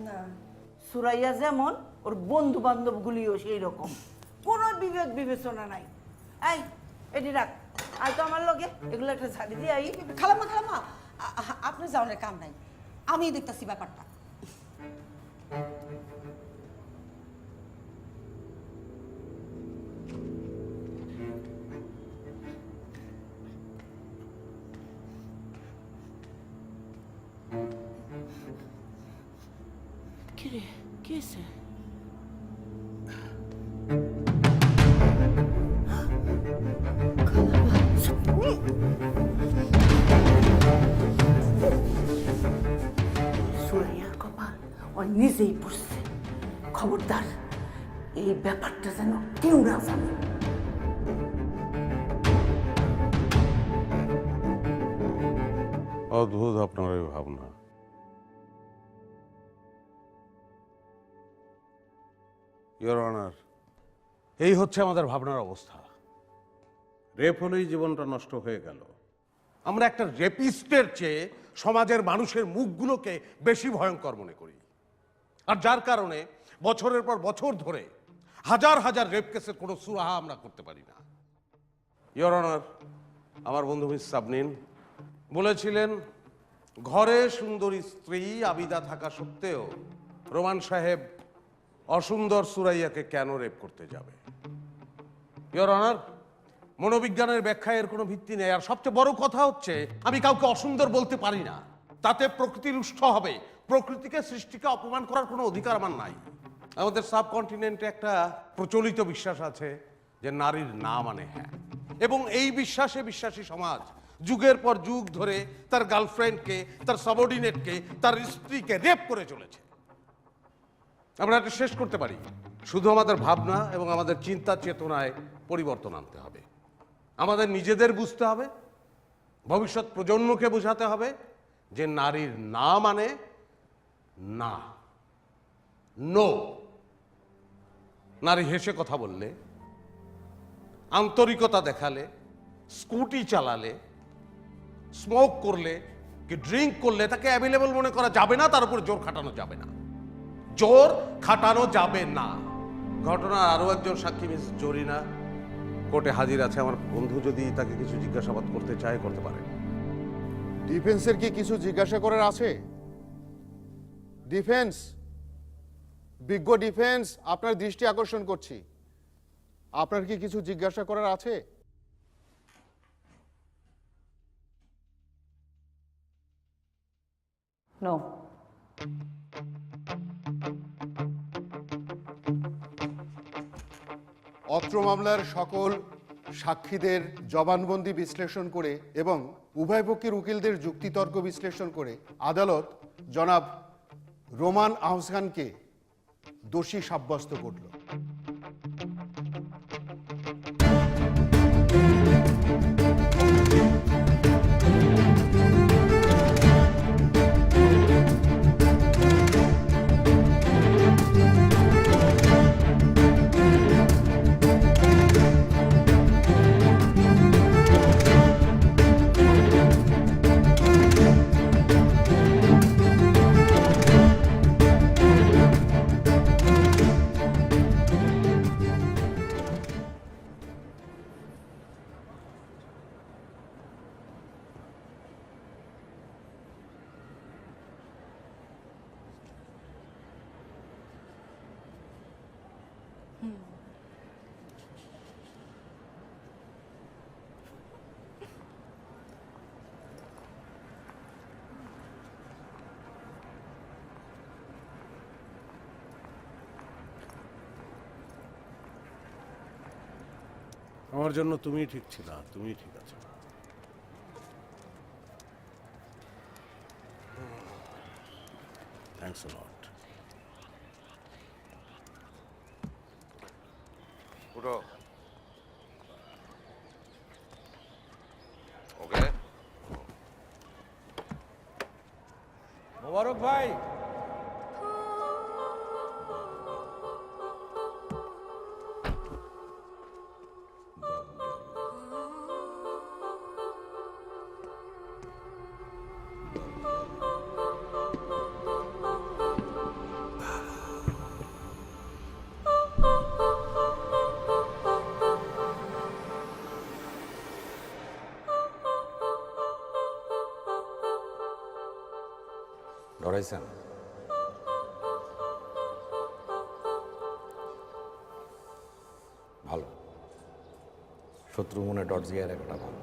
না, সুরাইয়া যেমন ওর বন্ধু বান্ধব গুলিও সেই রকম, কোনো বিবেক বিবেচনা নাই। এই এটি রাখ, আয় তো আমার লগে, এগুলো একটা ঝাড়ি দিয়ে আই। খালাম্মা খালাম্মা, আপনি যাওয়ার কাম নাই, আমি দেখতেছি ব্যাপারটা। কিরে, কি হয়েছে? সুরাইয়ার কপাল ও নিজেই পড়ছে। খবরদার, এই ব্যাপারটা যেন কেউ না জানে। অদ্ভুত আপনার এই ভাবনা। ইওর অনার, এই হচ্ছে আমাদের ভাবনার অবস্থা। রেপ হলেই জীবনটা নষ্ট হয়ে গেল। আমরা একটা রেপিস্টের চেয়ে সমাজের মানুষের মুখগুলোকে বেশি ভয়ঙ্কর মনে করি, আর যার কারণে বছরের পর বছর ধরে হাজার হাজার রেপ কেসের কোনো সুরাহা আমরা করতে পারি না। ইওর অনার, আমার বন্ধু মিস সাবনিন বলেছিলেন, ঘরে সুন্দরী স্ত্রী আবিদা থাকা সত্ত্বেও রোমান সাহেব অসুন্দর সুরাইয়াকে কেন রেপ করতে যাবে? ইওর অনার, মনোবিজ্ঞানের ব্যাখ্যায় এর কোনো ভিত্তি নেই। আর সবচেয়ে বড় কথা হচ্ছে, আমি কাউকে অসুন্দর বলতে পারি না, তাতে প্রকৃতি রুষ্ট হবে। প্রকৃতিকে, সৃষ্টিকে অপমান করার কোনো অধিকার আমার নাই। আমাদের সাবকন্টিনেন্টে একটা প্রচলিত বিশ্বাস আছে যে নারীর না মানে হ্যাঁ, এবং এই বিশ্বাসে বিশ্বাসী সমাজ যুগের পর যুগ ধরে তার গার্লফ্রেন্ডকে, তার সাবঅর্ডিনেটকে, তার স্ত্রীকে রেপ করে চলেছে। আমরা এটা শেষ করতে পারি। শুধু আমাদের ভাবনা এবং আমাদের চিন্তা চেতনায় পরিবর্তন আনতে হবে। আমাদের নিজেদের বুঝতে হবে, ভবিষ্যৎ প্রজন্মকে বোঝাতে হবে যে নারীর না মানে না, নো। নারী হেসে কথা বললে, আন্তরিকতা দেখালে, স্কুটি চালালে, স্মোক করলে কি ড্রিঙ্ক করলে তাকে অ্যাভেলেবল মনে করা যাবে না, তার উপর জোর খাটানো যাবে না, জোর খাটানো যাবে না। ঘটনার আরো একজন সাক্ষী মিস জরিনা কোর্টে হাজির আছে। আমার বন্ধু যদি তাকে কিছু জিজ্ঞাসাবাদ করতে চায় করতে পারে। ডিফেন্সের কি কিছু জিজ্ঞাসা করার আছে? ডিফেন্স, বিজ্ঞ ডিফেন্স, আপনার দৃষ্টি আকর্ষণ করছি। আপনার কি কিছু জিজ্ঞাসা করার আছে? নো। অত্র মামলার সকল সাক্ষীদের জবানবন্দি বিশ্লেষণ করে এবং উভয় পক্ষের উকিলদের যুক্তিতর্ক বিশ্লেষণ করে আদালত জনাব রোমান আহসানকে দোষী সাব্যস্ত করল। আমার জন্য তুমি ঠিক ছিল, তুমি ঠিক আছো। থ্যাঙ্কস আ লট। উঠো। ওকে, মোবারক ভাই। ডরাইছেন? ভালো, শত্রু মনে ডট জিয়ার একটা ভালো।